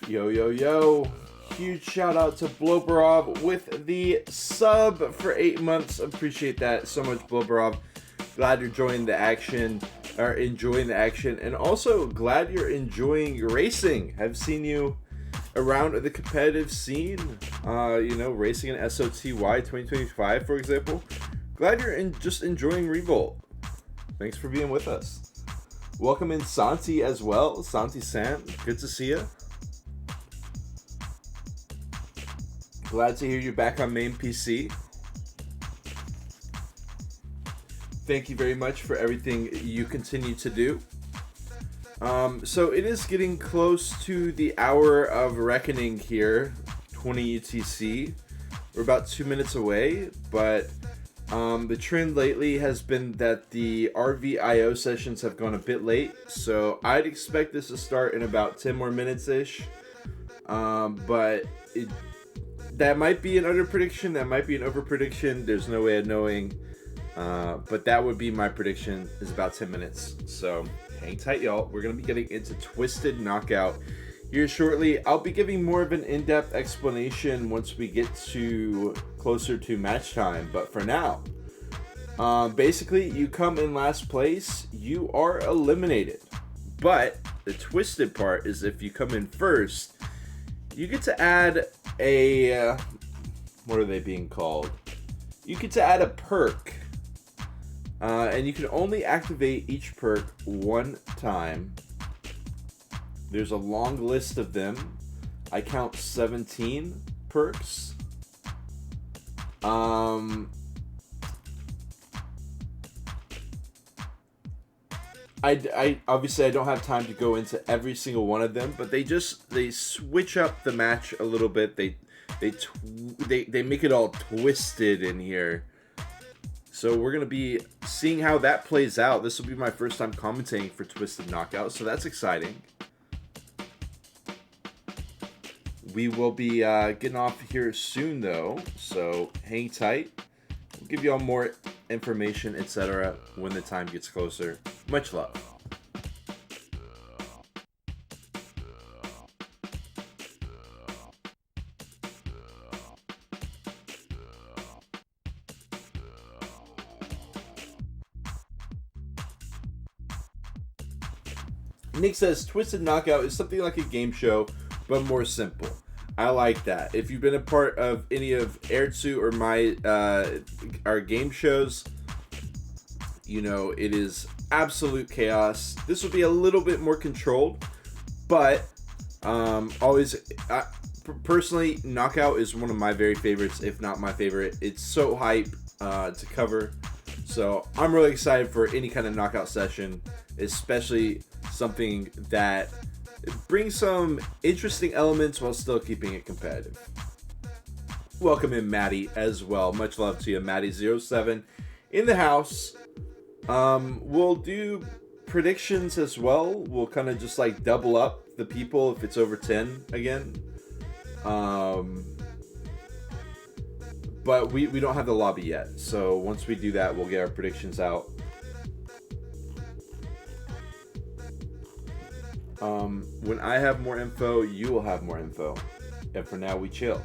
Yo, yo, yo. Huge shout out to Bloberov with the sub for 8 months. Appreciate that so much, Bloberov. Glad you're enjoying the action, and also glad you're enjoying your racing. I've seen you around the competitive scene, racing in SOTY 2025, for example. Glad you're just enjoying Revolt. Thanks for being with us. Welcome in Santi as well. Santi San, good to see you. Glad to hear you back on main PC. Thank you very much for everything you continue to do. So it is getting close to the hour of reckoning here, 20 UTC. We're about 2 minutes away, but the trend lately has been that the RVIO sessions have gone a bit late, so I'd expect this to start in about 10 more minutes-ish. But that might be an under prediction, that might be an over prediction, there's no way of knowing. But that would be my prediction, is about 10 minutes. So hang tight, y'all. We're going to be getting into Twisted Knockout here shortly. I'll be giving more of an in-depth explanation once we get to closer to match time. But for now, basically, you come in last place, you are eliminated. But the twisted part is if you come in first, you get to add a, what are they being called? You get to add a perk. And you can only activate each perk one time. There's a long list of them. I count 17 perks. I obviously I don't have time to go into every single one of them, but they switch up the match a little bit. They make it all twisted in here. So we're going to be seeing how that plays out. This will be my first time commentating for Twisted Knockout, so that's exciting. We will be getting off here soon, though, so hang tight. We'll give you all more information, etc. when the time gets closer. Much love. Nick says Twisted Knockout is something like a game show, but more simple. I like that. If you've been a part of any of Airtsu or my our game shows, you know it is absolute chaos. This will be a little bit more controlled, but personally, Knockout is one of my very favorites, if not my favorite. It's so hype to cover. So I'm really excited for any kind of Knockout session, especially something that brings some interesting elements while still keeping it competitive. Welcome in Maddie as well. Much love to you, Maddie07 in the house. We'll do predictions as well. We'll kind of just like double up the people if it's over 10 again. But we don't have the lobby yet. So once we do that, we'll get our predictions out. When I have more info, you will have more info. And for now, we chill.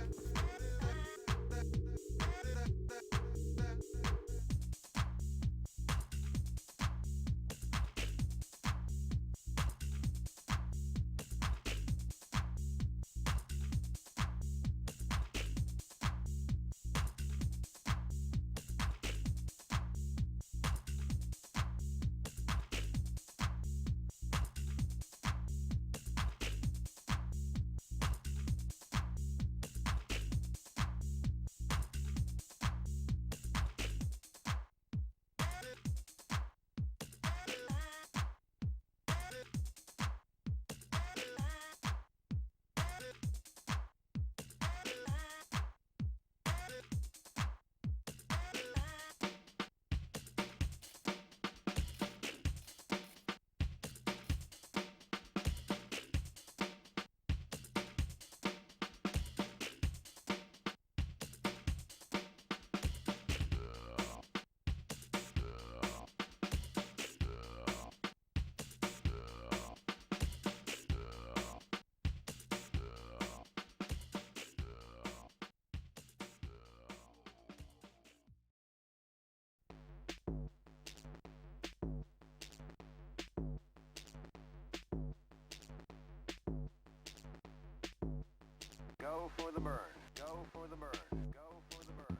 Go for the burn. Go for the burn. Go for the burn.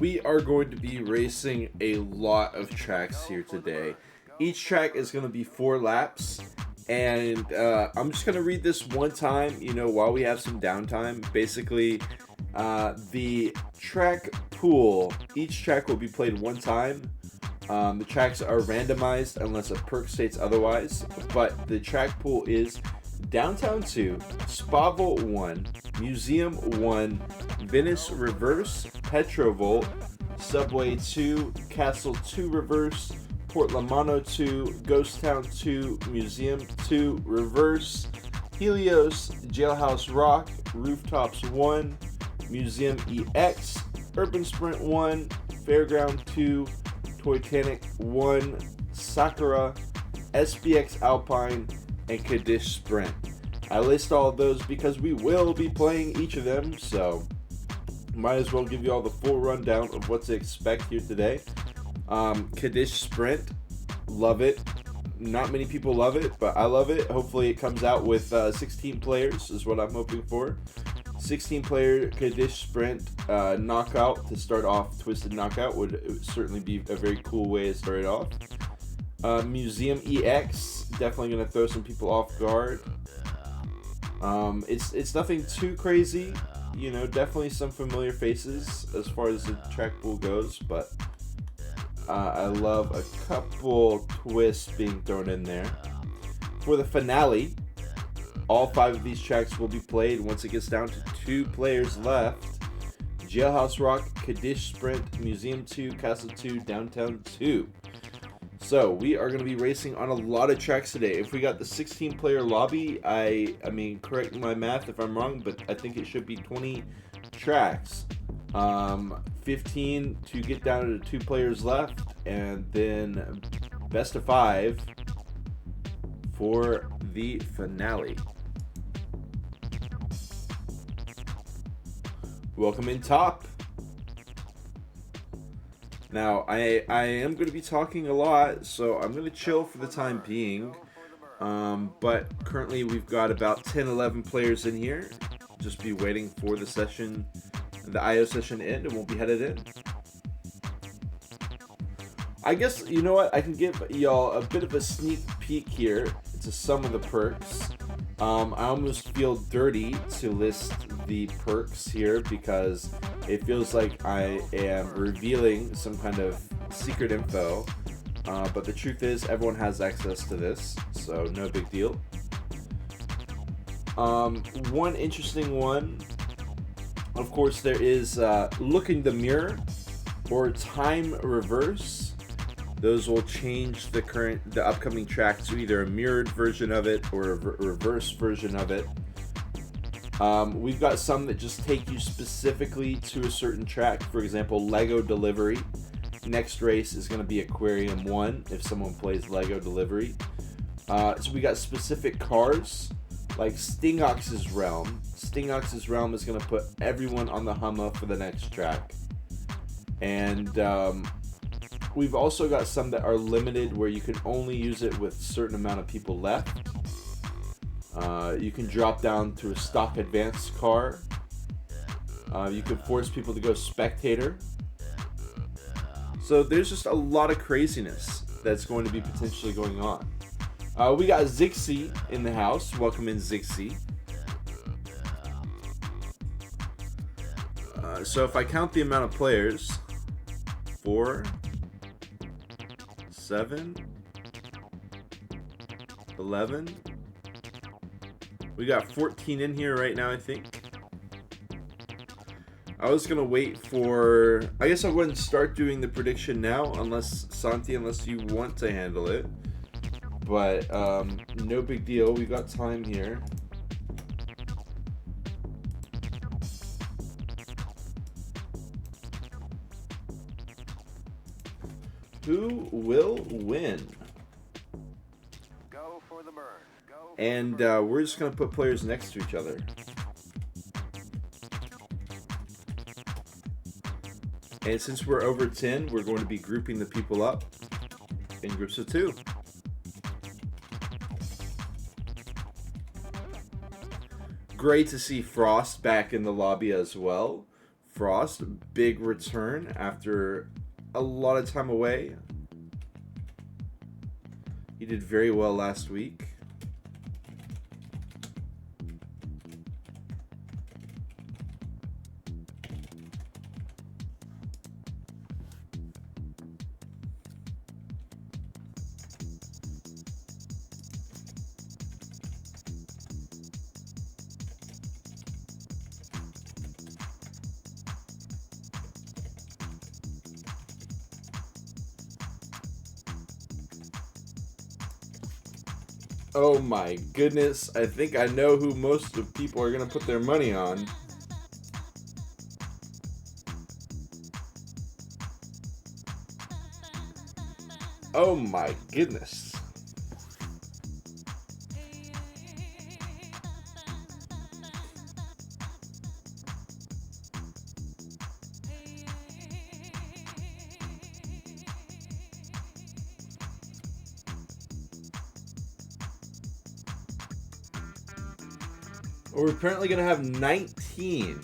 We are going to be racing a lot of tracks here today. Each track is going to be 4 laps. And I'm just going to read this one time, you know, while we have some downtime. Basically, the track pool, each track will be played one time. The tracks are randomized unless a perk states otherwise. But the track pool is Downtown 2, Spaville 1, Museum 1, Venice Reverse, Petrovolt, Subway 2, Castle 2 Reverse, Port Lamano 2, Ghost Town 2, Museum 2, Reverse, Helios, Jailhouse Rock, Rooftops 1, Museum EX, Urban Sprint 1, Fairground 2, Titanic 1, Sakura, SBX Alpine, and Kaddish Sprint. I list all of those because we will be playing each of them, so might as well give you all the full rundown of what to expect here today. Kaddish Sprint, love it. Not many people love it, but I love it. Hopefully it comes out with 16 players is what I'm hoping for. 16 player Kaddish Sprint knockout to start off Twisted Knockout would certainly be a very cool way to start it off. Museum EX, definitely going to throw some people off guard. It's nothing too crazy. you know, definitely some familiar faces as far as the track pool goes, but I love a couple twists being thrown in there. For the finale, all 5 of these tracks will be played once it gets down to 2 players left. Jailhouse Rock, Kaddish Sprint, Museum 2, Castle 2, Downtown 2. So we are going to be racing on a lot of tracks today. If we got the 16-player lobby, I mean, correct my math if I'm wrong, but I think it should be 20 tracks. 15 to get down to 2 players left, and then best of 5 for the finale. Welcome in top. Now, I am going to be talking a lot, so I'm going to chill for the time being. But currently we've got about 10, 11 players in here. Just be waiting for the session, the IO session to end, and we'll be headed in. I guess, you know what, I can give y'all a bit of a sneak peek here to some of the perks. I almost feel dirty to list the perks here because it feels like I am revealing some kind of secret info, but the truth is everyone has access to this, so no big deal. One interesting one, of course, there is Look in the Mirror or Time Reverse. Those will change the upcoming track to either a mirrored version of it or a reverse version of it. We've got some that just take you specifically to a certain track. For example, Lego Delivery. Next race is going to be Aquarium 1 if someone plays Lego Delivery. So we got specific cars like Stingox's Realm. Stingox's Realm is going to put everyone on the Hummer for the next track. And we've also got some that are limited where you can only use it with a certain amount of people left. You can drop down to a stock advanced car. You can force people to go spectator. So there's just a lot of craziness that's going to be potentially going on. We got Zixi in the house. Welcome in, Zixi. So if I count the amount of players, 4, 7, 11. We got 14 in here right now, I think. I was gonna wait for... I guess I wouldn't start doing the prediction now, unless you want to handle it. But, no big deal. We got time here. Who will win? Go for the burn. Go for And the burn. we're just going to put players next to each other. And since we're over 10, we're going to be grouping the people up in groups of 2. Great to see Frost back in the lobby as well. Frost, big return after a lot of time away. He did very well last week. Oh my goodness, I think I know who most of people are going to put their money on. Oh my goodness. We're apparently going to have 19.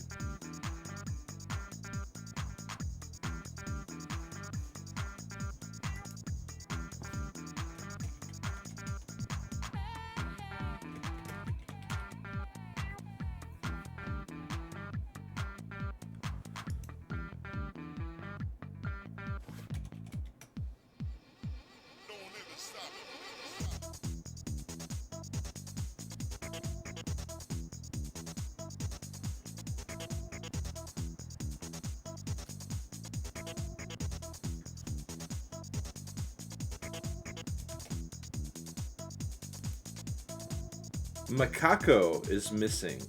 Macaco is missing.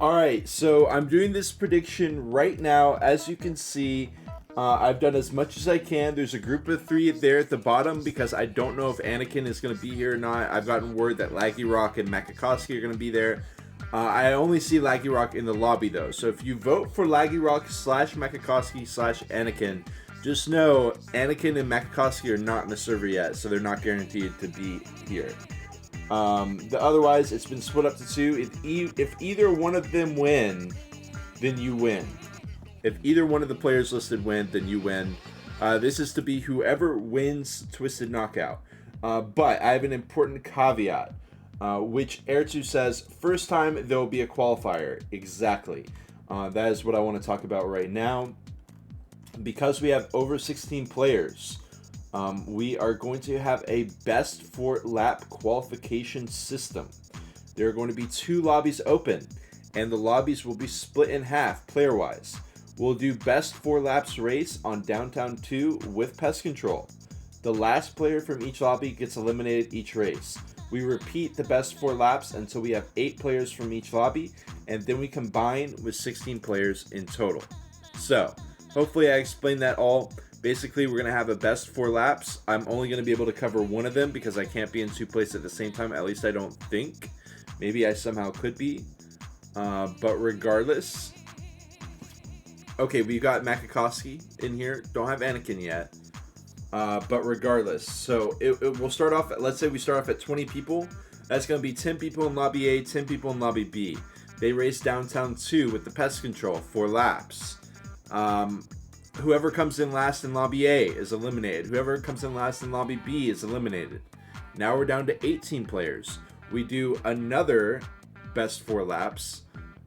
Alright, so I'm doing this prediction right now. As you can see, I've done as much as I can. There's a group of 3 there at the bottom because I don't know if Anakin is going to be here or not. I've gotten word that Laggy Rock and Makikoski are going to be there. I only see Laggy Rock in the lobby though. So if you vote for Laggy Rock / Makikoski / Anakin, just know Anakin and Makikoski are not in the server yet, so they're not guaranteed to be here. Otherwise, it's been split up to 2. If either one of them win, then you win. If either one of the players listed win, then you win. This is to be whoever wins Twisted Knockout. But I have an important caveat, which Air2 says, first time there will be a qualifier. Exactly. That is what I want to talk about right now. Because we have over 16 players, we are going to have a best 4 lap qualification system. There are going to be 2 lobbies open, and the lobbies will be split in half player wise. We'll do best 4 laps race on Downtown 2 with pest control. The last player from each lobby gets eliminated each race. We repeat the best 4 laps until we have 8 players from each lobby, and then we combine with 16 players in total. So, hopefully I explained that all. Basically, we're going to have a best 4 laps. I'm only going to be able to cover one of them because I can't be in 2 places at the same time. At least I don't think. Maybe I somehow could be. But regardless. Okay, we've got Makikoski in here. Don't have Anakin yet. But regardless. So, we'll start off, let's say we start off at 20 people. That's going to be 10 people in Lobby A, 10 people in Lobby B. They race Downtown 2 with the pest control, 4 laps. Whoever comes in last in Lobby A is eliminated. Whoever comes in last in Lobby B is eliminated. Now we're down to 18 players. We do another best 4 laps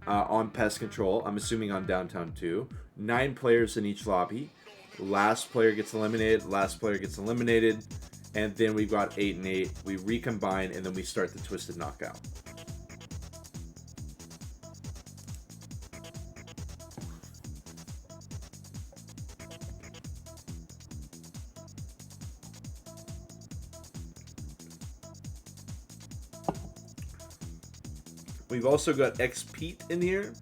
on pest control. I'm assuming on Downtown 2. 9 players in each lobby. Last player gets eliminated. Last player gets eliminated. And then we've got 8 and 8. We recombine and then we start the Twisted Knockout. We've also got X-Pete in here.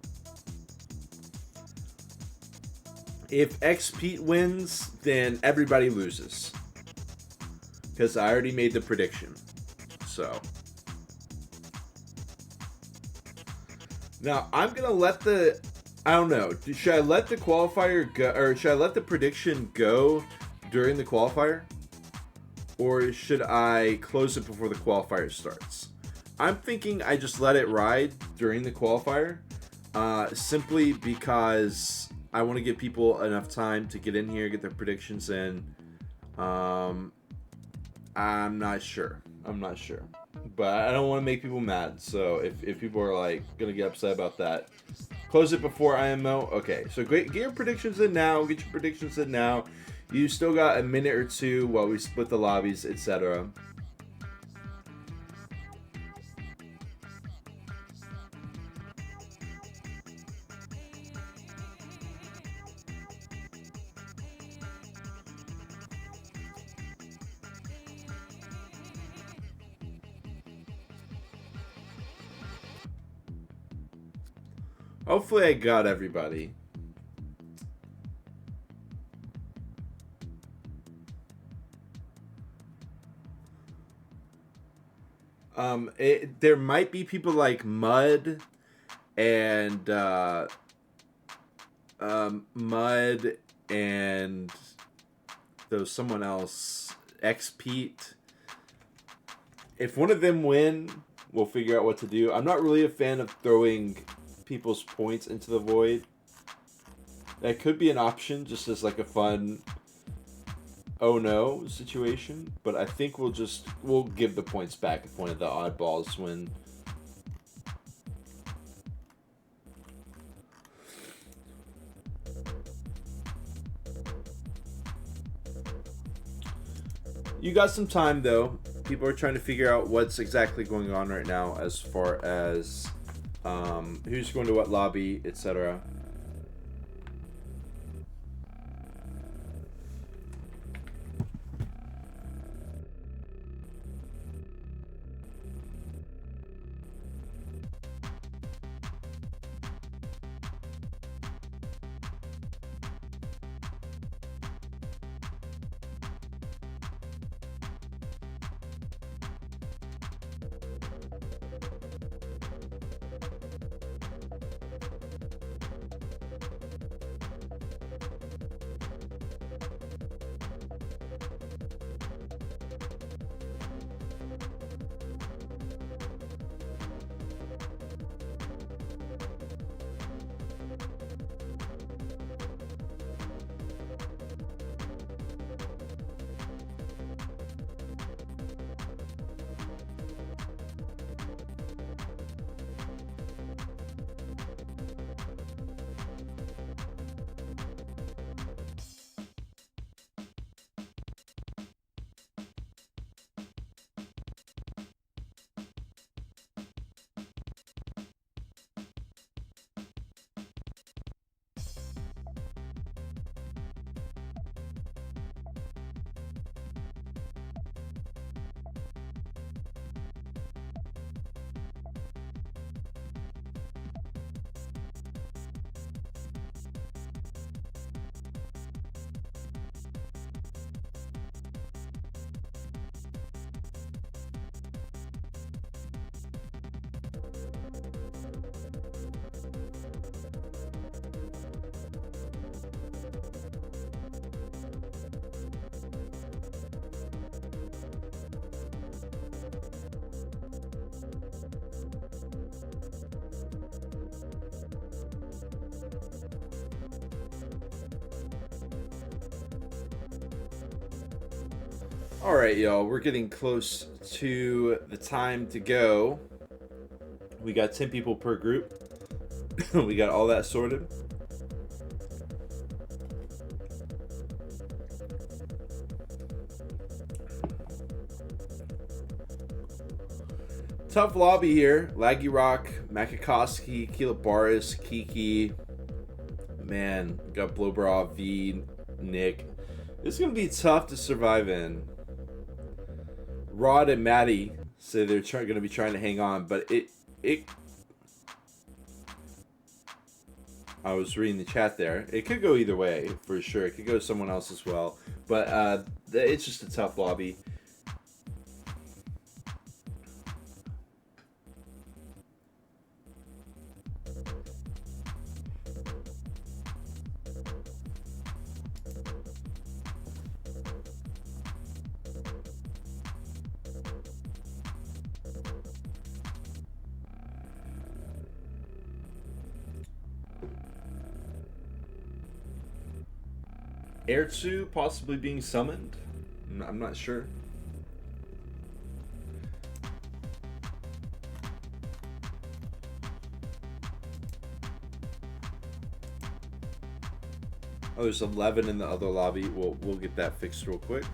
If X-Pete wins, then everybody loses. Because I already made the prediction. So. Now, I'm going to let the... I don't know. Should I let the qualifier go... Or should I let the prediction go during the qualifier? Or should I close it before the qualifier starts? I'm thinking I just let it ride during the qualifier, simply because I want to give people enough time to get in here, get their predictions in. I'm not sure. But I don't want to make people mad, so if people are like going to get upset about that, close it before IMO. Okay, so get your predictions in now. Get your predictions in now. You still got a minute or 2 while we split the lobbies, etc. Hopefully I got everybody. There might be people like Mud and Mud and there's someone else, X-Pete. If one of them win, we'll figure out what to do. I'm not really a fan of throwing people's points into the void. That could be an option, just as like a fun oh no situation. But I think we'll give the points back if one of the oddballs win. You got some time though. People are trying to figure out what's exactly going on right now as far as who's going to what lobby, etc. All right, y'all, we're getting close to the time to go. We got 10 people per group. We got all that sorted. Tough lobby here. Laggy Rock, Makikoski, Kilabaris, Kiki. Man, we got Blowbra, V, Nick. This is going to be tough to survive in. Rod and Maddie say they're going to be trying to hang on, but it. I was reading the chat there. It could go either way for sure. It could go to someone else as well, but it's just a tough lobby. Ertsu possibly being summoned? I'm not sure. Oh, there's 11 in the other lobby. We'll get that fixed real quick.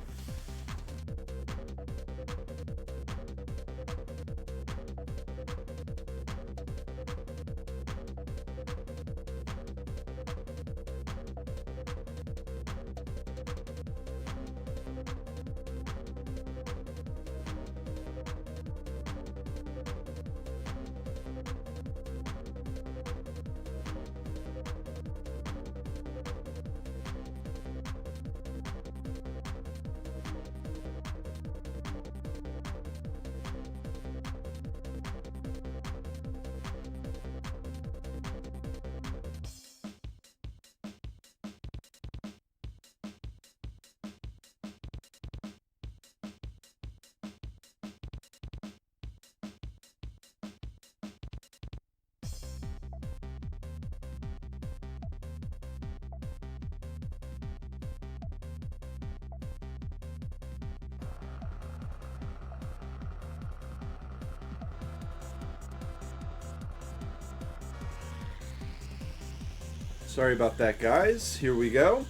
Sorry about that, guys. Here we go.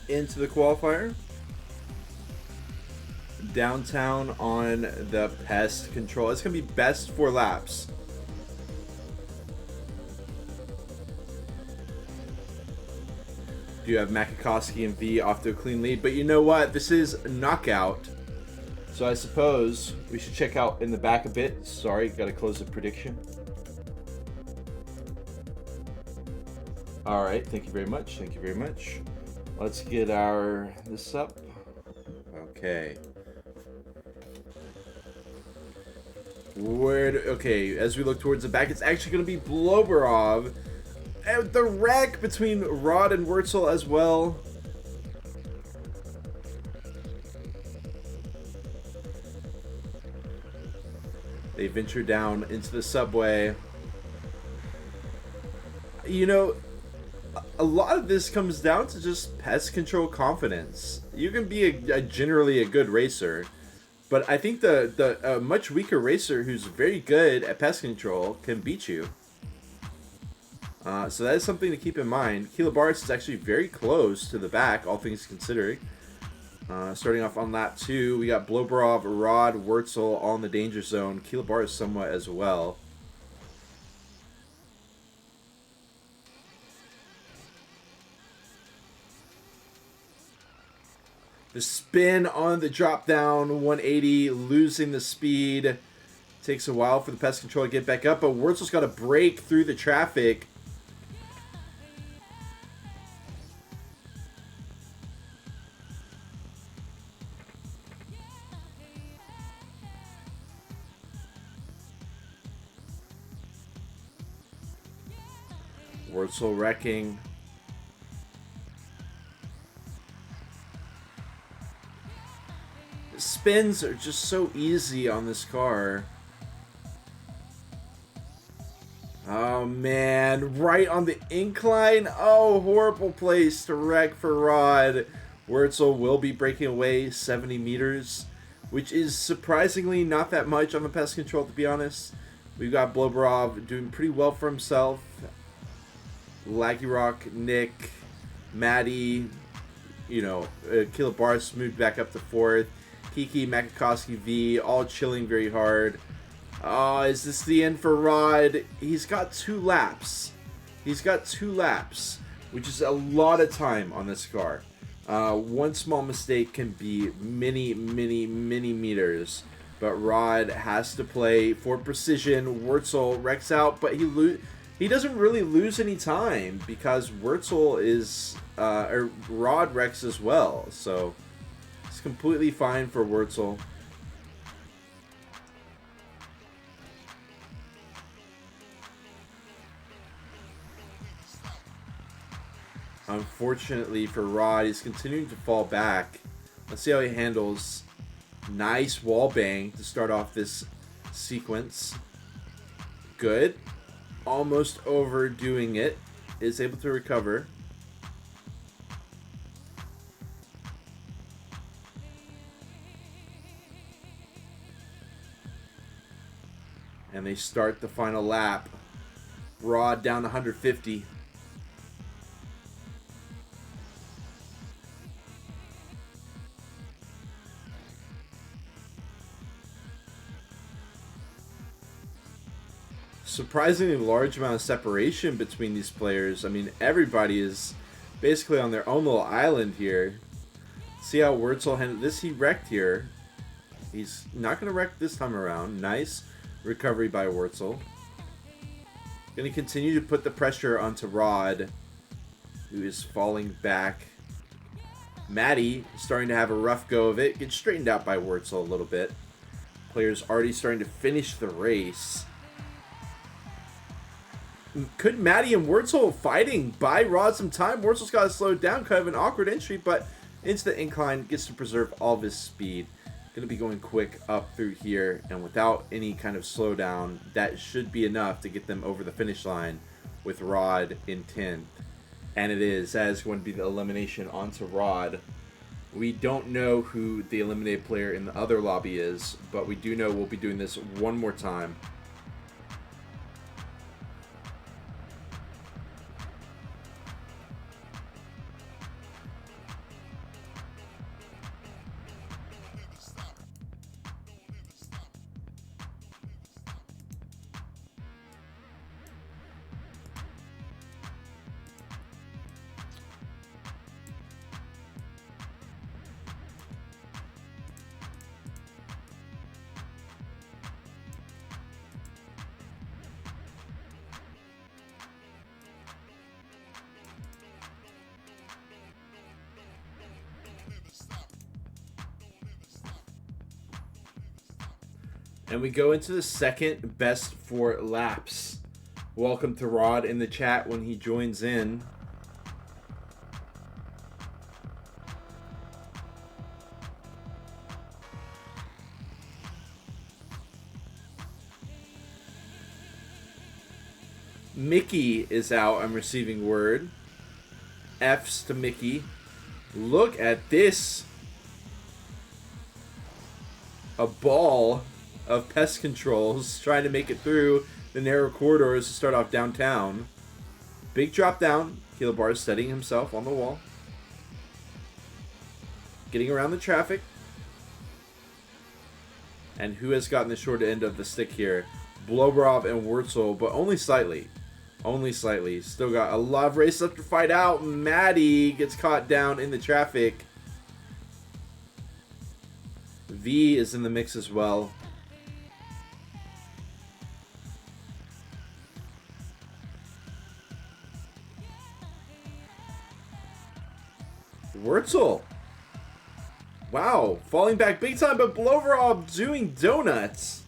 Into the qualifier. Downtown on the pest control. It's going to be best 4 laps. Do have Makakowski and V off to a clean lead, but you know what? This is knockout. So I suppose we should check out in the back a bit. Sorry, got to close the prediction. All right, thank you very much. Thank you very much. Let's get this up. Okay. Okay, as we look towards the back, it's actually going to be Bloberov. And the wreck between Rod and Wurtzel as well. They venture down into the subway. You know, a lot of this comes down to just pest control confidence. You can be generally a good racer, but I think the much weaker racer who's very good at pest control can beat you. So that is something to keep in mind. Kilobaris is actually very close to the back, all things considering. Starting off on lap 2, we got Bloberov, Rod, Wurtzel all in the danger zone. Kilobaris somewhat as well. The spin on the drop down, 180, losing the speed. Takes a while for the pest control to get back up, but Wurtzel's got to break through the traffic. Wurtzel wrecking. The spins are just so easy on this car. Oh man, right on the incline. Oh, horrible place to wreck for Rod. Wurtzel will be breaking away 70 meters, which is surprisingly not that much on the pest control, to be honest. We've got Bloberov doing pretty well for himself. Laggy Rock, Nick, Maddie, you know, Kilobaris moved back up to 4th. Kiki, Makakowski, V, all chilling very hard. Oh, is this the end for Rod? He's got 2 laps. He's got 2 laps, which is a lot of time on this car. One small mistake can be many meters. But Rod has to play for precision. Wurtzel wrecks out, but he doesn't really lose any time because Wurtzel is, or Rod wrecks as well. So it's completely fine for Wurtzel. Unfortunately for Rod, he's continuing to fall back. Let's see how he handles. Nice wall bang to start off this sequence. Good. Almost overdoing it. Is able to recover. And they start the final lap. Rod down 150. Surprisingly large amount of separation between these players. I mean, everybody is basically on their own little island here. See how Wurtzel handled this. He wrecked here. He's not going to wreck this time around. Nice recovery by Wurtzel. Going to continue to put the pressure onto Rod, who is falling back. Maddie starting to have a rough go of it. Gets straightened out by Wurtzel a little bit. Players already starting to finish the race. Could Maddie and Wurtzel fighting buy Rod some time? Wurtzel's got to slow down. Kind of an awkward entry, but into the incline. Gets to preserve all of his speed. Going to be going quick up through here. And without any kind of slowdown, that should be enough to get them over the finish line with Rod in 10th. And it is. That is going to be the elimination onto Rod. We don't know who the eliminated player in the other lobby is, but we do know we'll be doing this one more time. And we go into the second best 4 laps. Welcome to Rod in the chat when he joins in. Mickey is out. I'm receiving word. F's to Mickey. Look at this. A ball of pest controls trying to make it through the narrow corridors to start off downtown. Big drop down. Kilobar is steadying himself on the wall. Getting around the traffic. And who has gotten the short end of the stick here? Blobrov and Wurzel, but only slightly. Only slightly. Still got a lot of race left to fight out. Maddie gets caught down in the traffic. V is in the mix as well. Wurzel. Wow. Falling back big time, but Blobrov doing donuts.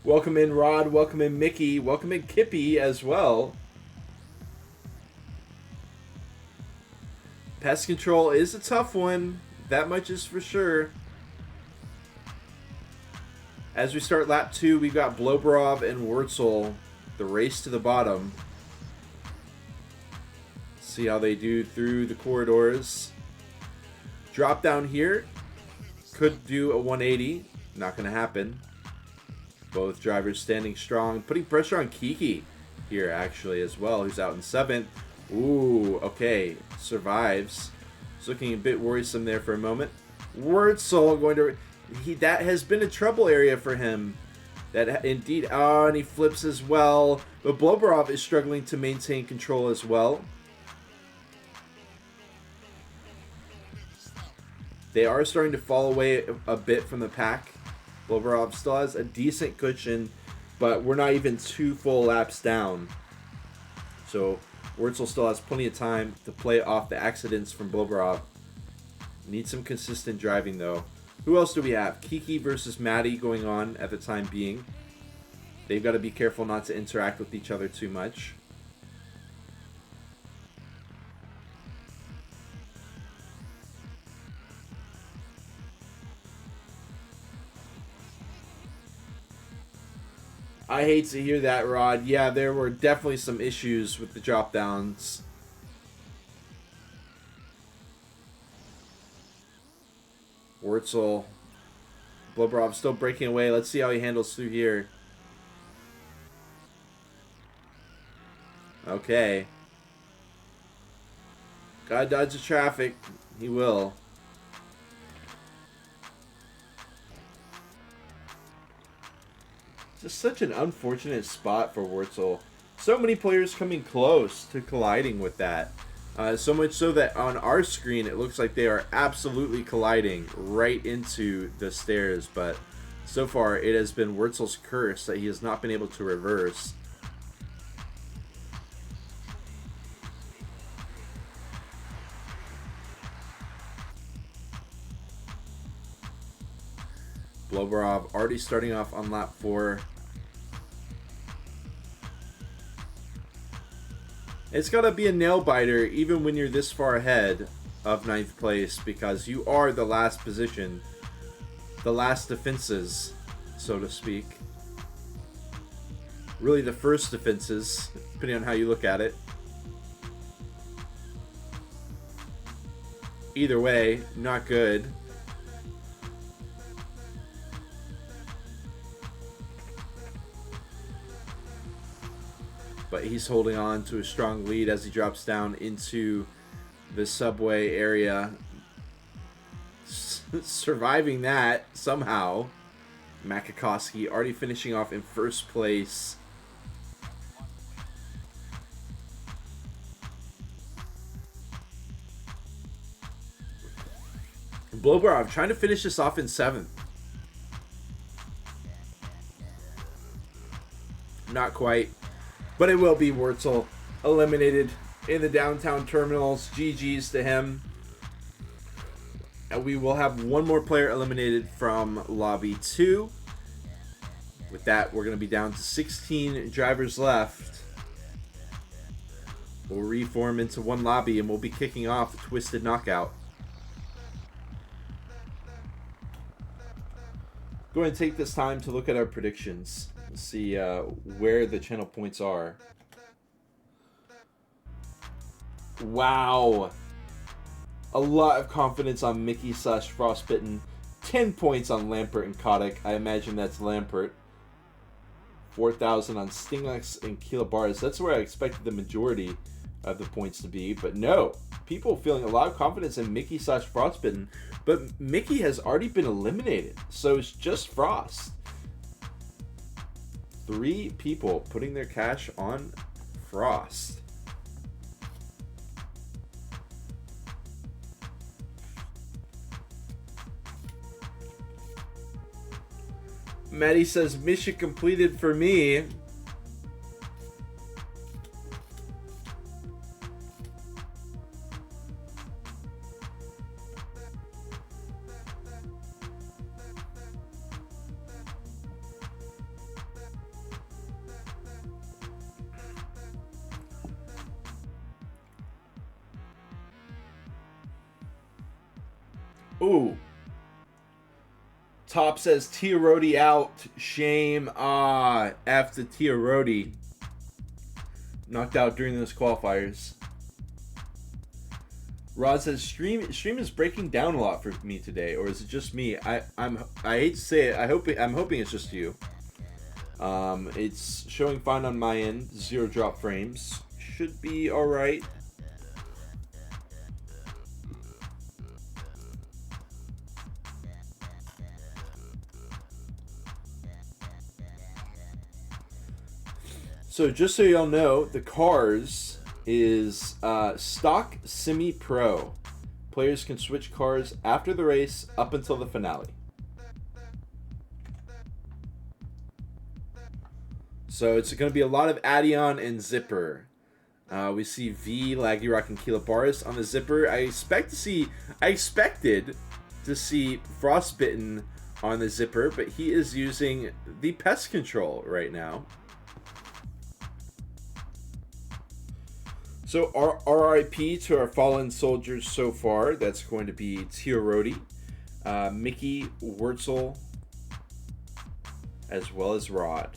Welcome in Rod, welcome in Mickey, welcome in Kippy as well. Pest control is a tough one, that much is for sure. As we start lap 2, we've got Blobrov and Wurzel, the race to the bottom. See how they do through the corridors. Drop down here, could do a 180, not going to happen. Both drivers standing strong, putting pressure on Kiki here actually as well, who's out in 7th. Ooh, okay, survives. It's looking a bit worrisome there for a moment. Wurzel going to... that has been a trouble area for him. That indeed... oh, and he flips as well. But Blobrov is struggling to maintain control as well. They are starting to fall away a bit from the pack. Blobrov still has a decent cushion, but we're not even 2 full laps down. So Wurzel still has plenty of time to play off the accidents from Blobrov. Needs some consistent driving though. Who else do we have? Kiki versus Maddie going on at the time being. They've got to be careful not to interact with each other too much. I hate to hear that, Rod. Yeah, there were definitely some issues with the drop downs. Wurzel. Blobrov still breaking away. Let's see how he handles through here. Okay. Gotta dodge the traffic. He will. Just such an unfortunate spot for Wurzel. So many players coming close to colliding with that. So much so that on our screen it looks like they are absolutely colliding right into the stairs. But so far it has been Wurzel's curse that he has not been able to reverse. Blobrov already starting off on lap 4. It's got to be a nail biter even when you're this far ahead of 9th place, because you are the last position, the last defenses, so to speak. Really the first defenses, depending on how you look at it. Either way, not good. But he's holding on to a strong lead as he drops down into the subway area. Surviving that somehow. Makakowski already finishing off in first place. Blobrov trying to finish this off in 7th. Not quite. But it will be Wurzel eliminated in the downtown terminals. GG's to him. And we will have one more player eliminated from Lobby 2. With that, we're going to be down to 16 drivers left. We'll reform into one lobby, and we'll be kicking off Twisted Knockout. Go ahead and take this time to look at our predictions. See where the channel points are. Wow. A lot of confidence on Mickey / Frostbitten. 10 points on Lampert and Kotick. I imagine that's Lampert. 4,000 on Stinglex and Kilobaris. That's where I expected the majority of the points to be. But no, people feeling a lot of confidence in Mickey / Frostbitten. But Mickey has already been eliminated. So it's just Frost. 3 people putting their cash on Frost. Maddie says, mission completed for me. Ooh. Top says Tia Rodi out. Shame. F the Tia Rodi. Knocked out during those qualifiers. Rod says stream is breaking down a lot for me today, or is it just me? I hate to say it. I'm hoping it's just you. It's showing fine on my end. 0 drop frames. Should be all right. So just so y'all know, the cars is stock semi-pro. Players can switch cars after the race up until the finale. So it's going to be a lot of Adion and Zipper. We see V, Laggy Rock, and Kilobaris on the Zipper. I expected to see Frostbitten on the Zipper, but he is using the pest control right now. So RIP to our fallen soldiers so far. That's going to be Tia Rodi, Mickey, Wurzel, as well as Rod.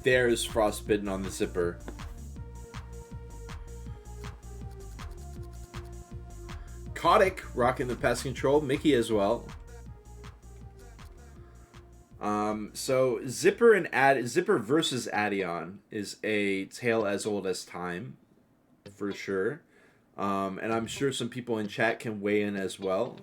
There's Frostbitten on the Zipper. Kotick rocking the pest control. Mickey as well. So Zipper versus Adion is a tale as old as time, for sure. And I'm sure some people in chat can weigh in as well.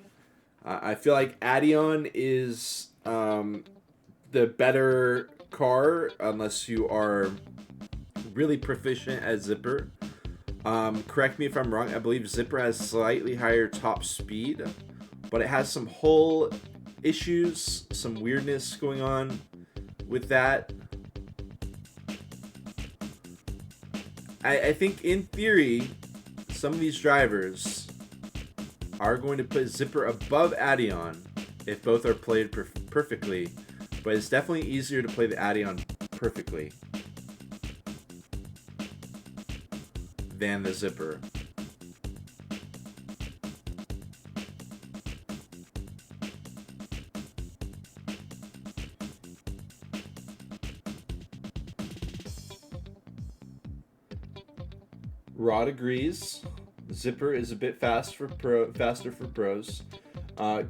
I feel like Adion is the better car unless you are really proficient at Zipper. Correct me if I'm wrong. I believe Zipper has slightly higher top speed, but it has some hull issues, some weirdness going on with that. I think in theory, some of these drivers are going to put Zipper above Adion if both are played perfectly, but it's definitely easier to play the Adion perfectly than the Zipper. Rod agrees. Zipper is a bit faster for pros.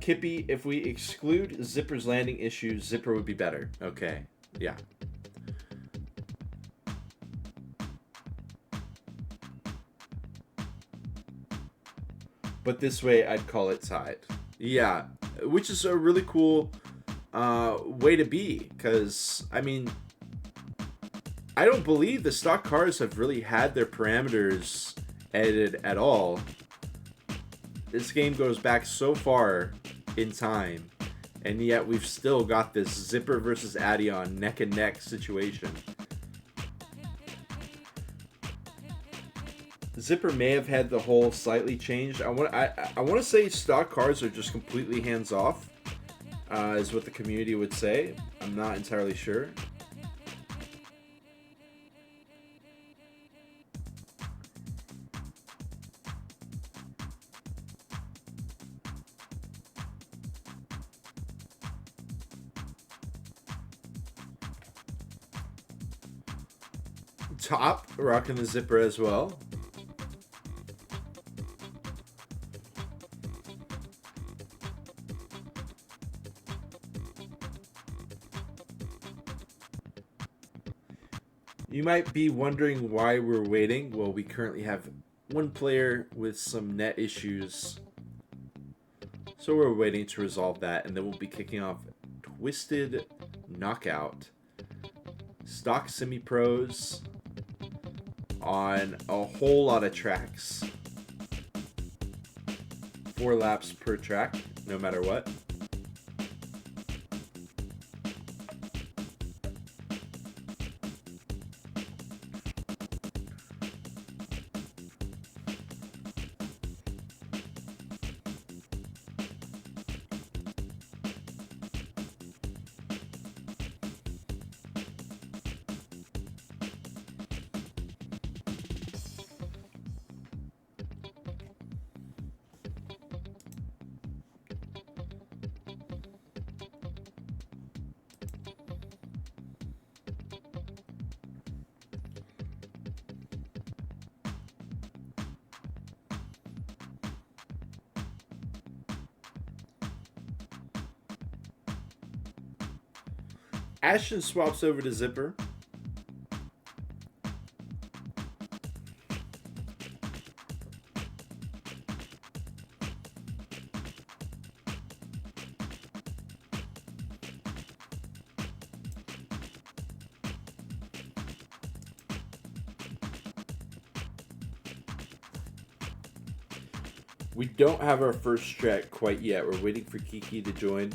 Kippy, if we exclude Zipper's landing issues, Zipper would be better. Okay, yeah. But this way, I'd call it tied. Yeah, which is a really cool way to be, because, I mean, I don't believe the stock cars have really had their parameters edited at all. This game goes back so far in time, And yet we've still got this Zipper versus Adion neck and neck situation. Zipper may have had the hole slightly changed. I want to say stock cars are just completely hands off, is what the community would say. I'm not entirely sure. Top rocking the Zipper as well. You might be wondering why we're waiting. Well, we currently have one player with some net issues, so we're waiting to resolve that, and then we'll be kicking off Twisted Knockout. Stock semi-pros on a whole lot of tracks. 4 laps per track, no matter what. Ashton swaps over to Zipper. We don't have our first strat quite yet. We're waiting for Kiki to join.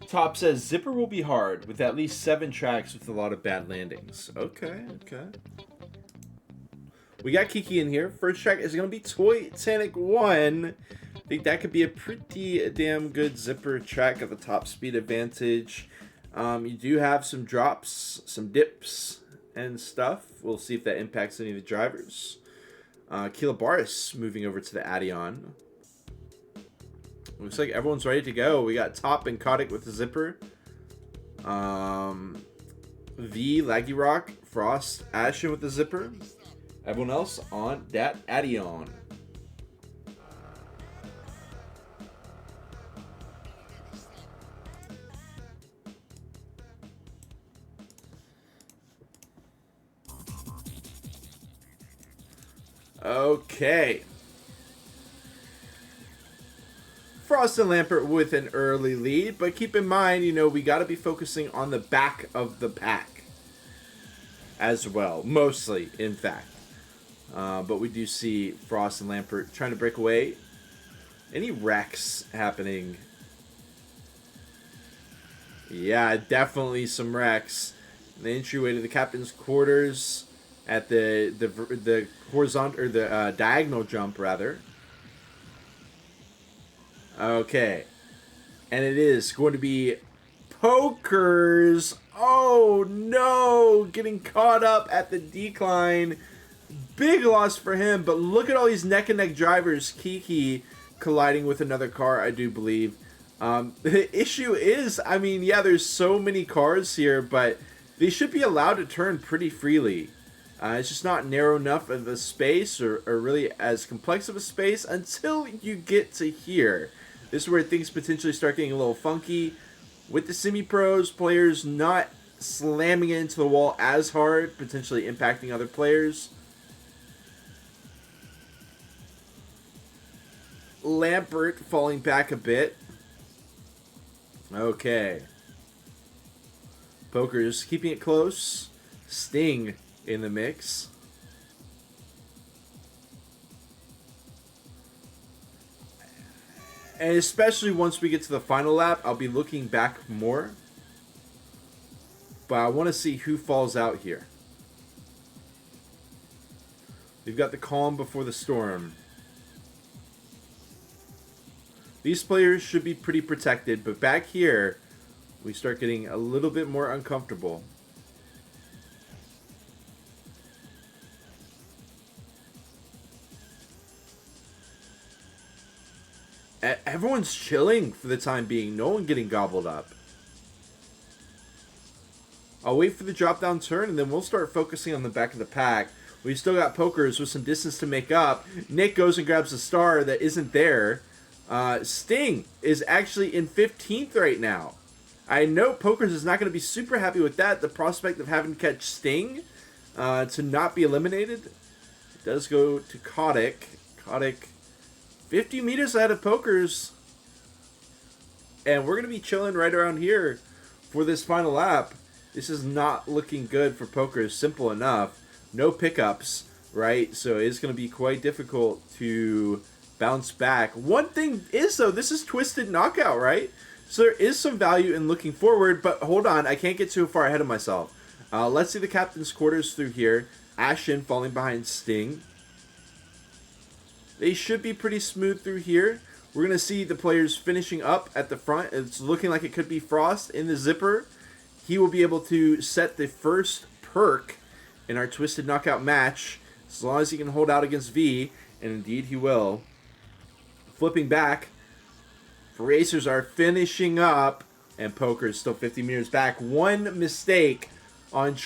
Top says Zipper will be hard with at least 7 tracks with a lot of bad landings. Okay. We got Kiki in here. First track is going to be Titanic 1. I think that could be a pretty damn good Zipper track at the top speed advantage. You do have some drops, some dips, and stuff. We'll see if that impacts any of the drivers. Kilobaris moving over to the Adion. Looks like everyone's ready to go. We got Top and Kotick with the Zipper. V, Laggy Rock, Frost, Ashton with the Zipper. Everyone else on that Adion. Okay. Frost and Lampert with an early lead, but keep in mind, we got to be focusing on the back of the pack as well, mostly, in fact. But we do see Frost and Lampert trying to break away. Any wrecks happening? Yeah, definitely some wrecks. The entryway to the captain's quarters at the horizontal or the diagonal jump rather. Okay, and it is going to be Pokers. Oh no, getting caught up at the decline. Big loss for him, but look at all these neck and neck drivers. Kiki colliding with another car, I do believe. The issue is, there's so many cars here, but they should be allowed to turn pretty freely. It's just not narrow enough of a space or really as complex of a space until you get to here. This is where things potentially start getting a little funky. With the semi-pros, players not slamming it into the wall as hard, potentially impacting other players. Lampert falling back a bit. Okay. Poker's keeping it close. Sting in the mix. And especially once we get to the final lap, I'll be looking back more. But I want to see who falls out here. We've got the calm before the storm. These players should be pretty protected, but back here, we start getting a little bit more uncomfortable. Everyone's chilling for the time being. No one getting gobbled up. I'll wait for the drop down turn and then we'll start focusing on the back of the pack. We've still got Pokers with some distance to make up. Nick goes and grabs a star that isn't there. Sting is actually in 15th right now. I know Pokers is not going to be super happy with that. The prospect of having to catch Sting to not be eliminated. It does go to Kotick. Kotick 50 meters ahead of Pokers. And we're going to be chilling right around here for this final lap. This is not looking good for Pokers. Simple enough. No pickups, right? So it's going to be quite difficult to bounce back. One thing is, though, this is Twisted Knockout, right? So there is some value in looking forward, but hold on. I can't get too far ahead of myself. Let's see the captain's quarters through here. Ashen falling behind Sting. They should be pretty smooth through here. We're going to see the players finishing up at the front. It's looking like it could be Frost in the zipper. He will be able to set the first perk in our Twisted Knockout match as long as he can hold out against V, and indeed he will. Flipping back, Racers are finishing up, and Poker is still 50 meters back. One mistake on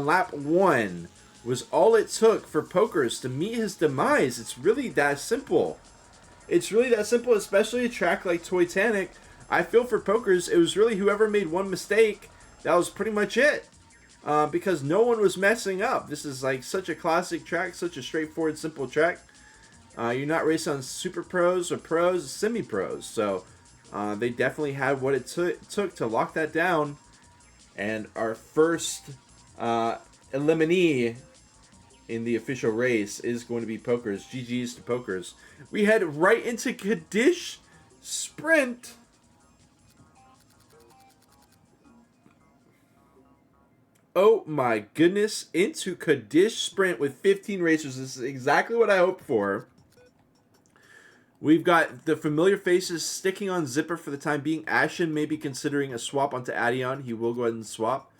lap 1 was all it took for Pokers to meet his demise. It's really that simple. It's really that simple, especially a track like Titanic. I feel for Pokers, it was really whoever made one mistake, that was pretty much it. Because no one was messing up. This is like such a classic track, such a straightforward, simple track. You're not racing on super pros or pros, semi-pros. So they definitely had what it took to lock that down. And our first eliminee in the official race is going to be Pokers. GG's to Pokers. We head right into Kaddish Sprint. Oh my goodness, into Kaddish Sprint with 15 racers. This is exactly what I hoped for. We've got the familiar faces sticking on Zipper for the time being. Ashen may be considering a swap onto Adion. He will go ahead and swap.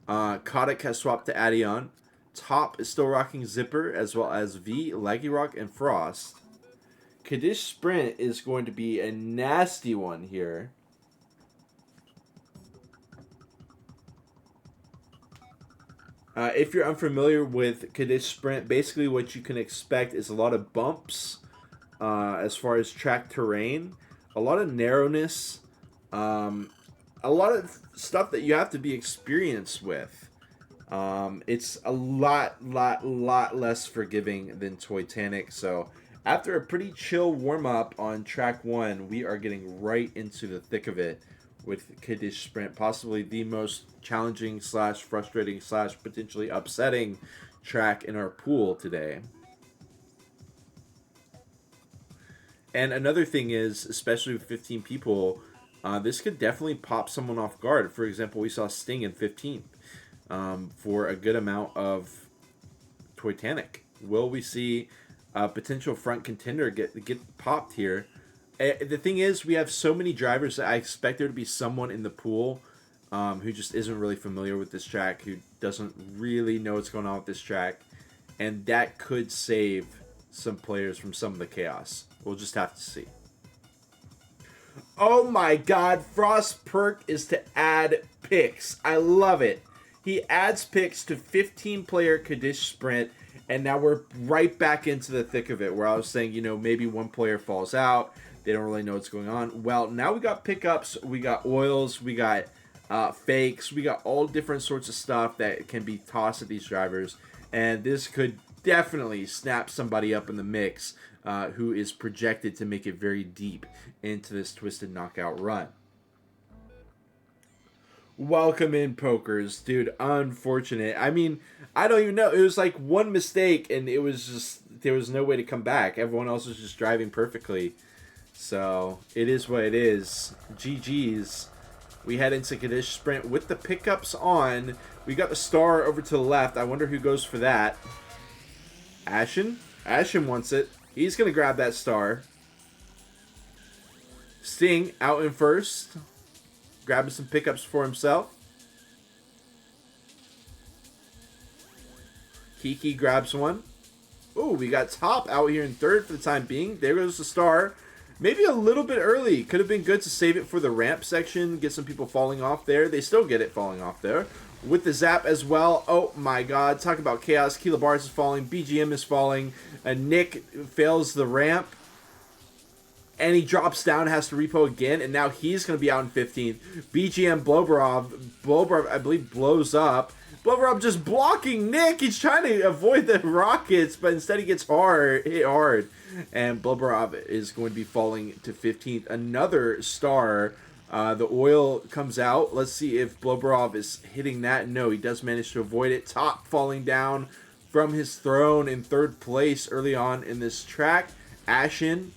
Kotick has swapped to Adion. Top is still rocking Zipper, as well as V, Laggy Rock, and Frost. Kaddish Sprint is going to be a nasty one here. If you're unfamiliar with Kaddish Sprint, basically what you can expect is a lot of bumps as far as track terrain, a lot of narrowness, a lot of stuff that you have to be experienced with. It's a lot less forgiving than Titanic. So after a pretty chill warm-up on track 1, we are getting right into the thick of it with Kaddish Sprint, possibly the most challenging / frustrating / potentially upsetting track in our pool today. And another thing is, especially with 15 people, this could definitely pop someone off guard. For example, we saw Sting in 15th for a good amount of Titanic. Will we see a potential front contender get popped here? The thing is, we have so many drivers that I expect there to be someone in the pool who just isn't really familiar with this track, who doesn't really know what's going on with this track, and that could save some players from some of the chaos. We'll just have to see. Oh my god, Frost perk is to add picks. I love it. He adds picks to 15-player Kaddish Sprint, and now we're right back into the thick of it, where I was saying, you know, maybe one player falls out. They don't really know what's going on. Well, now we got pickups, we got oils, we got fakes, we got all different sorts of stuff that can be tossed at these drivers, and this could definitely snap somebody up in the mix who is projected to make it very deep into this Twisted Knockout run. Welcome in, pokers, dude. Unfortunate. I mean, I don't even know. It was like one mistake, and it was just, there was no way to come back. Everyone else was just driving perfectly. So it is what it is. GG's. We head into Kaddish Sprint with the pickups on. We got the star over to the left. I wonder who goes for that. Ashen? Ashen wants it. He's going to grab that star. Sting out in first. Grabbing some pickups for himself. Kiki grabs one. Oh, we got Top out here in third for the time being. There goes the star. Maybe a little bit early. Could have been good to save it for the ramp section. Get some people falling off there. They still get it falling off there. With the zap as well. Oh my god. Talk about chaos. Keela Bars is falling. BGM is falling. Nick fails the ramp. And he drops down, has to repo again, and now he's going to be out in 15th. BGM Blobarov, I believe, blows up. Blobarov just blocking Nick. He's trying to avoid the rockets, but instead he gets hit hard. And Blobarov is going to be falling to 15th. Another star. The oil comes out. Let's see if Blobarov is hitting that. No, he does manage to avoid it. Top falling down from his throne in third place early on in this track. Ashen.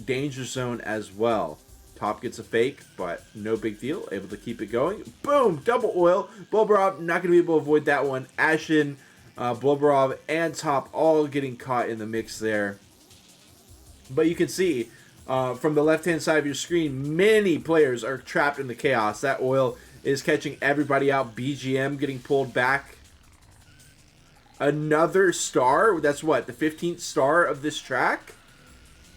Danger zone as well. Top gets a fake, but no big deal. Able to keep it going. Boom! Double oil. Blobarov not going to be able to avoid that one. Ashen, Blobarov, and Top all getting caught in the mix there. But you can see from the left-hand side of your screen, many players are trapped in the chaos. That oil is catching everybody out. BGM getting pulled back. Another star. That's what? The 15th star of this track?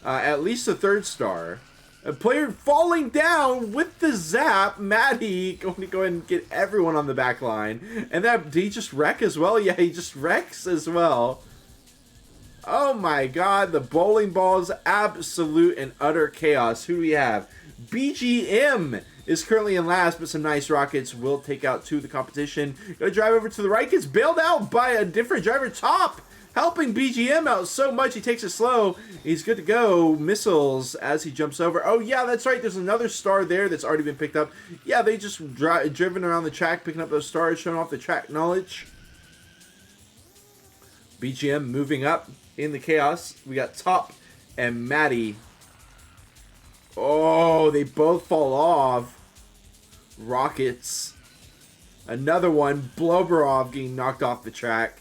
At least the third star. A player falling down with the zap. Maddie going to go ahead and get everyone on the back line. And that, did he just wreck as well? Yeah, he just wrecks as well. Oh my god, the bowling balls, absolute and utter chaos. Who do we have? BGM is currently in last, but some nice rockets will take out two of the competition. Gonna drive over to the right, gets bailed out by a different driver. Top helping BGM out so much, he takes it slow. He's good to go. Missiles as he jumps over. Oh yeah, that's right, there's another star there that's already been picked up. Yeah, they just driven around the track, picking up those stars, showing off the track knowledge. BGM moving up in the chaos. We got Top and Maddie. Oh, they both fall off. Rockets. Another one. Blobarov getting knocked off the track.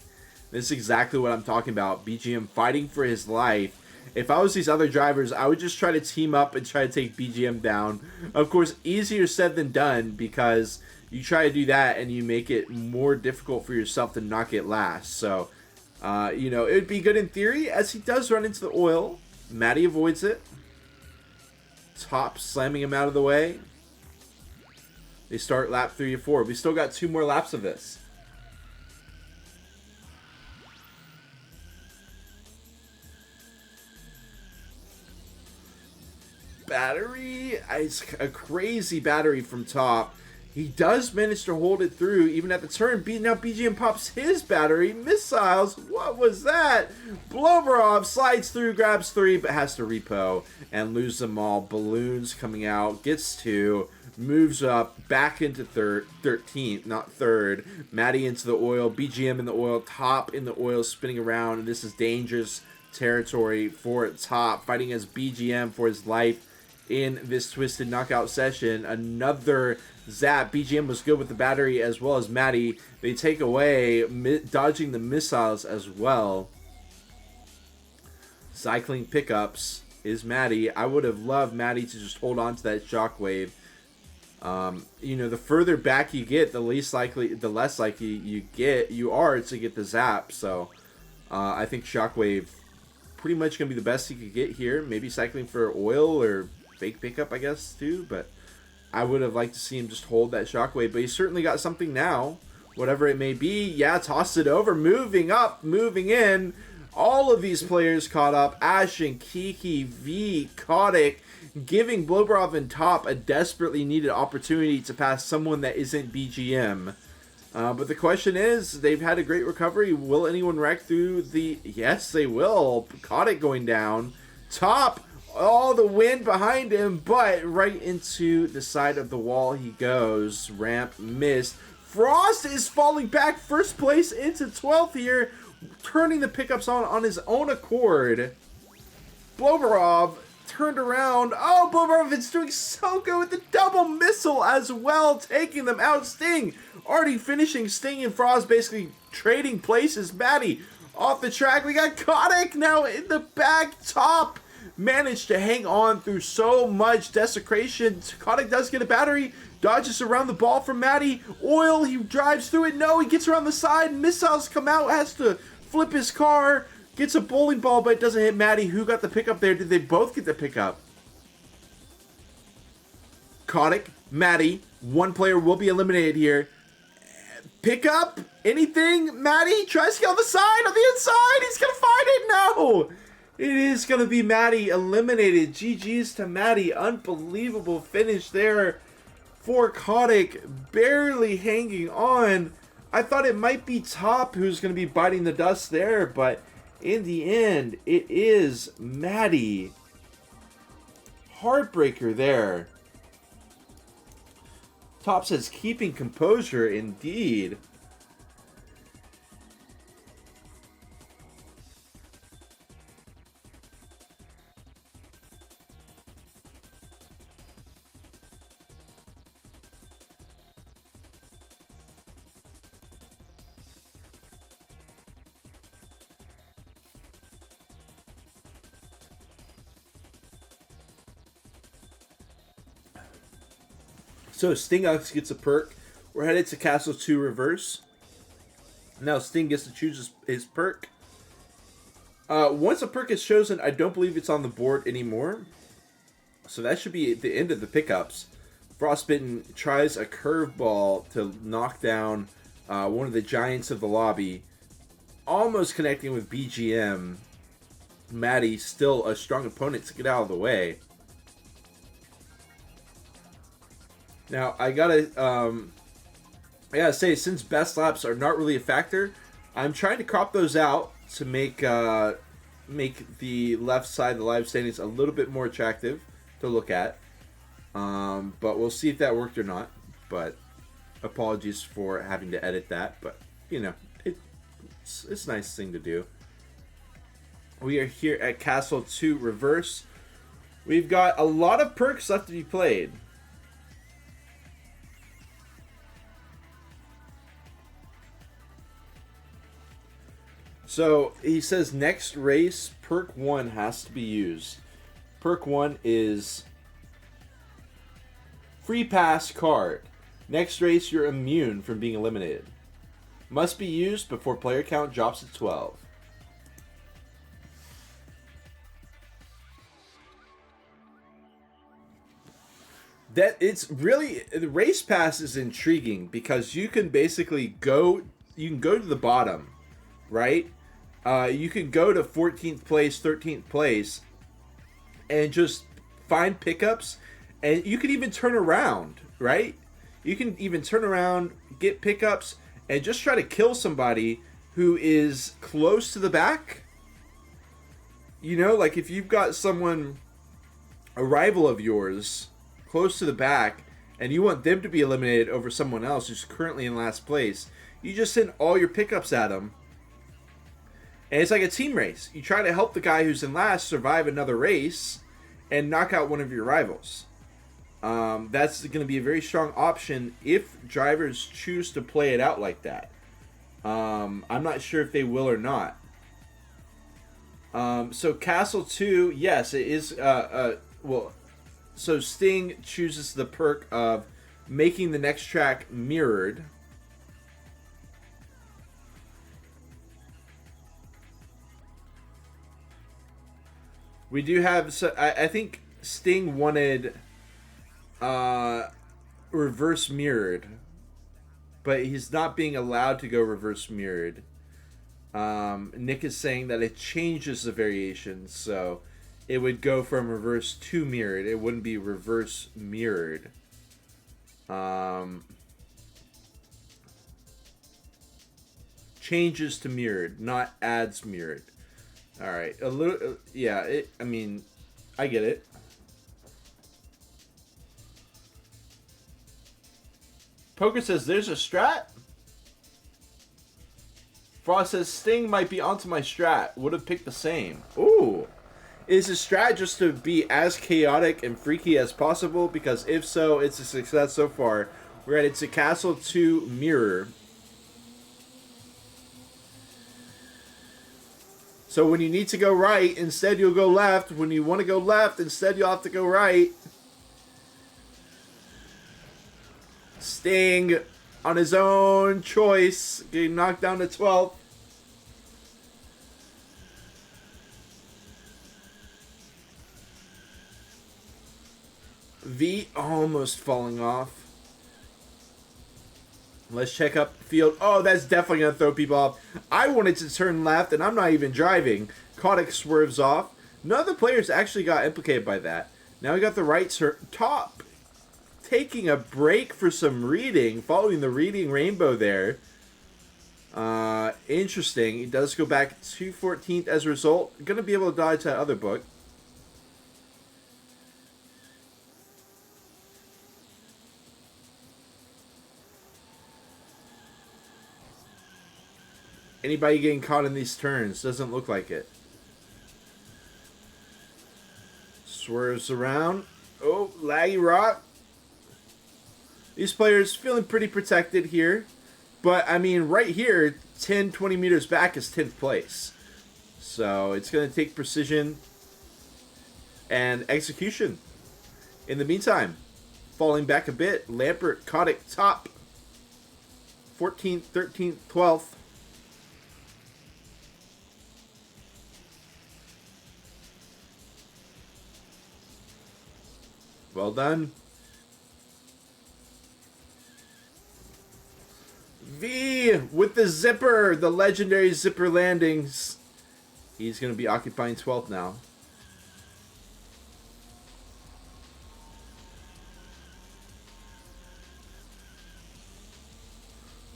This is exactly what I'm talking about. BGM fighting for his life. If I was these other drivers, I would just try to team up and try to take BGM down. Of course, easier said than done, because you try to do that and you make it more difficult for yourself to not get last. So, you know, it would be good in theory, as he does run into the oil. Maddie avoids it. Top slamming him out of the way. They start lap 3 or 4. We still got 2 more laps of this. Battery, it's a crazy battery from Top. He does manage to hold it through even at the turn. Now BGM pops his battery. Missiles, what was that? Blobarov slides through, grabs 3, but has to repo and lose them all. Balloons coming out, gets 2, moves up, back into 13th, not 3rd. Maddie into the oil, BGM in the oil, Top in the oil, spinning around. And this is dangerous territory for Top, fighting as BGM for his life in this Twisted Knockout session. Another zap. BGM was good with the battery as well as Maddie. They take away, dodging the missiles as well. Cycling pickups is Maddie. I would have loved Maddie to just hold on to that shockwave. You know, the further back you get, the less likely you are to get the zap. So I think shockwave pretty much gonna be the best he could get here. Maybe cycling for oil or fake pickup, I guess, too. But I would have liked to see him just hold that shockwave. But he's certainly got something now. whatever it may be. Yeah, toss it over, moving up, moving in. All of these players caught up. Ashen, Kiki, V, Kotick, giving Blobrov and Top a desperately needed opportunity to pass someone that isn't BGM. But the question is, they've had a great recovery. Will anyone wreck through the... Yes, they will. Kotick going down. Top, all the wind behind him, but right into the side of the wall he goes. Ramp missed. Frost is falling back first place into 12th here, turning the pickups on his own accord. Blobrov turned around. Oh, Blobrov is doing so good with the double missile as well, taking them out. Sting already finishing. Sting and Frost basically trading places. Maddie off the track. We got Kotick now in the back. Top managed to hang on through so much desecration. Kotick does get a battery. Dodges around the ball from Maddie. Oil, he drives through it. No, he gets around the side. Missiles come out. Has to flip his car. Gets a bowling ball, but it doesn't hit Maddie. Who got the pickup there? Did they both get the pickup? Kotick, Maddie. One player will be eliminated here. Pickup? Anything? Maddie tries to get on the side, on the inside. He's going to find it. No. It is going to be Maddie eliminated. GG's to Maddie. Unbelievable finish there for Kotick. Barely hanging on. I thought it might be Top who's going to be biting the dust there, but in the end, it is Maddie. Heartbreaker there. Top says keeping composure indeed. So Stingux gets a perk. We're headed to Castle 2 Reverse. Now Sting gets to choose his perk. Once a perk is chosen, I don't believe it's on the board anymore. So that should be the end of the pickups. Frostbitten tries a curveball to knock down one of the giants of the lobby. Almost connecting with BGM. Maddie, still a strong opponent to get out of the way. Now, I gotta say, since best laps are not really a factor, I'm trying to crop those out to make the left side of the live standings a little bit more attractive to look at. But we'll see if that worked or not. But apologies for having to edit that. But, you know, it's a nice thing to do. We are here at Castle 2 Reverse. We've got a lot of perks left to be played. So he says next race, perk 1 has to be used. Perk 1 is free pass card. Next race, you're immune from being eliminated. Must be used before player count drops to 12. That it's really, the race pass is intriguing because you can basically go to the bottom, right? You can go to 14th place, 13th place, and just find pickups, and you can even turn around, right? You can even turn around, get pickups, and just try to kill somebody who is close to the back. You know, like if you've got someone, a rival of yours, close to the back, and you want them to be eliminated over someone else who's currently in last place, you just send all your pickups at them. And it's like a team race. You try to help the guy who's in last survive another race and knock out one of your rivals. That's going to be a very strong option if drivers choose to play it out like that. I'm not sure if they will or not. So Castle 2, yes, it is... So Sting chooses the perk of making the next track mirrored. We do have, so I think Sting wanted reverse mirrored. but he's not being allowed to go reverse mirrored. Nick is saying that it changes the variations, so it would go from reverse to mirrored. It wouldn't be reverse mirrored. Changes to mirrored, not adds mirrored. All right, a little, yeah. I mean, I get it. Poker says there's a strat. Frost says Sting might be onto my strat. Would have picked the same. Ooh. Is the strat just to be as chaotic and freaky as possible? Because if so, it's a success so far. We're at It's a Castle to Mirror. So when you need to go right, instead you'll go left. When you want to go left, instead you'll have to go right. Sting, on his own choice, getting knocked down to 12th. V almost falling off. Let's check up the field. Oh, that's definitely going to throw people off. I wanted to turn left, and I'm not even driving. Kotick swerves off. None of the players actually got implicated by that. Now we got the right top. Taking a break for some reading. Following the reading rainbow there. Interesting. He does go back to 14th as a result. Going to be able to dodge that other book. Anybody getting caught in these turns? Doesn't look like it. Swerves around. Oh, laggy rock. These players feeling pretty protected here. But, I mean, right here, 10, 20 meters back is 10th place. So, it's going to take precision and execution. In the meantime, falling back a bit, Lampert, Kotick, top. 14th, 13th, 12th. Well done. V with the zipper, the legendary zipper landings. He's going to be occupying 12th now.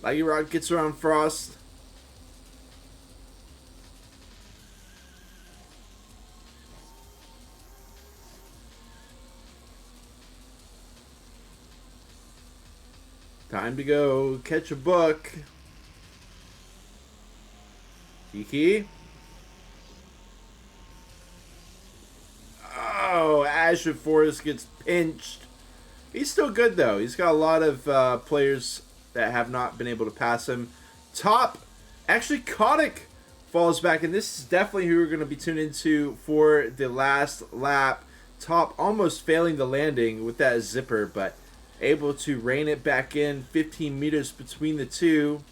Laggy Rock gets around Frost. Time to go catch a book. Kiki. Oh, Azure Forest gets pinched. He's still good, though. He's got a lot of players that have not been able to pass him. Top. Actually, Kotick falls back, and this is definitely who we're going to be tuned into for the last lap. Top almost failing the landing with that zipper, but able to rein it back in. 15 meters between the two.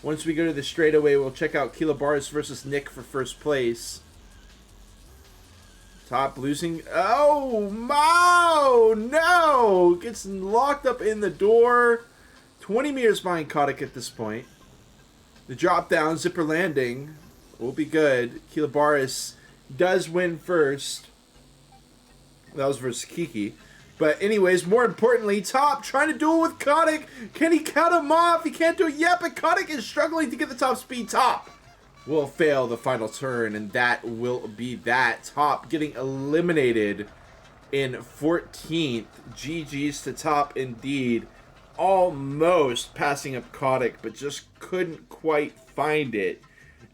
Once we go to the straightaway, we'll check out Kilobaris versus Nick for first place. Top losing. Oh, Mao! No! Gets locked up in the door. 20 meters behind Kotick at this point. The drop down, zipper landing will be good. Kilobaris does win first. That was versus Kiki. But anyways, more importantly, Top trying to duel with Kotick. Can he cut him off? He can't do it yet, but Kotick is struggling to get the top speed. Top will fail the final turn, and that will be that. Top getting eliminated in 14th. GG's to Top indeed. Almost passing up Kotick, but just couldn't quite find it.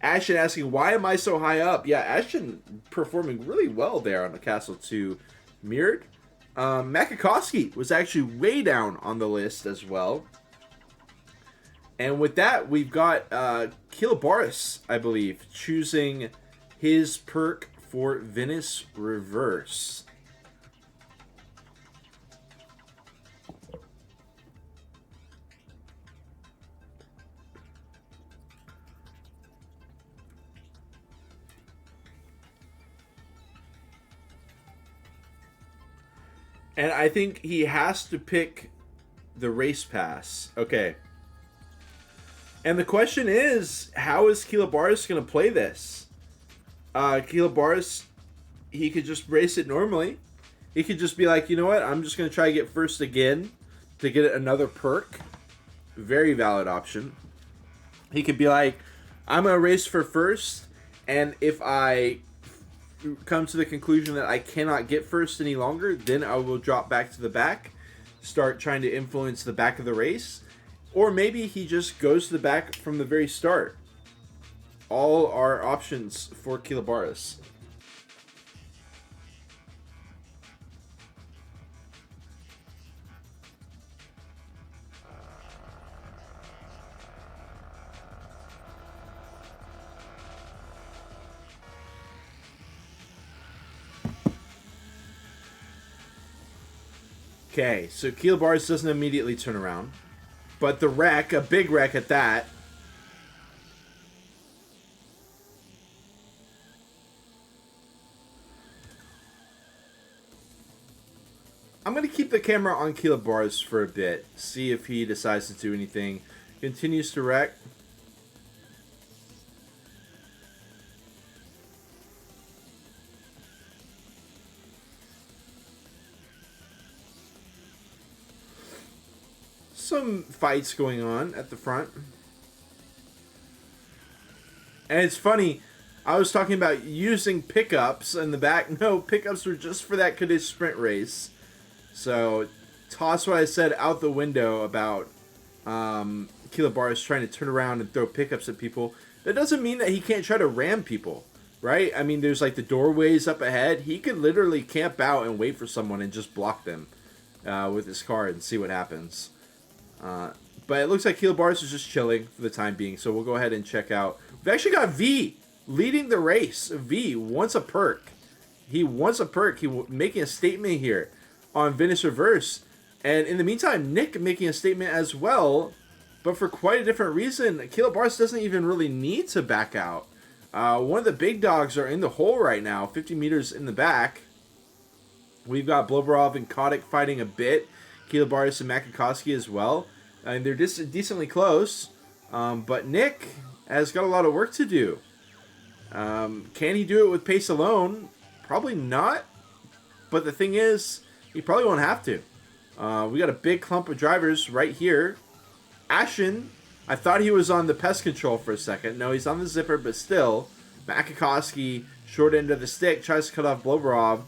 Ashton asking, why am I so high up? Yeah, Ashton performing really well there on the Castle 2 Mirrored. Makakowski was actually way down on the list as well. And with that, we've got Kilobaris, I believe, choosing his perk for Venice Reverse. And I think he has to pick the race pass. Okay. And the question is, how is Kilobaris going to play this? Kilobaris, he could just race it normally. He could just be like, you know what, I'm just going to try to get first again to get another perk. Very valid option. He could be like, I'm going to race for first, and if I come to the conclusion that I cannot get first any longer, then I will drop back to the back, start trying to influence the back of the race. Or maybe he just goes to the back from the very start. All are options for Kilobaris. Okay, so Kilobaris doesn't immediately turn around. But the wreck, a big wreck at that. I'm going to keep the camera on Kilobaris for a bit. See if he decides to do anything. Continues to wreck. Some fights going on at the front. And it's funny, I was talking about using pickups in the back. No, pickups were just for that Kaddish sprint race. So, toss what I said out the window about Kilobaris trying to turn around and throw pickups at people. That doesn't mean that he can't try to ram people, right? I mean, there's like the doorways up ahead. He could literally camp out and wait for someone and just block them with his car and see what happens. But it looks like Kilobaris is just chilling for the time being, so we'll go ahead and check out. We've actually got V leading the race. V wants a perk. He wants a perk. Making a statement here on Vinous Reverse. And in the meantime, Nick making a statement as well, but for quite a different reason. Kilobaris doesn't even really need to back out. One of the big dogs are in the hole right now, 50 meters in the back. We've got Blobarov and Kotick fighting a bit. Kilobaris and Makikoski as well. And they're decently close. But Nick has got a lot of work to do. Can he do it with pace alone? Probably not. But the thing is, he probably won't have to. We got a big clump of drivers right here. Ashen, I thought he was on the pest control for a second. No, he's on the zipper, but still. Makikoski, short end of the stick, tries to cut off Blobarov.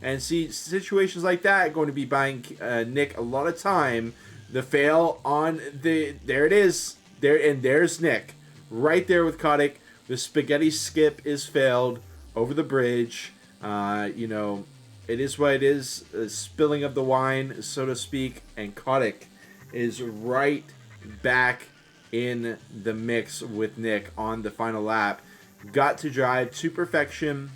And see, situations like that going to be buying Nick a lot of time. The fail on the... There it is. There's Nick. Right there with Kotick. The spaghetti skip is failed over the bridge. It is what it is. Spilling of the wine, so to speak. And Kotick is right back in the mix with Nick on the final lap. Got to drive to perfection.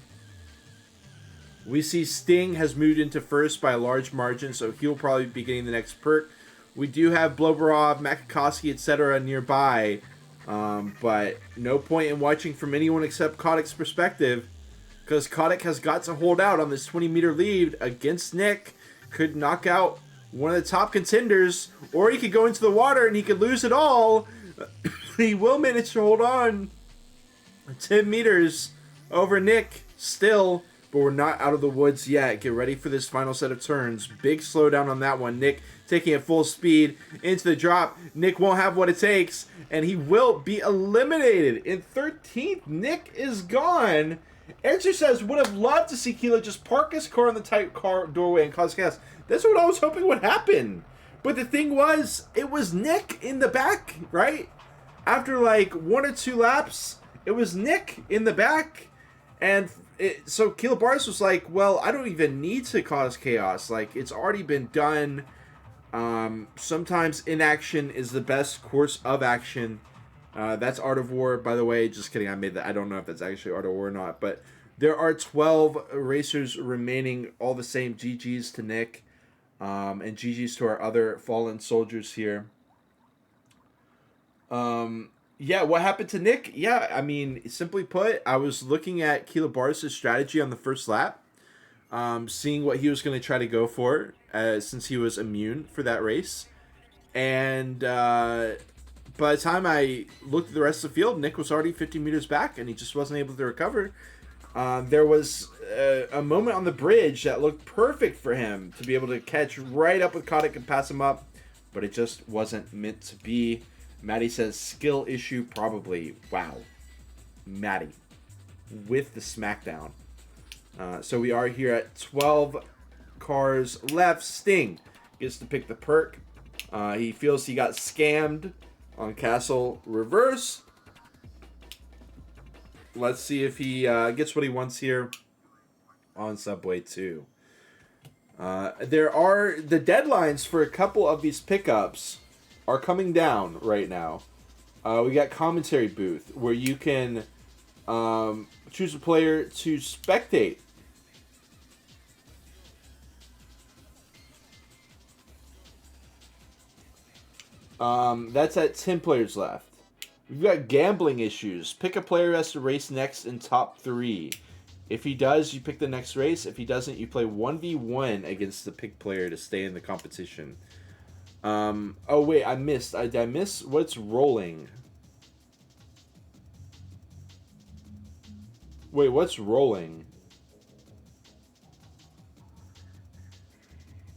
We see Sting has moved into first by a large margin, so he'll probably be getting the next perk. We do have Blobarov, Makikoski, etc. nearby, but no point in watching from anyone except Kotick's perspective, because Kotick has got to hold out on this 20-meter lead against Nick. Could knock out one of the top contenders, or he could go into the water and he could lose it all. He will manage to hold on 10 meters over Nick still. But we're not out of the woods yet. Get ready for this final set of turns. Big slowdown on that one. Nick taking it full speed into the drop. Nick won't have what it takes, and he will be eliminated. In 13th, Nick is gone. Answer says, would have loved to see Kilo just park his car in the tight car doorway and cause chaos. That's what I was hoping would happen. But the thing was, it was Nick in the back, right? After like 1 or 2 laps, it was Nick in the back. And so Kilobaris was like, well, I don't even need to cause chaos. Like, it's already been done. Sometimes inaction is the best course of action. That's Art of War, by the way. Just kidding, I made that. I don't know if that's actually Art of War or not. But there are 12 racers remaining. All the same. GG's to Nick. And GG's to our other fallen soldiers here. Yeah, what happened to Nick? Yeah, I mean, simply put, I was looking at Kilobaris' strategy on the first lap, seeing what he was going to try to go for, since he was immune for that race. And by the time I looked at the rest of the field, Nick was already 50 meters back, and he just wasn't able to recover. There was a moment on the bridge that looked perfect for him to be able to catch right up with Kotick and pass him up, but it just wasn't meant to be. Maddie says, skill issue probably. Wow. Maddie with the smackdown. So we are here at 12 cars left. Sting gets to pick the perk. He feels he got scammed on Castle Reverse. Let's see if he gets what he wants here on Subway 2. There are the deadlines for a couple of these pickups are coming down right now. We got commentary booth where you can choose a player to spectate. That's at 10 players left. We've got gambling issues. Pick a player who has to race next in top 3. If he does, you pick the next race. If he doesn't, you play 1v1 against the picked player to stay in the competition. Oh, wait, I missed. Did I miss what's rolling? Wait, what's rolling?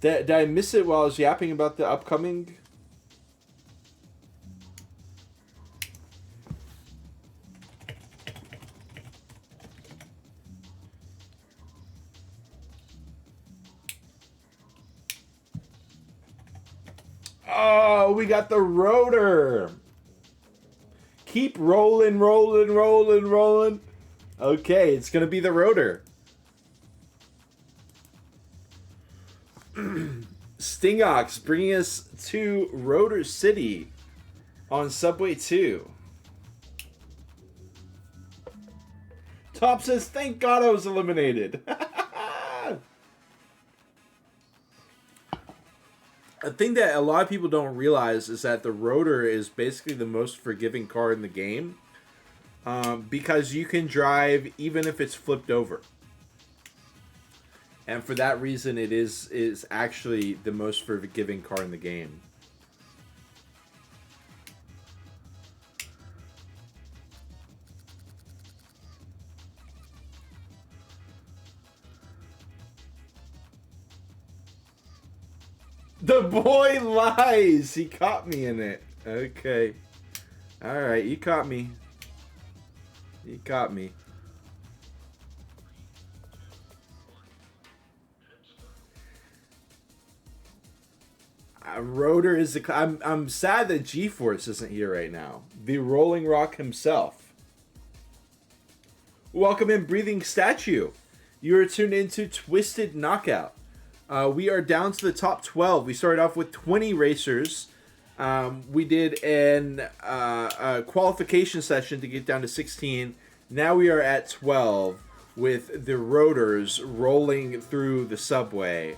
Did I miss it while I was yapping about the upcoming? Oh, we got the rotor. Keep rolling, rolling, rolling, rolling. Okay, it's going to be the rotor. Stingox bringing us to Rotor City on Subway 2. Top says, thank God I was eliminated. A thing that a lot of people don't realize is that the rotor is basically the most forgiving car in the game, because you can drive even if it's flipped over, and for that reason it is actually the most forgiving car in the game. The boy lies. He caught me in it. Okay. All right, you caught me. You caught me. Rotor is the. I'm sad that G-Force isn't here right now. The Rolling Rock himself. Welcome in, Breathing Statue. You are tuned into Twisted Knockout. We are down to the top 12. We started off with 20 racers. We did a qualification session to get down to 16. Now we are at 12 with the rotors rolling through the subway.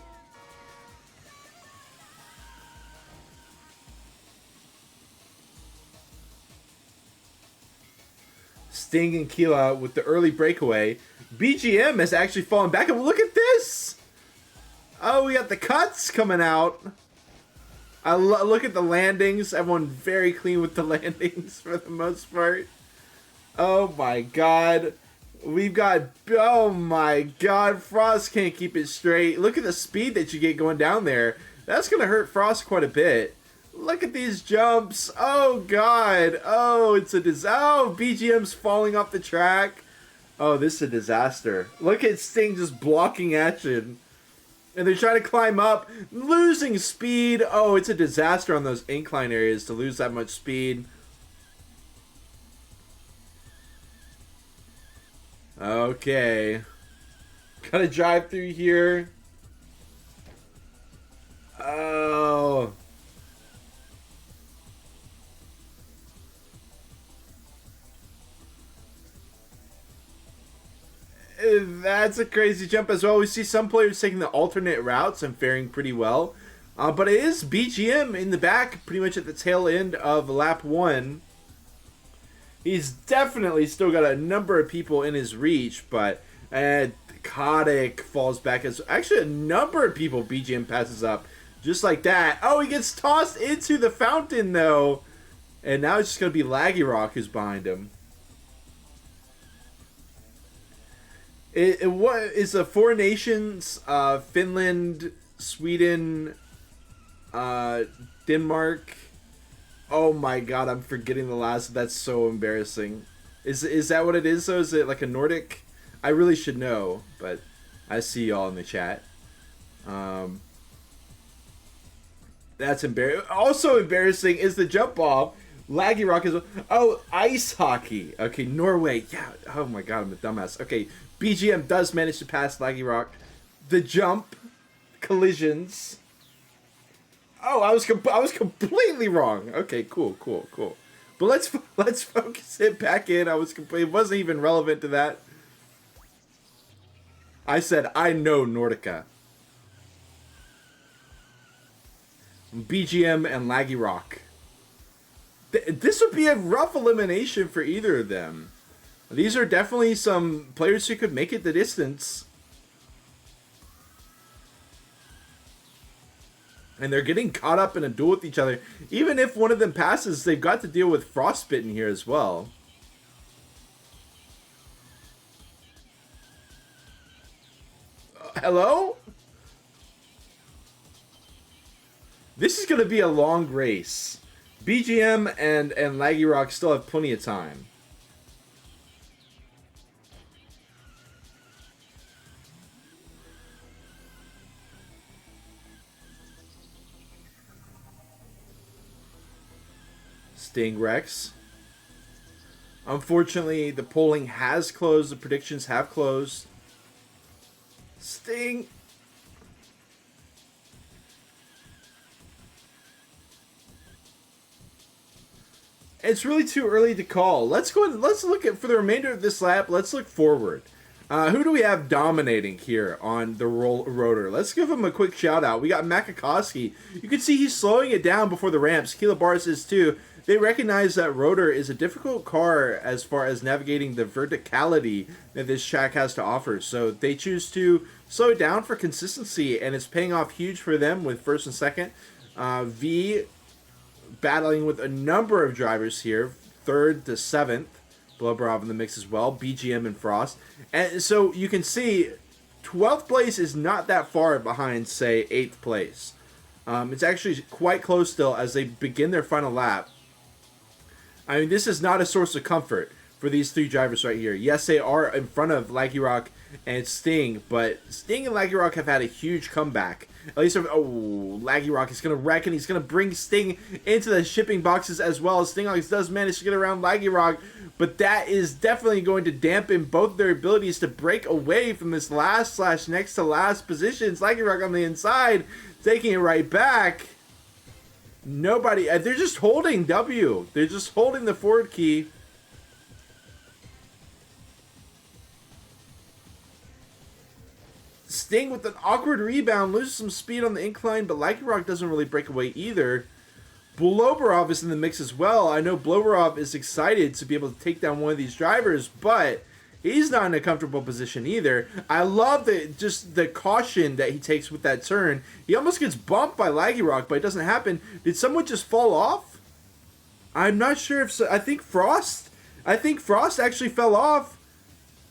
Sting and Keela with the early breakaway. BGM has actually fallen back. And look at this! Oh, we got the cuts coming out. I look at the landings. Everyone very clean with the landings for the most part. Oh my god. We've got... Oh my god. Frost can't keep it straight. Look at the speed that you get going down there. That's going to hurt Frost quite a bit. Look at these jumps. Oh god. Oh, it's a disaster. Oh, BGM's falling off the track. Oh, this is a disaster. Look at Sting just blocking action. And they're trying to climb up, losing speed. Oh, it's a disaster on those incline areas to lose that much speed. Okay. Gotta drive through here. Oh. That's a crazy jump as well. We see some players taking the alternate routes and faring pretty well. But it is BGM in the back, pretty much at the tail end of lap 1. He's definitely still got a number of people in his reach, but Kotick falls back as actually a number of people BGM passes up. Just like that. Oh, he gets tossed into the fountain, though. And now it's just going to be Laggy Rock who's behind him. What is the Four Nations, Finland, Sweden, Denmark. Oh my god, I'm forgetting the last. That's so embarrassing. Is that what it is, though? Is it like a Nordic? I really should know, but I see y'all in the chat. That's embarrassing. Also embarrassing is the jump ball. Laggy Rock is... Oh, ice hockey. Okay, Norway. Yeah. Oh my god, I'm a dumbass. Okay, BGM does manage to pass Laggy Rock. The jump. Collisions. Oh, I was completely wrong. Okay, cool. But let's focus it back in. It wasn't even relevant to that. I said I know Nordica. BGM and Laggy Rock. This would be a rough elimination for either of them. These are definitely some players who could make it the distance. And they're getting caught up in a duel with each other. Even if one of them passes, they've got to deal with Frostbitten here as well. Hello? This is going to be a long race. BGM and Laggy Rock still have plenty of time. Sting Rex. Unfortunately, the polling has closed. The predictions have closed. Sting. It's really too early to call. Let's go. Let's look at for the remainder of this lap. Let's look forward. Who do we have dominating here on the rotor? Let's give him a quick shout out. We got Makakowski. You can see he's slowing it down before the ramps. Kilobaris is too. They recognize that rotor is a difficult car as far as navigating the verticality that this track has to offer. So they choose to slow it down for consistency, and it's paying off huge for them with first and second. V battling with a number of drivers here, 3rd to 7th. Blobrov in the mix as well, BGM and Frost. And so you can see 12th place is not that far behind, say, 8th place. It's actually quite close still as they begin their final lap. I mean, this is not a source of comfort for these three drivers right here. Yes, they are in front of Laggy Rock and Sting, but Sting and Laggy Rock have had a huge comeback. At least, Laggy Rock is going to wreck, and he's going to bring Sting into the shipping boxes as well. Stingox does manage to get around Laggy Rock, but that is definitely going to dampen both their abilities to break away from this last/next to last positions. Laggy Rock on the inside, taking it right back. Nobody, they're just holding W. They're just holding the forward key. Sting with an awkward rebound, loses some speed on the incline, but Laggy Rock doesn't really break away either. Bloberov is in the mix as well. I know Bloberov is excited to be able to take down one of these drivers, but he's not in a comfortable position either. I love the caution that he takes with that turn. He almost gets bumped by Laggy Rock, but it doesn't happen. Did someone just fall off? I'm not sure if so. I think Frost actually fell off.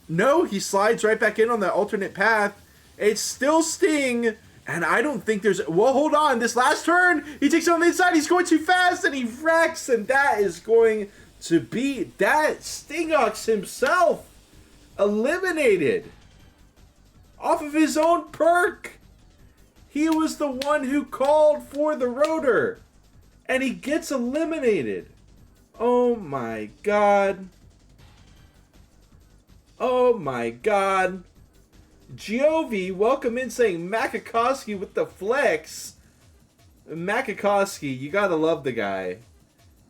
No, he slides right back in on the alternate path. It's still Sting, and I don't think there's... Well, hold on. This last turn, he takes it on the inside. He's going too fast, and he wrecks, and that is going to be... That Stingox himself eliminated off of his own perk. He was the one who called for the rotor, and he gets eliminated. Oh, my God. Oh, my God. Giove, welcome in, saying Makakowski with the flex. Makakowski, you gotta love the guy.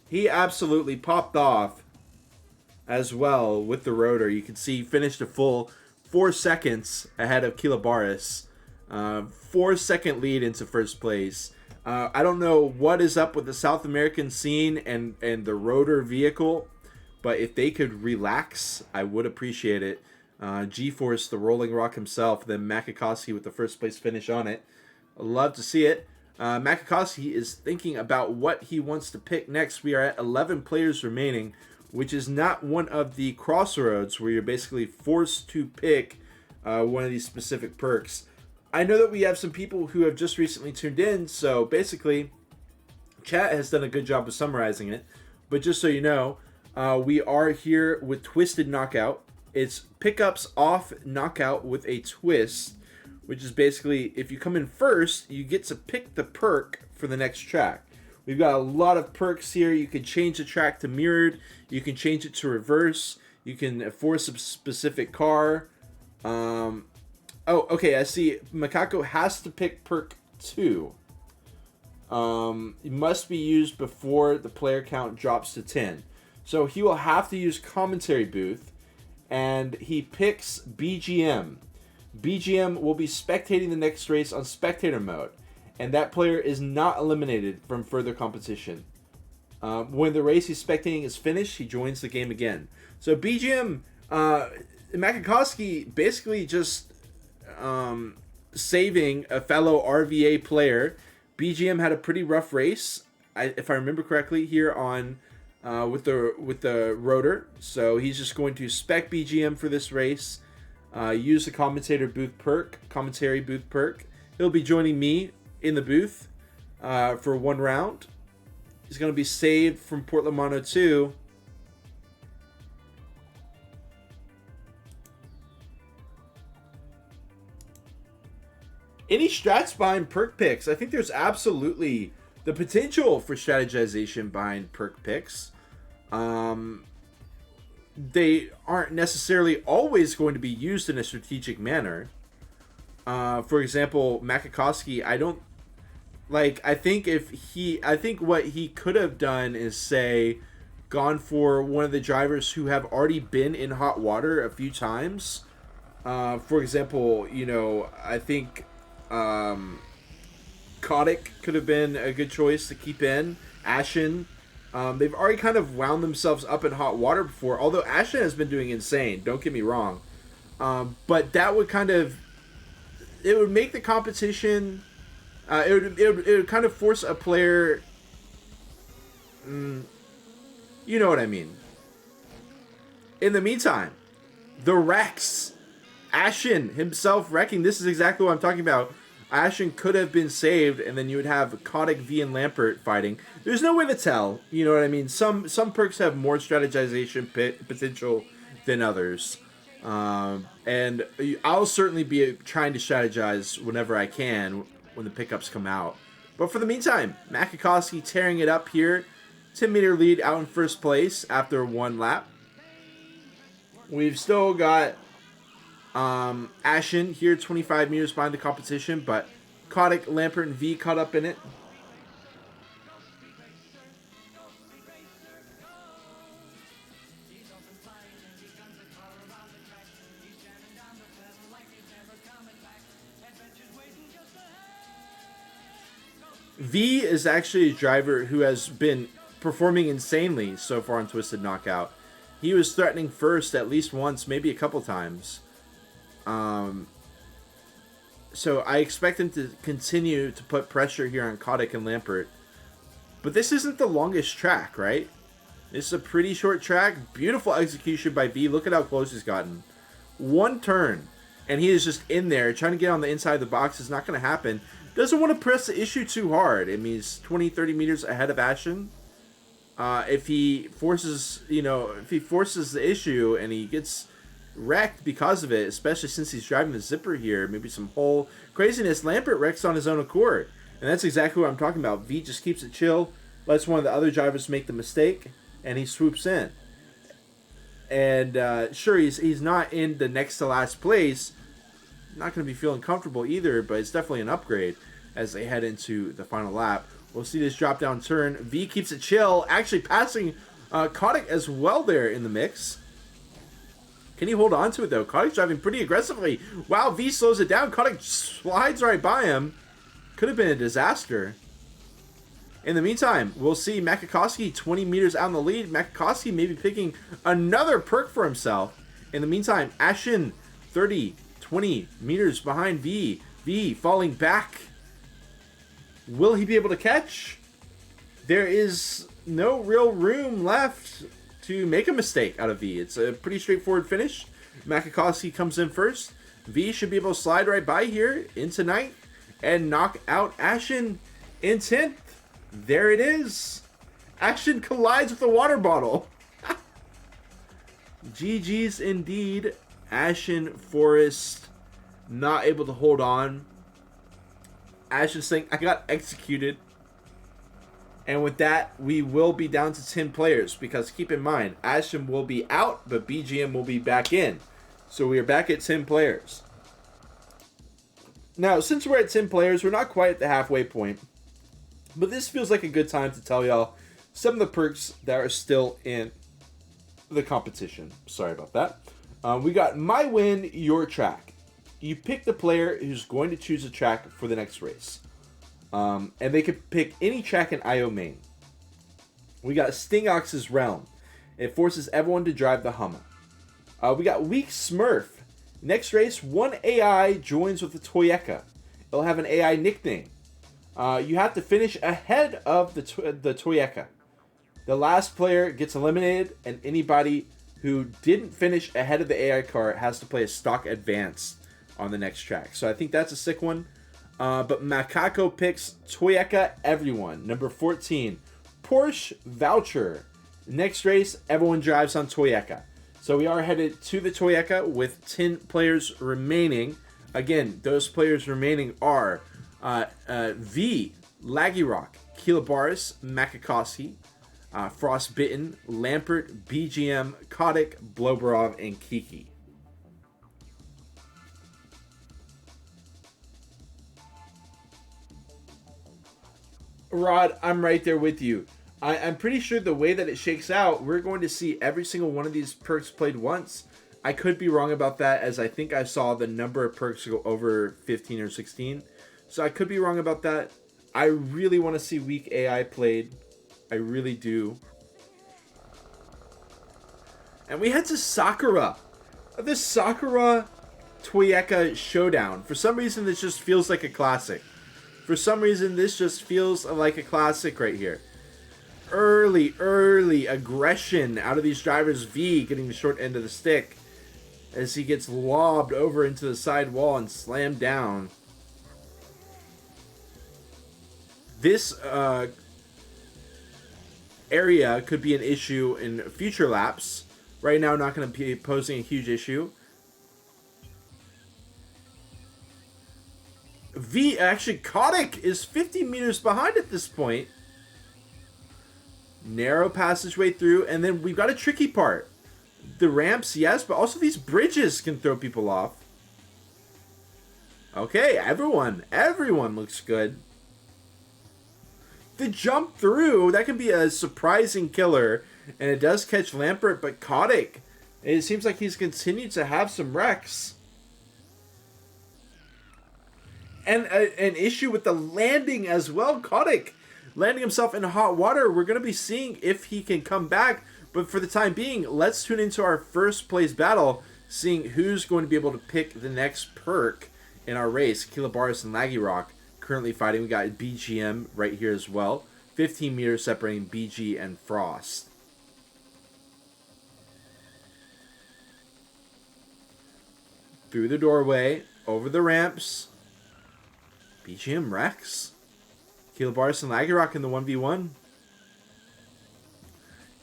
He absolutely popped off as well with the rotor. You can see he finished a full 4 seconds ahead of Kilobaris. 4-second lead into first place. I don't know what is up with the South American scene and the rotor vehicle, but if they could relax, I would appreciate it. G-Force, the Rolling Rock himself, then Makakowski with the first place finish on it. I'd love to see it. Makakowski is thinking about what he wants to pick next. We are at 11 players remaining, which is not one of the crossroads where you're basically forced to pick one of these specific perks. I know that we have some people who have just recently tuned in, so basically, chat has done a good job of summarizing it. But just so you know, we are here with Twisted Knockout. It's pickups off knockout with a twist, which is basically if you come in first, you get to pick the perk for the next track. We've got a lot of perks here. You can change the track to mirrored. You can change it to reverse. You can force a specific car. Oh, okay, I see. Macaco has to pick perk 2. It must be used before the player count drops to 10. So he will have to use commentary booth, and he picks BGM. BGM will be spectating the next race on spectator mode, and that player is not eliminated from further competition. When the race he's spectating is finished, he joins the game again. So BGM, Makakowski basically just saving a fellow RVA player. BGM had a pretty rough race, if I remember correctly, here on with the rotor. So he's just going to spec BGM for this race. Use the commentary booth perk. He'll be joining me in the booth for one round. He's going to be saved from Portland Mono 2. Any strats behind perk picks? I think there's absolutely the potential for strategization behind perk picks. They aren't necessarily always going to be used in a strategic manner. For example, Makakowski, I think what he could have done is say gone for one of the drivers who have already been in hot water a few times. For example, I think Kotick could have been a good choice to keep in. Ashen. They've already kind of wound themselves up in hot water before, although Ashen has been doing insane, don't get me wrong. But that would it would make the competition, it would kind of force a player, you know what I mean. In the meantime, the Rex, Ashen himself wrecking, this is exactly what I'm talking about. Ashen could have been saved, and then you would have Kotick, V, and Lampert fighting. There's no way to tell, you know what I mean? Some perks have more strategization potential than others. And I'll certainly be trying to strategize whenever I can when the pickups come out. But for the meantime, Makakowski tearing it up here. 10-meter lead out in first place after one lap. We've still got Ashen here 25 meters behind the competition, but Kotick, Lampert, and V caught up in it. V is actually a driver who has been performing insanely so far in Twisted Knockout. He was threatening first at least once, maybe a couple times. So I expect him to continue to put pressure here on Kotick and Lampert. But this isn't the longest track, right? It's a pretty short track. Beautiful execution by V. Look at how close he's gotten. One turn, and he is just in there. Trying to get on the inside of the box is not going to happen. Doesn't want to press the issue too hard. I mean, he's 20, 30 meters ahead of Ashen. If he forces the issue and he gets wrecked because of it, especially since he's driving the zipper here, maybe some whole craziness, Lampert wrecks on his own accord. And that's exactly what I'm talking about. V just keeps it chill, lets one of the other drivers make the mistake, and he swoops in. And sure, he's not in the next to last place. Not going to be feeling comfortable either, but it's definitely an upgrade as they head into the final lap. We'll see this drop down turn. V keeps it chill, actually passing Kotick as well there in the mix. Can he hold on to it though? Kotick's driving pretty aggressively. Wow, V slows it down. Kotick slides right by him. Could have been a disaster. In the meantime, we'll see Makakowski 20 meters out in the lead. Makakowski maybe picking another perk for himself. In the meantime, Ashen 20 meters behind V. V falling back. Will he be able to catch? There is no real room left to make a mistake out of V. It's a pretty straightforward finish. Makakowski comes in first. V should be able to slide right by here into ninth and knock out Ashen in 10th. There it is. Ashen collides with a water bottle. GG's indeed. Ashen Forest not able to hold on. Ashen saying, I got executed. And with that, we will be down to 10 players. Because keep in mind, Ashen will be out, but BGM will be back in. So we are back at 10 players. Now, since we're at 10 players, we're not quite at the halfway point. But this feels like a good time to tell y'all some of the perks that are still in the competition. Sorry about that. We got My Win, Your Track. You pick the player who's going to choose a track for the next race. And they could pick any track in IO main. We got Stingox's Realm. It forces everyone to drive the Hummer. We got Weak Smurf. Next race, one AI joins with the Toyeka. It'll have an AI nickname. You have to finish ahead of the Toyeka. The last player gets eliminated, and anybody who didn't finish ahead of the AI car has to play a stock advance on the next track. So I think that's a sick one. But Macaco picks Toyeka Everyone. Number 14, Porsche Voucher. Next race, everyone drives on Toyeka. So we are headed to the Toyeka with 10 players remaining. Again, those players remaining are V, Laggy Rock, Kilobaris, Makakowski, Frostbitten, Lampert, BGM, Kotick, Bloberov, and Kiki. Rod, I'm right there with you. I'm pretty sure the way that it shakes out, we're going to see every single one of these perks played once. I could be wrong about that, as I think I saw the number of perks go over 15 or 16. So I could be wrong about that. I really want to see weak AI played. I really do. And we head to Sakura. The Sakura Toyeka Showdown. For some reason, this just feels like a classic. For some reason, this just feels like a classic right here. Early aggression out of these drivers. V getting the short end of the stick as he gets lobbed over into the side wall and slammed down. This area could be an issue in future laps. Right now, not going to be posing a huge issue. V, actually, Kotick is 50 meters behind at this point. Narrow passageway through, and then we've got a tricky part. The ramps, yes, but also these bridges can throw people off. Okay, everyone looks good. The jump through, that can be a surprising killer, and it does catch Lampert, but Kotick, it seems like he's continued to have some wrecks. And an issue with the landing as well. Kotick landing himself in hot water. We're going to be seeing if he can come back. But for the time being, let's tune into our first place battle, seeing who's going to be able to pick the next perk in our race. Kilobaris and Laggy Rock currently fighting. We got BGM right here as well. 15 meters separating BG and Frost. Through the doorway, over the ramps. BGM Rex. Kilobaris and Laggy Rock in the 1v1.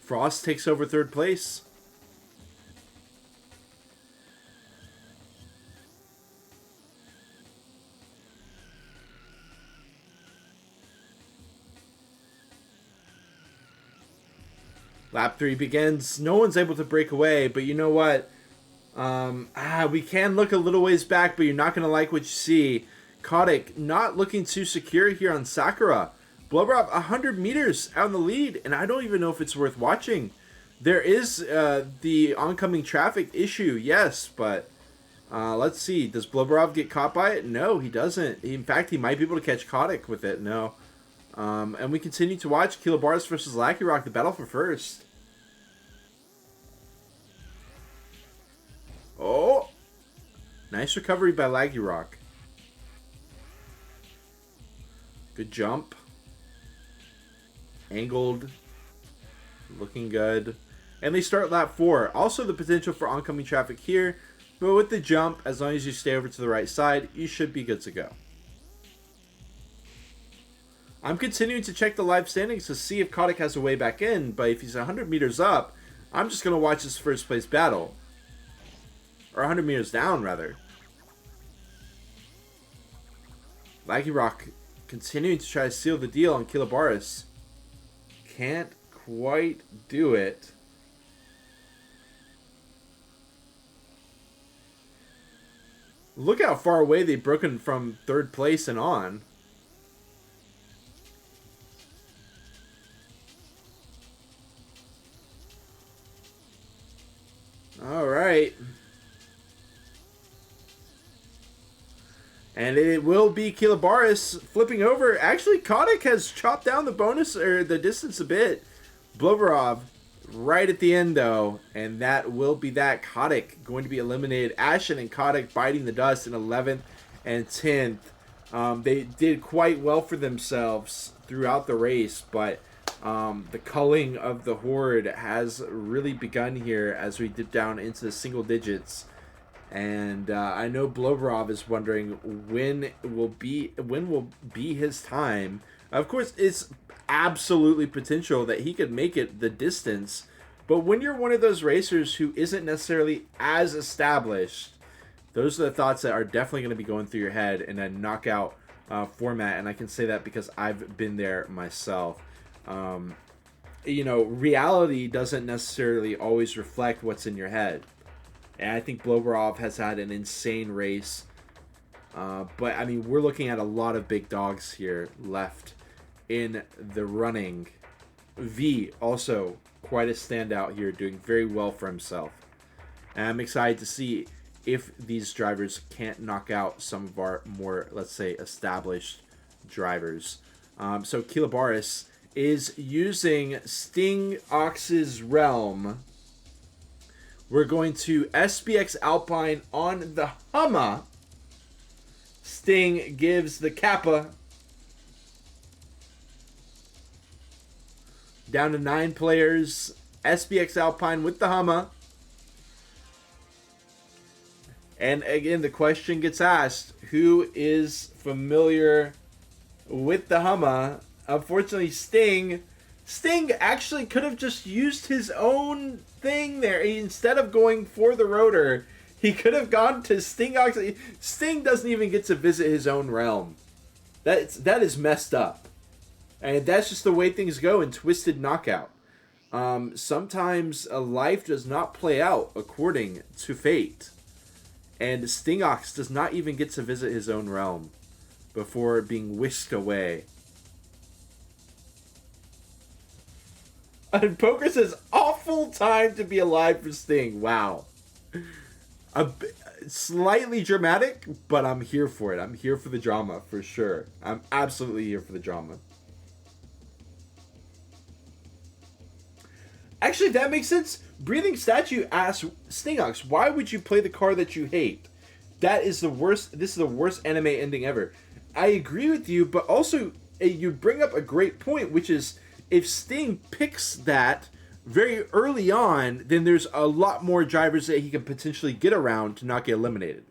Frost takes over third place. Lap 3 begins. No one's able to break away, but you know what? We can look a little ways back, but you're not going to like what you see. Kotick not looking too secure here on Sakura. Bloberov 100 meters out in the lead, and I don't even know if it's worth watching. There is the oncoming traffic issue, yes, but let's see. Does Bloberov get caught by it? No, he doesn't. In fact, he might be able to catch Kotick with it. No. And we continue to watch Kilobaris versus Laggy Rock, the battle for first. Oh! Nice recovery by Laggy Rock. Good jump. Angled. Looking good. And they start lap 4. Also the potential for oncoming traffic here. But with the jump, as long as you stay over to the right side, you should be good to go. I'm continuing to check the live standings to see if Kotick has a way back in. But if he's 100 meters up, I'm just going to watch this first place battle. Or 100 meters down, rather. Laggy Rock continuing to try to seal the deal on Kilobaris. Can't quite do it. Look how far away they've broken from 3rd place and on. All right. And it will be Kilobaris flipping over. Actually, Kotick has chopped down the bonus or the distance a bit. Blobarov right at the end, though. And that will be that. Kotick going to be eliminated. Ashen and Kotick biting the dust in 11th and 10th. They did quite well for themselves throughout the race, but the culling of the Horde has really begun here as we dip down into the single digits. And I know Blobarov is wondering when will be his time. Of course, it's absolutely potential that he could make it the distance. But when you're one of those racers who isn't necessarily as established, those are the thoughts that are definitely going to be going through your head in a knockout format. And I can say that because I've been there myself. You know, reality doesn't necessarily always reflect what's in your head. And I think Blobarov has had an insane race. But, I mean, we're looking at a lot of big dogs here left in the running. V, also quite a standout here, doing very well for himself. And I'm excited to see if these drivers can't knock out some of our more, let's say, established drivers. So Kilobaris is using Sting Ox's Realm. We're going to SBX Alpine on the Hummer. Sting gives the Kappa. Down to 9 players. SBX Alpine with the Hummer. And again, the question gets asked, who is familiar with the Hummer? Unfortunately, Sting actually could have just used his own thing there. Instead of going for the rotor, he could have gone to Sting. Sting doesn't even get to visit his own realm. That is messed up. And that's just the way things go in Twisted Knockout. Sometimes a life does not play out according to fate. And Stingox does not even get to visit his own realm before being whisked away. And Poker says, awful time to be alive for Sting. Wow. Slightly dramatic, but I'm here for it. I'm here for the drama, for sure. I'm absolutely here for the drama. Actually, that makes sense. Breathing Statue asks Stingox, why would you play the car that you hate? That is the worst. This is the worst anime ending ever. I agree with you, but also you bring up a great point, which is if Sting picks that very early on, then there's a lot more drivers that he can potentially get around to not get eliminated.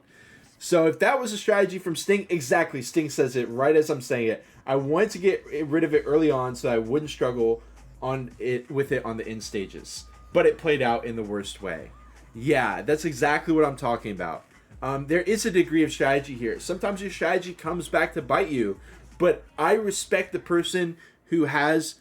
So if that was a strategy from Sting, exactly, Sting says it right as I'm saying it. I wanted to get rid of it early on so I wouldn't struggle with it on the end stages. But it played out in the worst way. Yeah, that's exactly what I'm talking about. There is a degree of strategy here. Sometimes your strategy comes back to bite you, but I respect the person who has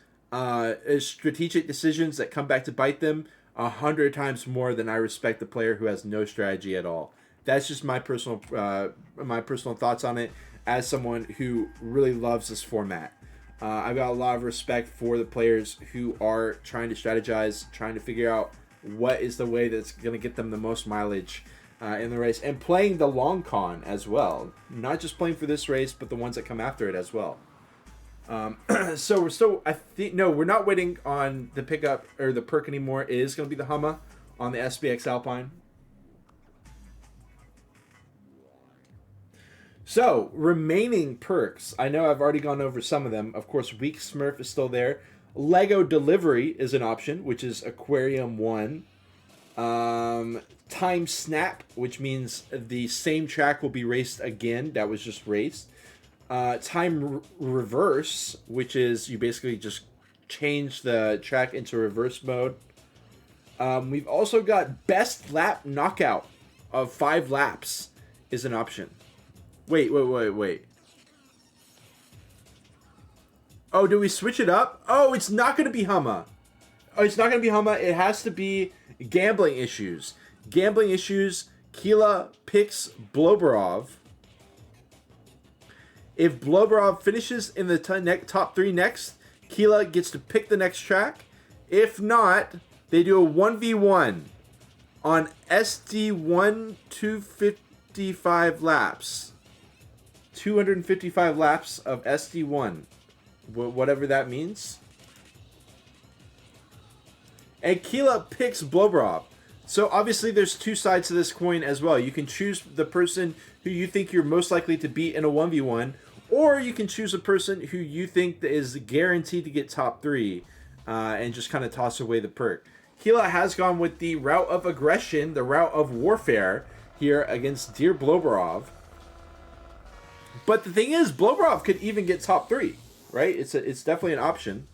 strategic decisions that come back to bite them 100 times more than I respect the player who has no strategy at all. That's just my personal thoughts on it as someone who really loves this format. I've got a lot of respect for the players who are trying to strategize, trying to figure out what is the way that's going to get them the most mileage in the race, and playing the long con as well. Not just playing for this race, but the ones that come after it as well. So we're still, we're not waiting on the pickup or the perk anymore. It is going to be the Hummer on the SBX Alpine. So, remaining perks. I know I've already gone over some of them. Of course, Weak Smurf is still there. Lego Delivery is an option, which is Aquarium 1. Time Snap, which means the same track will be raced again. That was just raced. Time Reverse, which is you basically just change the track into reverse mode. We've also got Best Lap Knockout of 5 laps is an option. Wait. Oh, do we switch it up? Oh, it's not going to be Humma. Oh, it's not going to be Humma. It has to be Gambling Issues. Gambling Issues, Keela picks Bloberov. If Bloberov finishes in the top 3 next, Keela gets to pick the next track. If not, they do a 1v1 on SD1 255 laps. 255 laps of SD1. Whatever that means. And Keela picks Bloberov. So obviously there's 2 sides to this coin as well. You can choose the person who you think you're most likely to beat in a 1v1. Or you can choose a person who you think is guaranteed to get top 3. And just kind of toss away the perk. Keela has gone with the route of aggression, the route of warfare here against Dear Bloberov. But the thing is, Bloberov could even get top 3, right? It's definitely an option.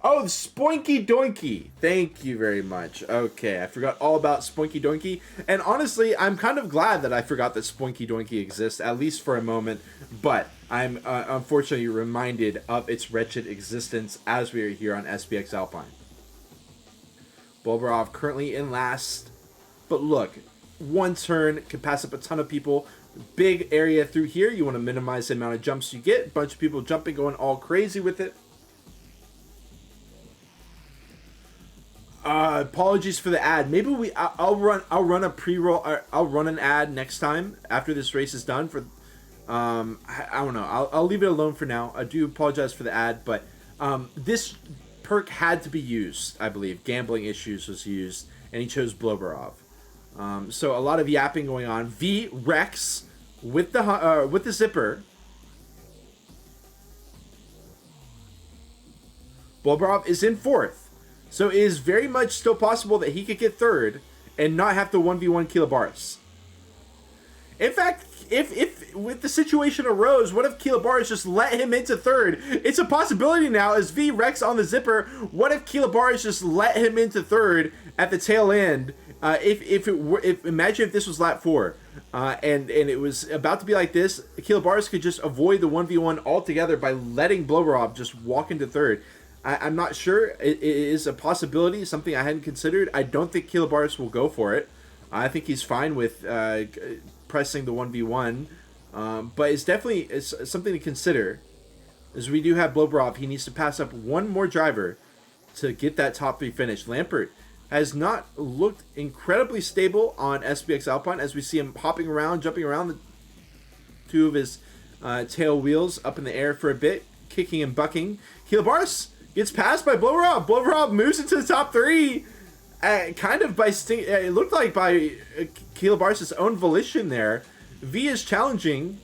Oh, Spoinky Doinky. Thank you very much. Okay, I forgot all about Spoinky Doinky. And honestly, I'm kind of glad that I forgot that Spoinky Doinky exists, at least for a moment. But I'm unfortunately reminded of its wretched existence as we are here on SPX Alpine. Bloberov currently in last. But look, 1 turn can pass up a ton of people. Big area through here. You want to minimize the amount of jumps you get. A bunch of people jumping, going all crazy with it. Apologies for the ad. Maybe I'll run a pre-roll. I'll run an ad next time after this race is done. For I don't know. I'll leave it alone for now. I do apologize for the ad, but this perk had to be used. I believe Gambling Issues was used, and he chose Bloberov. So a lot of yapping going on. V Rex with the zipper. Bloberov is in 4th. So it is very much still possible that he could get 3rd and not have to 1v1 Kilobaris. In fact, if with the situation arose, what if Kilobaris just let him into 3rd? It's a possibility now as V Rex on the zipper. What if Kilobaris just let him into 3rd at the tail end? Imagine if this was lap 4 and it was about to be like this, Kilobaris could just avoid the 1v1 altogether by letting Bloberov just walk into 3rd. I'm not sure. It is a possibility, something I hadn't considered. I don't think Kilobaris will go for it. I think he's fine with pressing the 1v1. But it's definitely something to consider. As we do have Bloberov, he needs to pass up 1 more driver to get that top 3 finish. Lampert has not looked incredibly stable on SPX Alpine as we see him hopping around, jumping around the 2 of his tail wheels up in the air for a bit, kicking and bucking. Kilobaris gets passed by Bloberov. Bloberov moves into the top 3. Kind of by it looked like by Kilobaris' own volition there. V is challenging.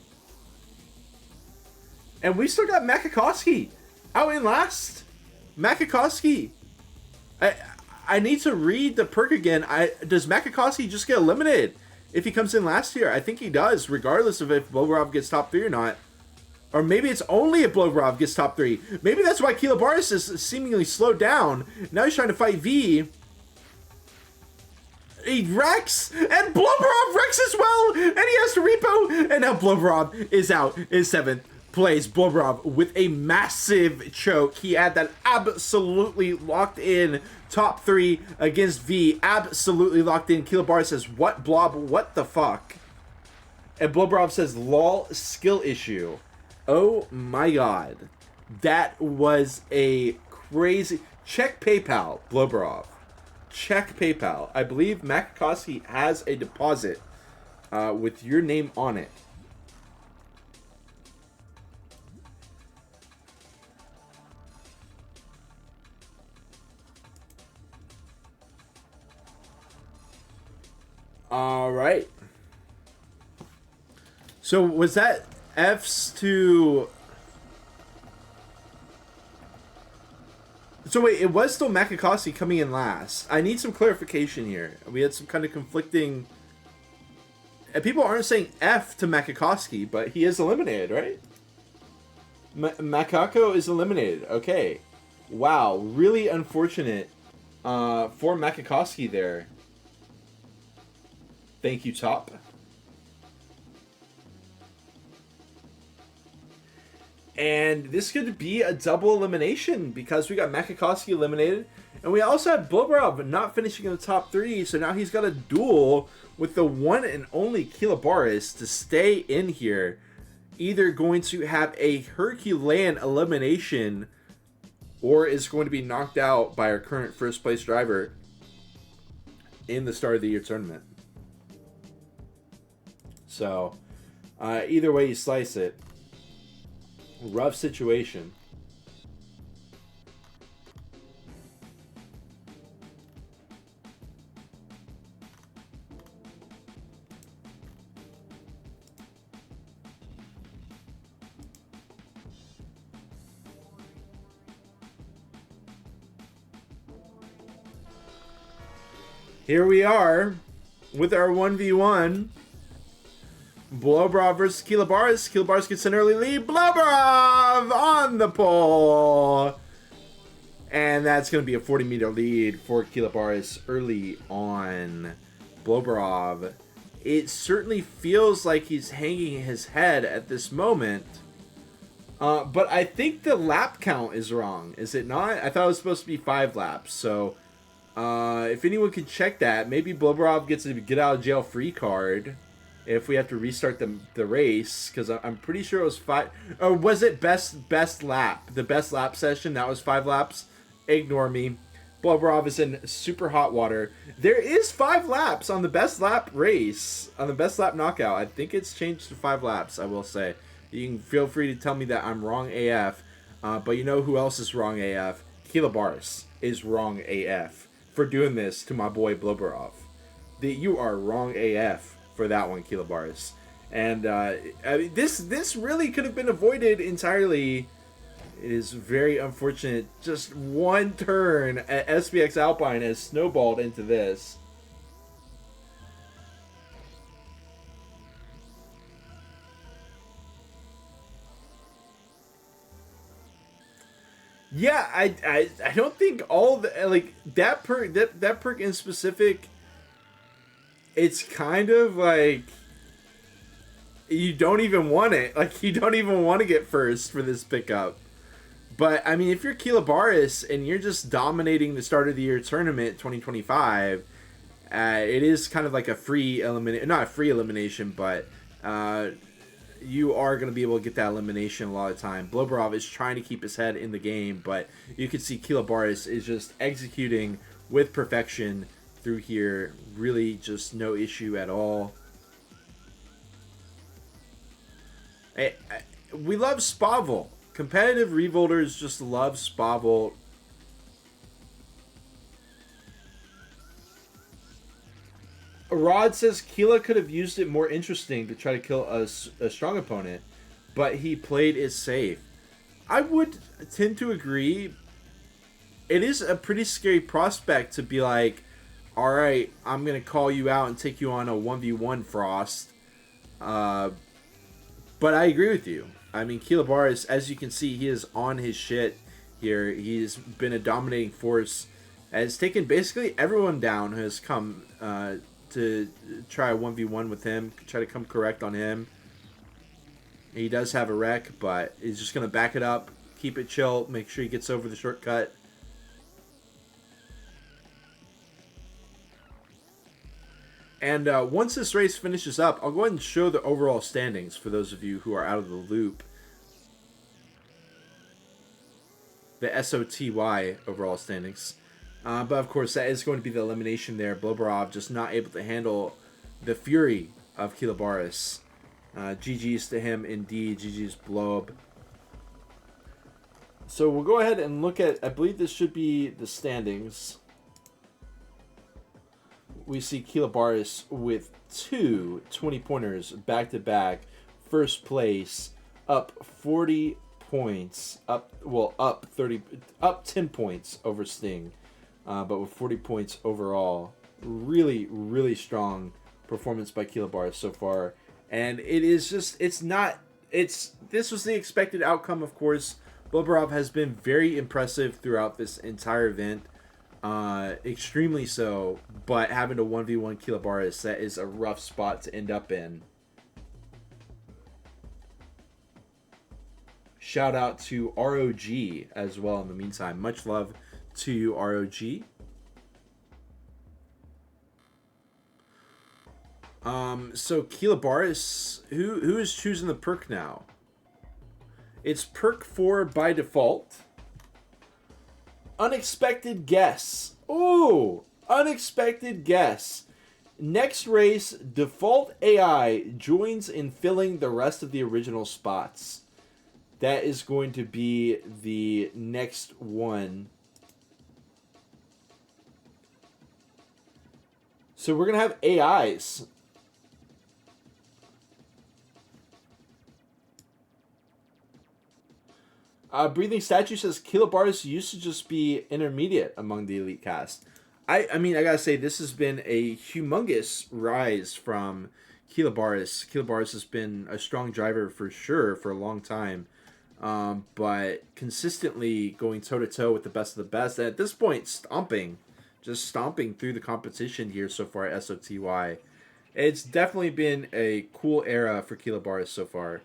And we still got Makakowski out in last. Makakowski. I need to read the perk again. Does Makakowski just get eliminated if he comes in last here? I think he does, regardless of if Bloberov gets top 3 or not. Or maybe it's only if Bloberov gets top 3. Maybe that's why Kilobaris is seemingly slowed down. Now he's trying to fight V. He Rex! And Bloberov Rex as well! And he has to repo! And now Bloberov is out in 7th place. Bloberov with a massive choke. He had that absolutely locked in top 3 against V. Absolutely locked in. Kilobaris says, what, Blob? What the fuck? And Bloberov says, lol, skill issue. Oh my god. That was a crazy... Check PayPal, Bloberov. Check PayPal. I believe Makakowski has a deposit with your name on it. All right. So was that F's to... So wait, it was still Makakowski coming in last. I need some clarification here. We had some kind of conflicting... People aren't saying F to Makakowski, but he is eliminated, right? Makako is eliminated. Okay. Wow, really unfortunate for Makakowski there. Thank you, Top. And this could be a double elimination because we got Makakowski eliminated. And we also had Blobrov not finishing in the top 3. So now he's got a duel with the one and only Kilabaris to stay in here. Either going to have a Herculean elimination or is going to be knocked out by our current first place driver in the start of the year tournament. So either way you slice it, rough situation. Here we are with our 1v1. Blobrov versus Kilabaris. Kilabaris gets an early lead. Blobrov on the pole. And that's going to be a 40-meter lead for Kilabaris early on. Blobrov. It certainly feels like he's hanging his head at this moment. But I think the lap count is wrong. Is it not? I thought it was supposed to be 5 laps. So if anyone can check that, maybe Blobrov gets a get out of jail free card. If we have to restart the race, because I'm pretty sure it was 5. Or was it best lap? The best lap session, that was 5 laps. Ignore me. Blobrov is in super hot water. There is 5 laps on the best lap race, on the best lap knockout. I think it's changed to 5 laps, I will say. You can feel free to tell me that I'm wrong AF. But you know who else is wrong AF? Kilabaris is wrong AF for doing this to my boy Blobrov. You are wrong AF for that one, Kilabaris. And I mean, this really could have been avoided entirely. It is very unfortunate. Just one turn at SPX Alpine has snowballed into this. Yeah, I don't think all the like that perk in specific. It's kind of like you don't even want it. Like you don't even want to get first for this pickup. But I mean, if you're Kilabaris and you're just dominating the start of the year tournament 2025, it is kind of like a free elimination, not a free elimination, but you are going to be able to get that elimination a lot of time. Blobrov is trying to keep his head in the game, but you can see Kilabaris is just executing with perfection through here. Really just no issue at all. We love Spavel. Competitive Revolters just love Spavel. Rod says Keela could have used it more interesting to try to kill a strong opponent, but he played it safe. I would tend to agree. It is a pretty scary prospect to be like, all right, I'm going to call you out and take you on a 1v1 Frost. But I agree with you. I mean, Kilabaris, as you can see, he is on his shit here. He's been a dominating force. Has taken basically everyone down who has come to try a 1v1 with him, try to come correct on him. He does have a wreck, but he's just going to back it up, keep it chill, make sure he gets over the shortcut. And once this race finishes up, I'll go ahead and show the overall standings for those of you who are out of the loop. The SOTY overall standings. But of course, that is going to be the elimination there. Blobrov just not able to handle the fury of Kilabaris. GG's to him indeed. GG's Blob. So we'll go ahead and look at, I believe this should be the standings. We see Kilabaris with 2 20-pointers back-to-back first place, up 40 points, up 10 points over Sting, but with 40 points overall. Really, really strong performance by Kilabaris so far. And it is just, this was the expected outcome, of course. Bobrov has been very impressive throughout this entire event. Extremely so, but having to 1v1 Kilabaris, that is a rough spot to end up in. Shout out to ROG as well in the meantime. Much love to you, ROG. So Kilabaris, who is choosing the perk now? It's perk 4 by default. Unexpected guess. Oh, unexpected guess. Next race, default AI joins in filling the rest of the original spots. That is going to be the next one. So we're going to have AIs. Breathing Statue says Kilabaris used to just be intermediate among the elite cast. I mean, I gotta say, this has been a humongous rise from Kilabaris. Kilabaris has been a strong driver for sure for a long time. But consistently going toe-to-toe with the best of the best. And at this point, just stomping through the competition here so far at SOTY. It's definitely been a cool era for Kilabaris so far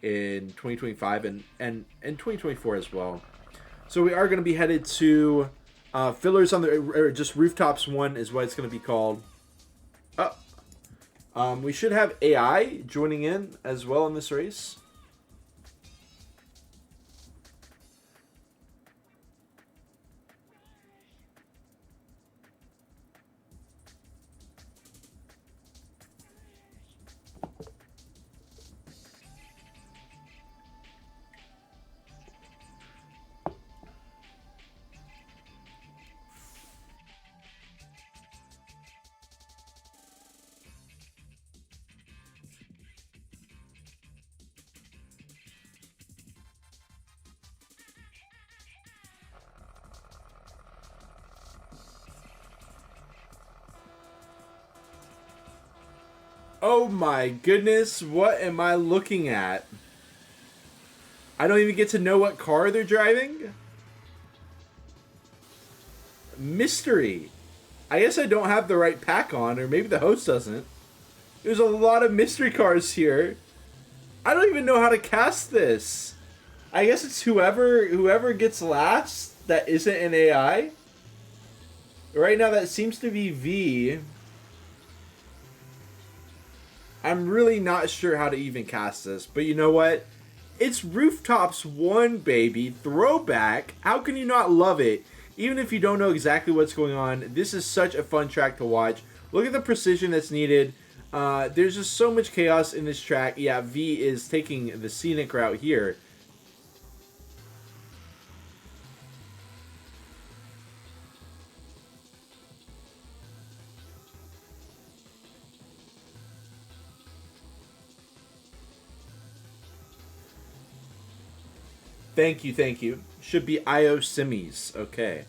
in 2025 and 2024 as well. So we are going to be headed to fillers on the, or just rooftops 1 is what it's going to be called. We should have AI joining in as well in this race. Oh my goodness, what am I looking at? I don't even get to know what car they're driving? Mystery. I guess I don't have the right pack on, or maybe the host doesn't. There's a lot of mystery cars here. I don't even know how to cast this. I guess it's whoever gets last that isn't an AI. Right now that seems to be V. I'm really not sure how to even cast this, but you know what? It's Rooftops 1, baby. Throwback. How can you not love it? Even if you don't know exactly what's going on, this is such a fun track to watch. Look at the precision that's needed. There's just so much chaos in this track. Yeah, V is taking the scenic route here. Thank you, thank you. Should be IO Simis. Okay.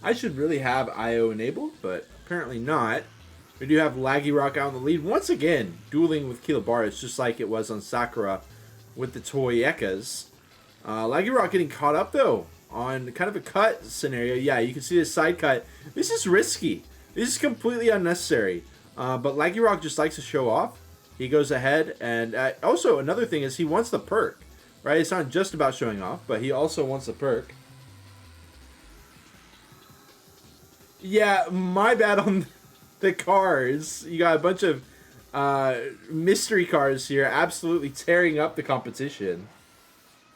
I should really have IO enabled, but apparently not. We do have Laggy Rock out in the lead. Once again, dueling with Kilabaris, just like it was on Sakura with the Toyekas. Laggy Rock getting caught up, though, on kind of a cut scenario. Yeah, you can see this side cut. This is risky. This is completely unnecessary. But Laggy Rock just likes to show off. He goes ahead, and also another thing is he wants the perk, right? It's not just about showing off, but he also wants the perk. Yeah, my bad on the cars. You got a bunch of mystery cars here absolutely tearing up the competition.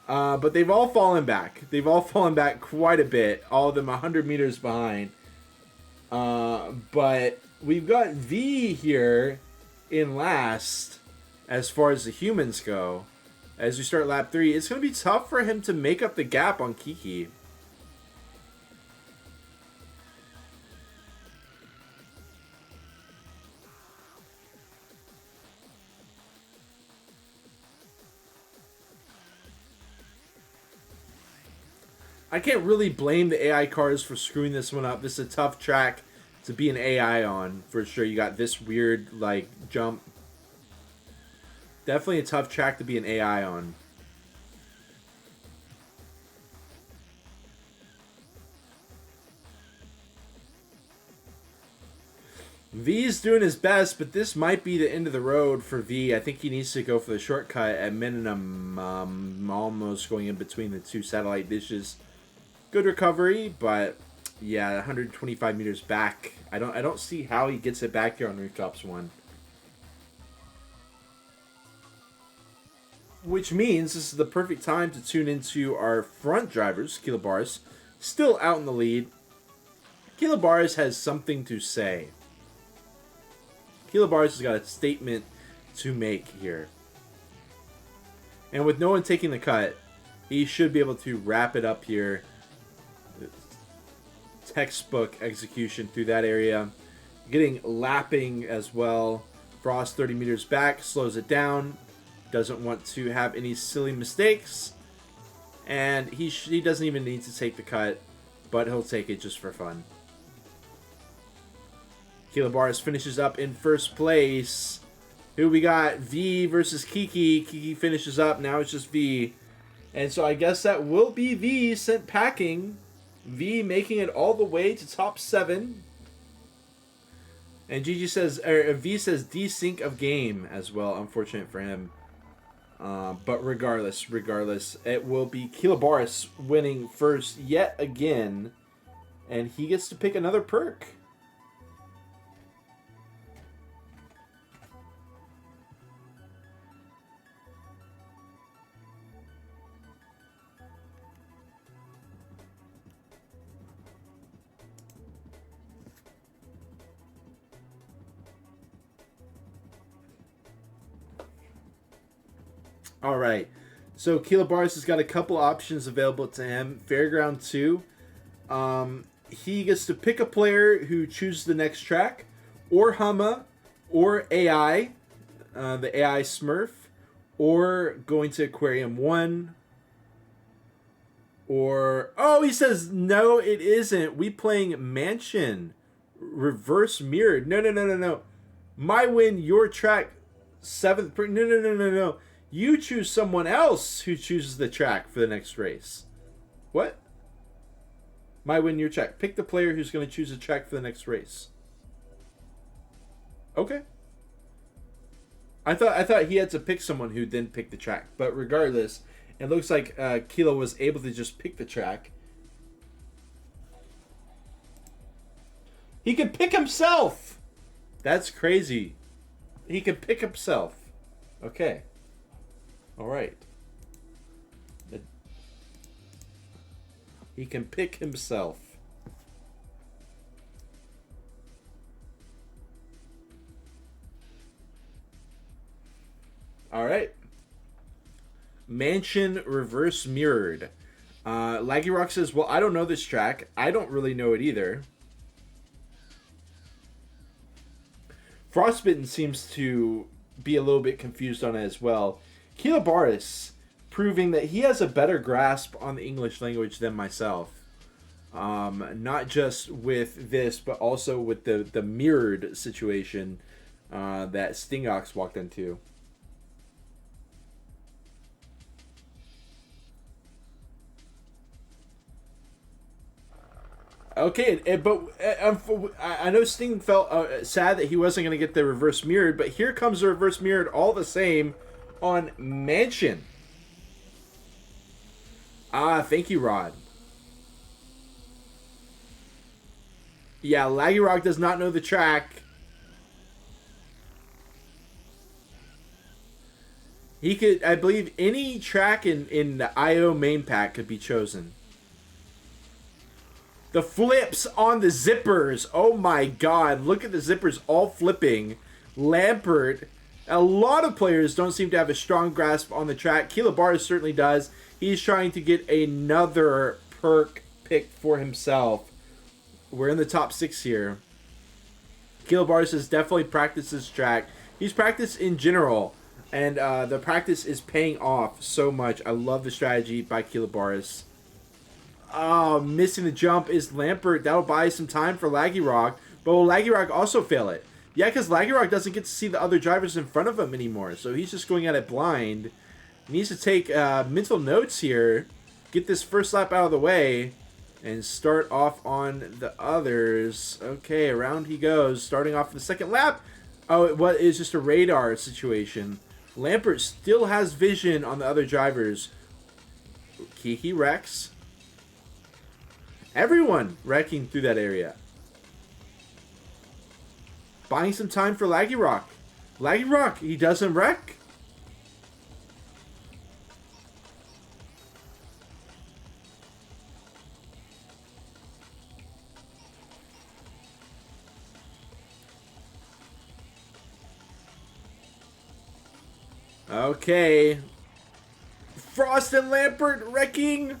But they've all fallen back. They've all fallen back quite a bit. All of them 100 meters behind. But we've got V here in last as far as the humans go. As we start lap 3, it's going to be tough for him to make up the gap on Kiki. I can't really blame the AI cars for screwing this one up. This is a tough track to be an AI on, for sure. You got this weird, like, jump. Definitely a tough track to be an AI on. V's doing his best, but this might be the end of the road for V. I think he needs to go for the shortcut at minimum, almost going in between the two satellite dishes. Good recovery, but yeah, 125 meters back. I don't see how he gets it back here on Rooftops 1. Which means this is the perfect time to tune into our front drivers, Kilobaris, still out in the lead. Kilobaris has something to say. Kilobaris has got a statement to make here. And with no one taking the cut, he should be able to wrap it up here. Textbook execution through that area. Getting lapping as well. Frost 30 meters back, slows it down. Doesn't want to have any silly mistakes. And he doesn't even need to take the cut, but he'll take it just for fun. Kilobaris finishes up in first place. Who we got? V versus Kiki. Kiki finishes up. Now it's just V. And so I guess that will be V sent packing. V making it all the way to top 7. And Gigi says, or V says desync of game as well. Unfortunate for him. But regardless, it will be Kilobaris winning first yet again. And he gets to pick another perk. All right, so Kilobaris has got a couple options available to him. Fairground 2, he gets to pick a player who chooses the next track, or Hama, or AI, the AI Smurf, or going to Aquarium 1, or... Oh, he says, no, it isn't. We playing Mansion, reverse mirrored. No. My win, your track, 7th... No. You choose someone else who chooses the track for the next race. What? My win, your track. Pick the player who's going to choose a track for the next race. Okay. I thought he had to pick someone who then picked the track. But regardless, it looks like Kilo was able to just pick the track. He can pick himself! That's crazy. He can pick himself. Okay. All right. He can pick himself. All right. Mansion reverse mirrored. Laggy Rock says, well, I don't know this track. I don't really know it either. Frostbitten seems to be a little bit confused on it as well. Kilobaris proving that he has a better grasp on the English language than myself. Not just with this, but also with the mirrored situation that Stingox walked into. Okay, but I know Sting felt sad that he wasn't going to get the reverse mirrored, but here comes the reverse mirrored all the same on Mansion. Thank you, Rod. Yeah, Laggy Rock does not know the track. He could, I believe, any track in the IO main pack could be chosen. The flips on the zippers. Oh my god, look at the zippers all flipping. Lampert. A lot of players don't seem to have a strong grasp on the track. Kilobaris certainly does. He's trying to get another perk picked for himself. We're in the top 6 here. Kilobaris has definitely practiced this track. He's practiced in general. And the practice is paying off so much. I love the strategy by Kilobaris. Missing the jump is Lampert. That'll buy some time for Laggy Rock. But will Laggy Rock also fail it? Yeah, because Laggy Rock doesn't get to see the other drivers in front of him anymore. So he's just going at it blind. He needs to take mental notes here. Get this first lap out of the way. And start off on the others. Okay, around he goes. Starting off the second lap. Oh, it is just a radar situation. Lampert still has vision on the other drivers. Kiki wrecks. Everyone wrecking through that area. Buying some time for Laggy Rock. Laggy Rock, he doesn't wreck. Okay. Frost and Lampert wrecking.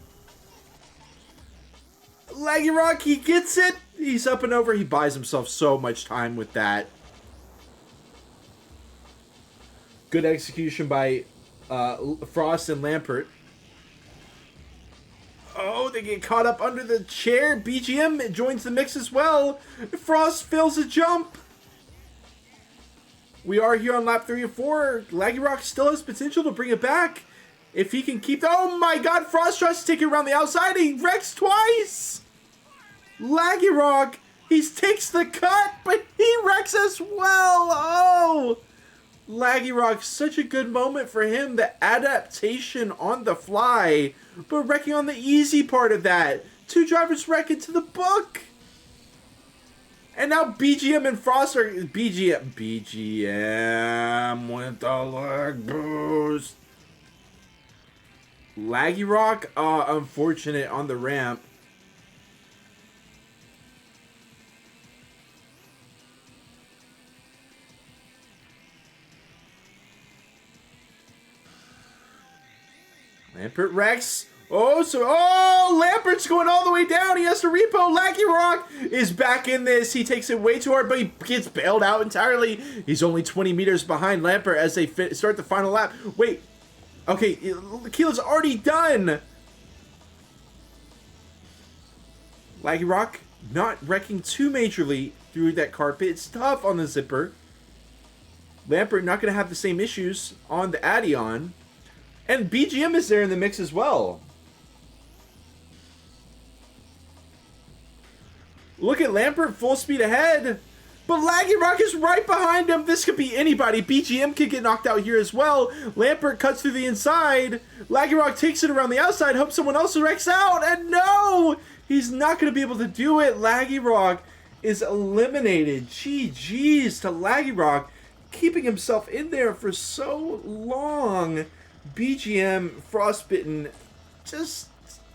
Laggy Rock, he gets it. He's up and over. He buys himself so much time with that. Good execution by Frost and Lampert. Oh, they get caught up under the chair. BGM joins the mix as well. Frost fails a jump. We are here on lap 3 and 4. Laggy Rock still has potential to bring it back. If he can keep... Oh my god, Frost tries to take it around the outside. He wrecks twice. Laggy Rock, he takes the cut, but he wrecks as well. Oh, Laggy Rock, such a good moment for him. The adaptation on the fly, but wrecking on the easy part of that. 2 drivers wreck into the book. And now BGM and Frost are... BGM with the leg boost. Laggy Rock, unfortunate on the ramp. Lampert wrecks. Lampert's going all the way down. He has to repo. Laggy Rock is back in this. He takes it way too hard, but he gets bailed out entirely. He's only 20 meters behind Lampert as they start the final lap. Wait. Okay, Keela's already done. Laggy Rock not wrecking too majorly through that carpet. It's tough on the zipper. Lampert not going to have the same issues on the Addion. And BGM is there in the mix as well. Look at Lampert full speed ahead. But Laggy Rock is right behind him. This could be anybody. BGM could get knocked out here as well. Lampert cuts through the inside. Laggy Rock takes it around the outside. Hopes someone else wrecks out. And no! He's not going to be able to do it. Laggy Rock is eliminated. GG's to Laggy Rock. Keeping himself in there for so long. BGM, Frostbitten, just...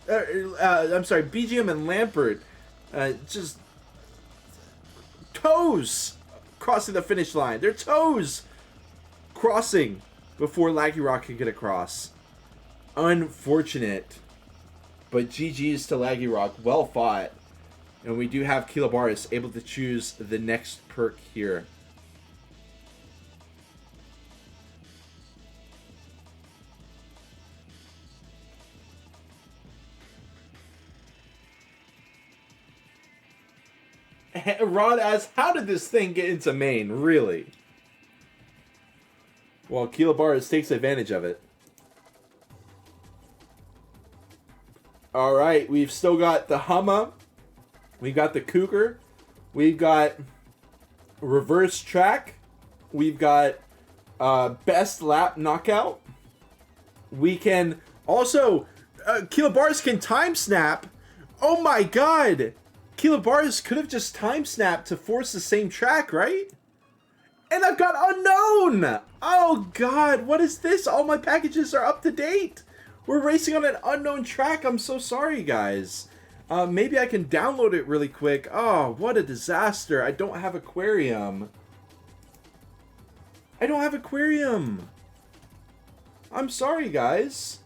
BGM and Lampert, just... toes crossing the finish line. Their toes crossing before Laggy Rock can get across. Unfortunate. But GG's to Laggy Rock. Well fought. And we do have Kilobaris able to choose the next perk here. Rod asks, how did this thing get into Maine, really? Well, Kilobaris takes advantage of it. Alright, we've still got the Humma. We've got the Cougar. We've got Reverse Track. We've got Best Lap Knockout. We can also... Kilobaris can time snap. Oh my god! Kilobaris could have just time snapped to force the same track, right? And I've got Unknown! Oh god, what is this? All my packages are up to date! We're racing on an unknown track. I'm so sorry, guys. Maybe I can download it really quick. Oh, what a disaster. I don't have Aquarium. I don't have Aquarium. I'm sorry, guys.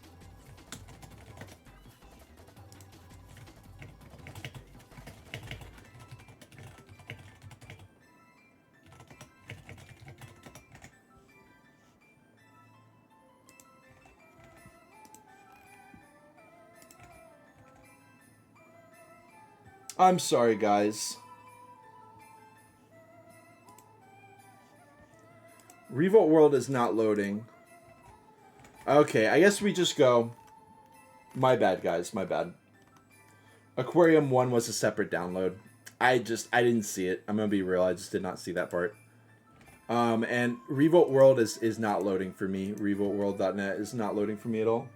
I'm sorry, guys. Revolt World is not loading. Okay, I guess we just go. My bad, guys. My bad. Aquarium 1 was a separate download. I didn't see it. I'm going to be real. I just did not see that part. And Revolt World is not loading for me. RevoltWorld.net is not loading for me at all.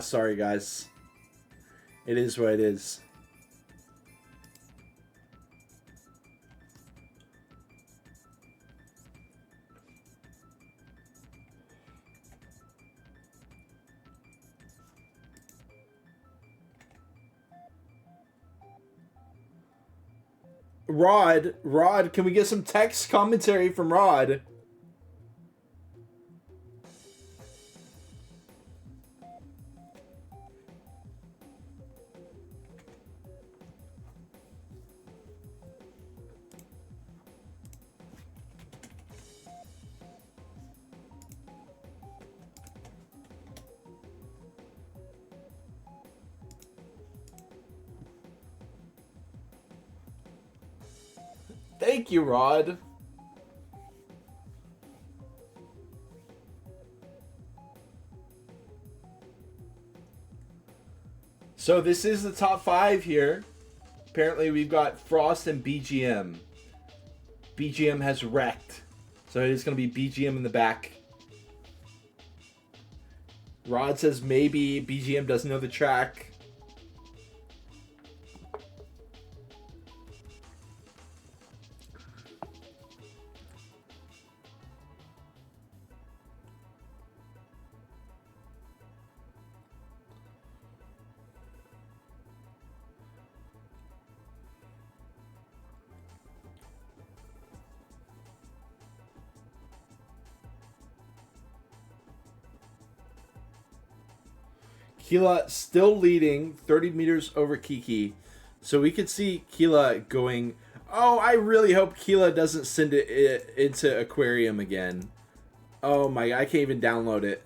Sorry, guys. It is what it is. Rod, can we get some text commentary from Rod? Thank you, Rod. So this is the top 5 here. Apparently we've got Frost and BGM. BGM has wrecked. So it's going to be BGM in the back. Rod says maybe BGM doesn't know the track. Keela still leading 30 meters over Kiki. So we could see Keela going... Oh, I really hope Keela doesn't send it into Aquarium again. Oh my... I can't even download it.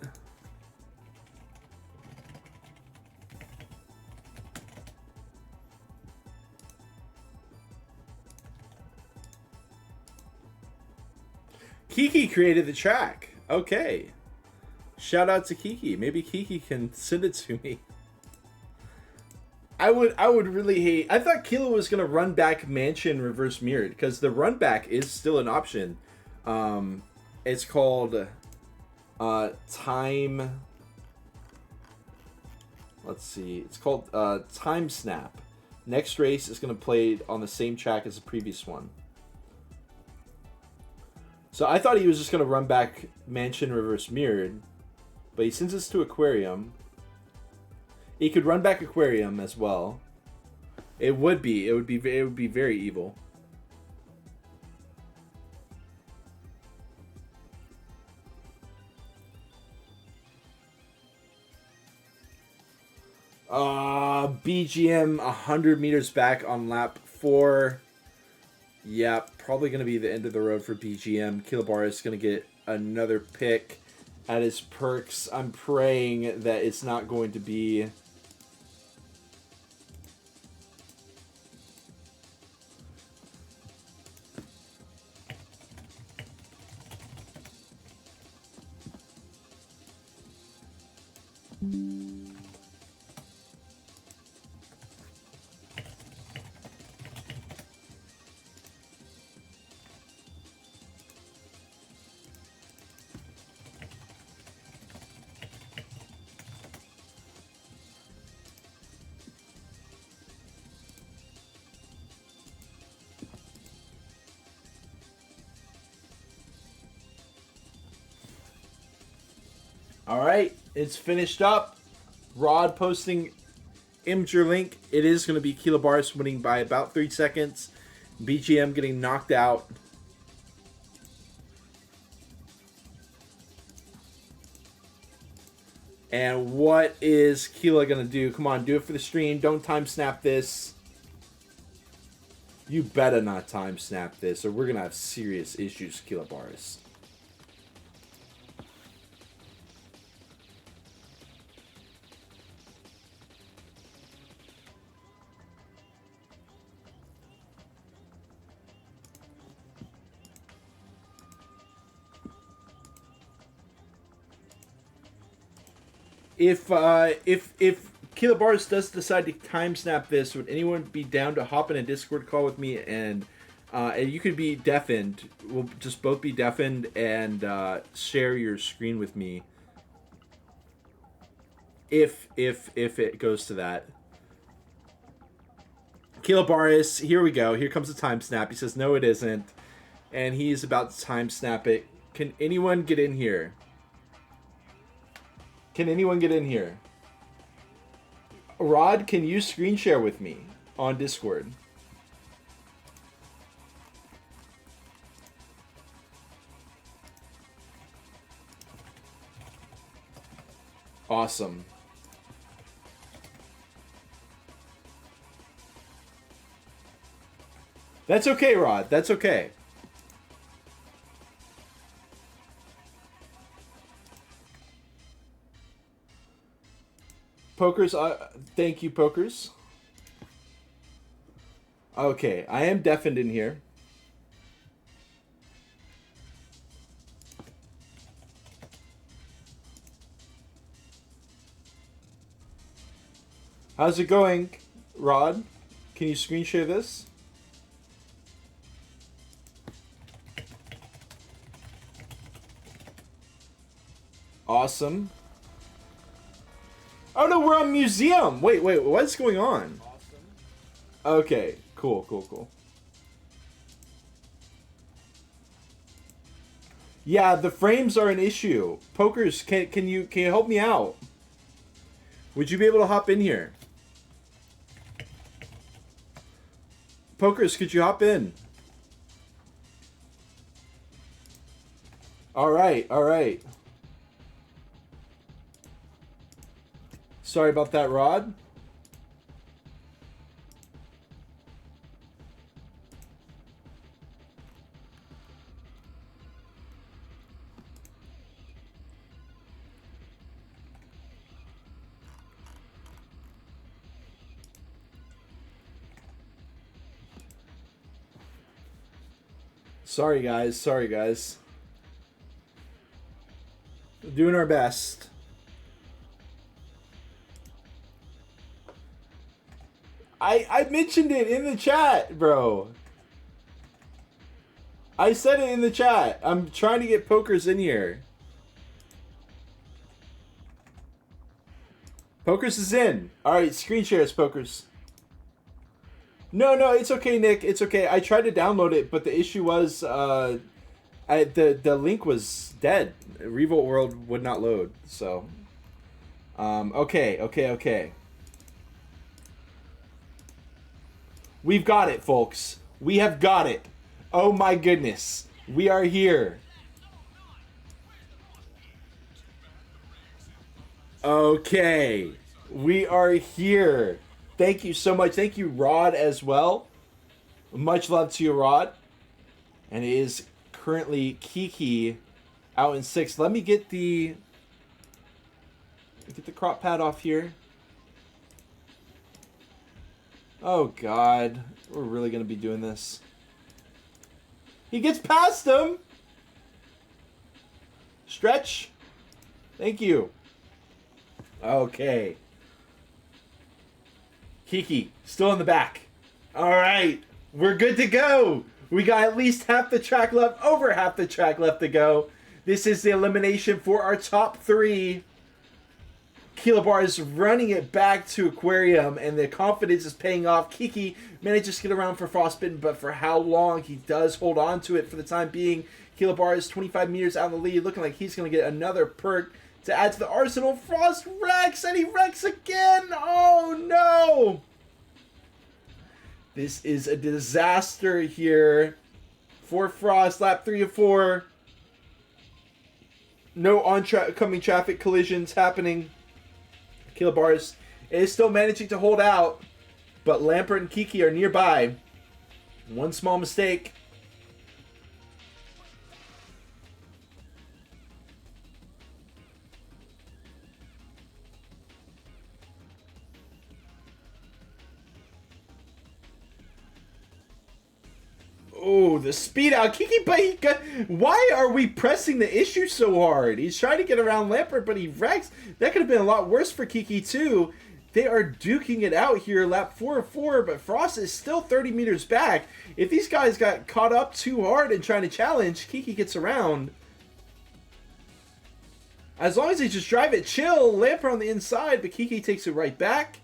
Kiki created the track. Okay. Shout out to Kiki. Maybe Kiki can send it to me. I would really hate... I thought Keela was going to run back Mansion reverse mirrored, because the run back is still an option. It's called Time... Let's see. It's called Time Snap. Next race is going to play on the same track as the previous one. So I thought he was just going to run back Mansion reverse mirrored. But he sends us to Aquarium. He could run back Aquarium as well. It would be very evil. BGM 100 meters back on lap 4. Yeah, probably going to be the end of the road for BGM. Kilobar is going to get another pick at his perks. I'm praying that it's not going to be... All right, it's finished up. Rod posting Imgur link. It is going to be Kilobaris winning by about 3 seconds. BGM getting knocked out. And what is Keela gonna do? Come on, do it for the stream. Don't time snap this. You better not time snap this, or we're gonna have serious issues, Keela Barris. If Kilobaris does decide to time snap this, would anyone be down to hop in a Discord call with me and you could be deafened. We'll just both be deafened and share your screen with me. If it goes to that. Kilobaris, here we go. Here comes the time snap. He says no, it isn't, and he's about to time snap it. Can anyone get in here? Can anyone get in here? Rod, can you screen share with me on Discord? Awesome. That's okay, Rod. That's okay. Pokers, thank you, Pokers. Okay, I am deafened in here. How's it going, Rod? Can you screen share this? Awesome. Oh no, we're on museum. Wait, what's going on? Okay, cool. Yeah, the frames are an issue. Pokers, can you help me out? Would you be able to hop in here? Pokers, could you hop in? All right. Sorry about that, Rod. Sorry, guys. We're doing our best. I mentioned it in the chat, bro. I said it in the chat. I'm trying to get Pokers in here. Pokers is in. Alright, screen shares, Pokers. No, it's okay, Nick. It's okay. I tried to download it, but the issue was the link was dead. Revolt World would not load, so... Okay. We've got it, folks. We have got it. Oh my goodness. We are here. Okay. We are here. Thank you so much. Thank you, Rod, as well. Much love to you, Rod. And it is currently Kiki out in 6th. Let me get the crop pad off here. Oh, God. We're really going to be doing this. He gets past him. Stretch. Thank you. Okay. Kiki, still in the back. All right. We're good to go. We got at least half the track left, over half the track left to go. This is the elimination for our top 3. Kilobar is running it back to Aquarium, and the confidence is paying off. Kiki manages to get around for Frostbitten, but for how long? He does hold on to it for the time being. Kilobar is 25 meters out in the lead, looking like he's going to get another perk to add to the arsenal. Frost wrecks, and he wrecks again! Oh, no! This is a disaster here for Frost. Lap 3 of 4. No oncoming traffic collisions happening. Kilobaris is still managing to hold out, but Lampert and Kiki are nearby. One small mistake. Oh, the speed out. Kiki, but why are we pressing the issue so hard? He's trying to get around Lampert, but he wrecks. That could have been a lot worse for Kiki, too. They are duking it out here, lap 4 of 4, but Frost is still 30 meters back. If these guys got caught up too hard and trying to challenge, Kiki gets around. As long as they just drive it chill, Lampert on the inside, but Kiki takes it right back.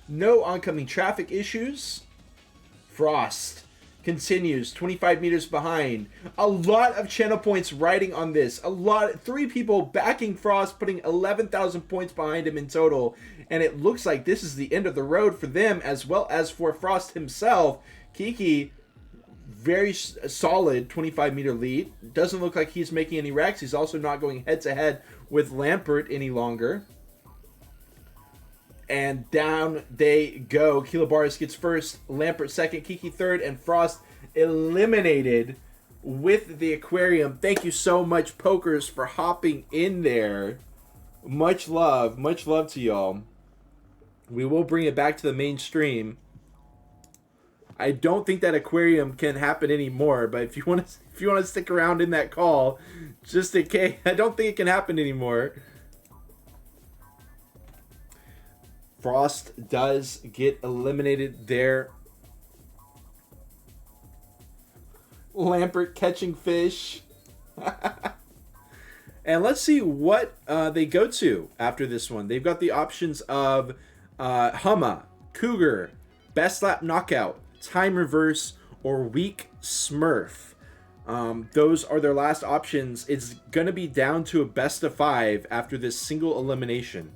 No oncoming traffic issues. Frost continues 25 meters behind. A lot of channel points riding on this. 3 people backing Frost, putting 11,000 points behind him in total. And it looks like this is the end of the road for them as well as for Frost himself. Kiki, very solid 25 meter lead. Doesn't look like he's making any wrecks. He's also not going head to head with Lampert any longer. And down they go. Kilobaris gets first, Lampert second, Kiki third, and Frost eliminated with the aquarium. Thank you so much, Pokers, for hopping in there. Much love to y'all. We will bring it back to the mainstream. I don't think that aquarium can happen anymore, but if you want to stick around in that call, just in case, I don't think it can happen anymore. Frost does get eliminated there. Lampert catching fish. And let's see what they go to after this one. They've got the options of Humma, Cougar, Best Lap Knockout, Time Reverse, or Weak Smurf. Those are their last options. It's going to be down to a best of 5 after this single elimination.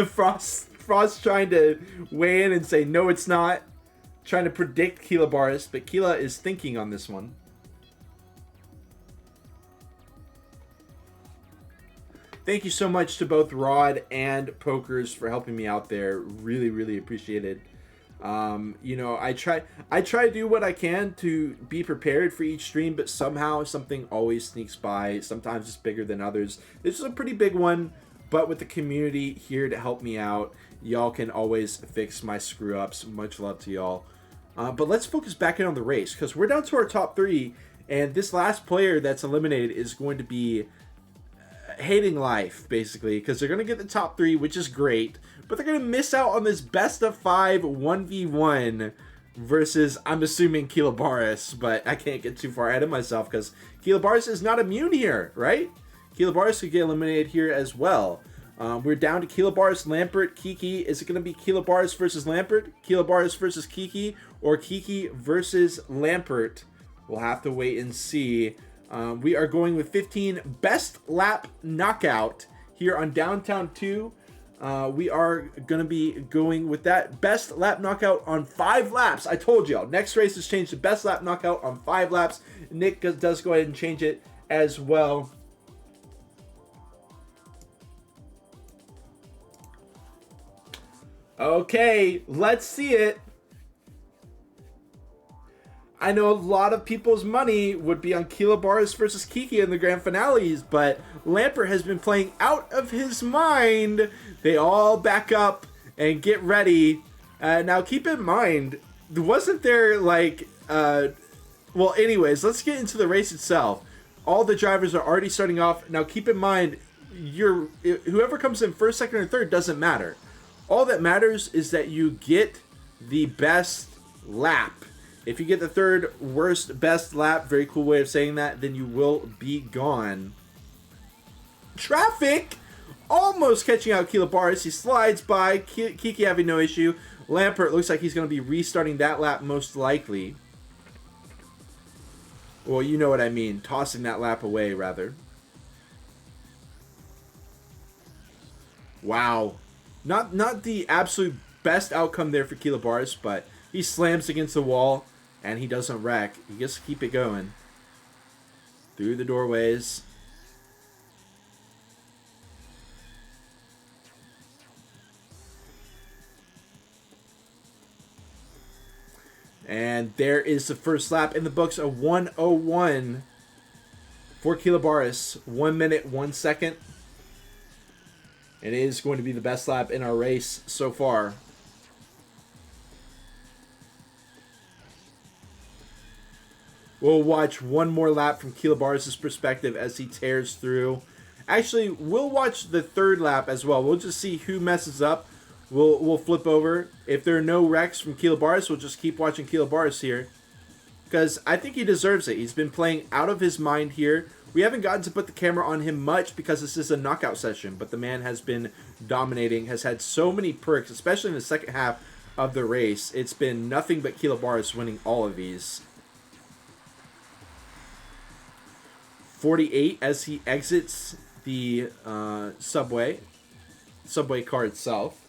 Frost trying to weigh in and say, no, it's not. Trying to predict Kilobaris, but Kila is thinking on this one. Thank you so much to both Rod and Pokers for helping me out there. Really, really appreciated. You know, I try to do what I can to be prepared for each stream, but somehow something always sneaks by. Sometimes it's bigger than others. This is a pretty big one, but with the community here to help me out, y'all can always fix my screw ups. Much love to y'all. But let's focus back in on the race, because we're down to our top 3, and this last player that's eliminated is going to be hating life, basically, because they're going to get the top 3, which is great, but they're going to miss out on this best of 5 1v1 versus, I'm assuming, Kilobaris, but I can't get too far ahead of myself because Kilobaris is not immune here, right? Kilobaris could get eliminated here as well. We're down to Kilobaris, Lampert, Kiki. Is it going to be Kilobaris versus Lampert, Kilobaris versus Kiki, or Kiki versus Lampert? We'll have to wait and see. We are going with 15 Best Lap Knockout here on Downtown 2. We are going to be going with that Best Lap Knockout on 5 laps. I told y'all, next race has changed to Best Lap Knockout on 5 laps. Nick does go ahead and change it as well. Okay, let's see it. I know a lot of people's money would be on Kilobaris versus Kiki in the grand finales, but Lampert has been playing out of his mind. They all back up and get ready. Now, keep in mind, wasn't there like... well, anyways, let's get into the race itself. All the drivers are already starting off. Now, keep in mind, whoever comes in first, second, or third doesn't matter. All that matters is that you get the best lap. If you get the third worst best lap, very cool way of saying that, then you will be gone. Traffic! Almost catching out Kilobaris. He slides by. Kiki having no issue. Lampert looks like he's going to be restarting that lap most likely. Well, you know what I mean. Tossing that lap away, rather. Wow. Not the absolute best outcome there for Kilobaris, but he slams against the wall, and he doesn't wreck. He gets to keep it going. Through the doorways. And there is the first lap in the books, a 1:01 for Kilobaris. 1 minute, 1 second. It is going to be the best lap in our race so far. We'll watch one more lap from Kilobaris' perspective as he tears through. Actually, we'll watch the third lap as well. We'll just see who messes up. We'll flip over. If there are no wrecks from Kilobaris, we'll just keep watching Kilobaris here. Because I think he deserves it. He's been playing out of his mind here. We haven't gotten to put the camera on him much because this is a knockout session. But the man has been dominating, has had so many perks, especially in the second half of the race. It's been nothing but Kilobaris winning all of these. 48 as he exits the subway car itself.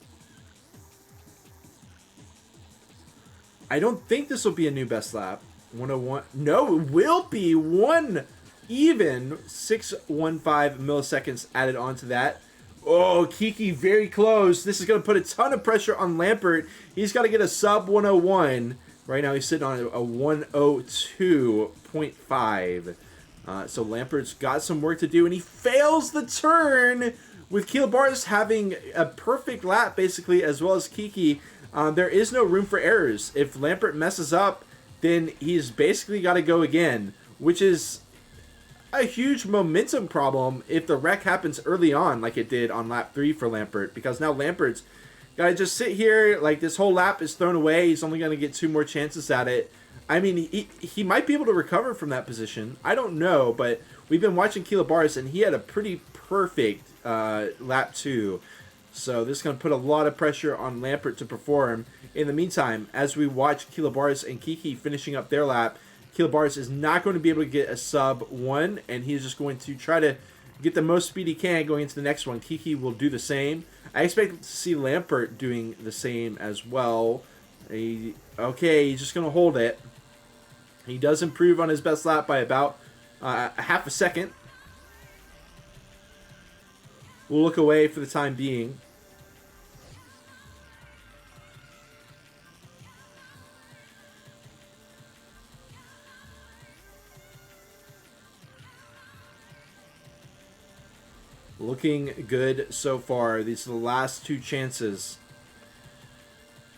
I don't think this will be a new best lap. 101. No, it will be one even 615 milliseconds added onto that. Oh, Kiki very close. This is going to put a ton of pressure on Lampert. He's got to get a sub 101. Right now he's sitting on a 102.5. So Lampert's got some work to do, and he fails the turn with Kilobaris having a perfect lap, basically, as well as Kiki. There is no room for errors. If Lampert messes up, then he's basically got to go again, which is a huge momentum problem if the wreck happens early on, like it did on lap 3 for Lampert, because now Lampert's got to just sit here, like this whole lap is thrown away. He's only going to get 2 more chances at it. I mean, he might be able to recover from that position. I don't know, but we've been watching Kilobaris, and he had a pretty perfect lap 2. So this is going to put a lot of pressure on Lampert to perform. In the meantime, as we watch Kilobaris and Kiki finishing up their lap, Kilobaris is not going to be able to get a sub 1, and he's just going to try to get the most speed he can going into the next one. Kiki will do the same. I expect to see Lampert doing the same as well. Okay, he's just going to hold it. He does improve on his best lap by about a half a second. We'll look away for the time being. Looking good so far. These are the last 2 chances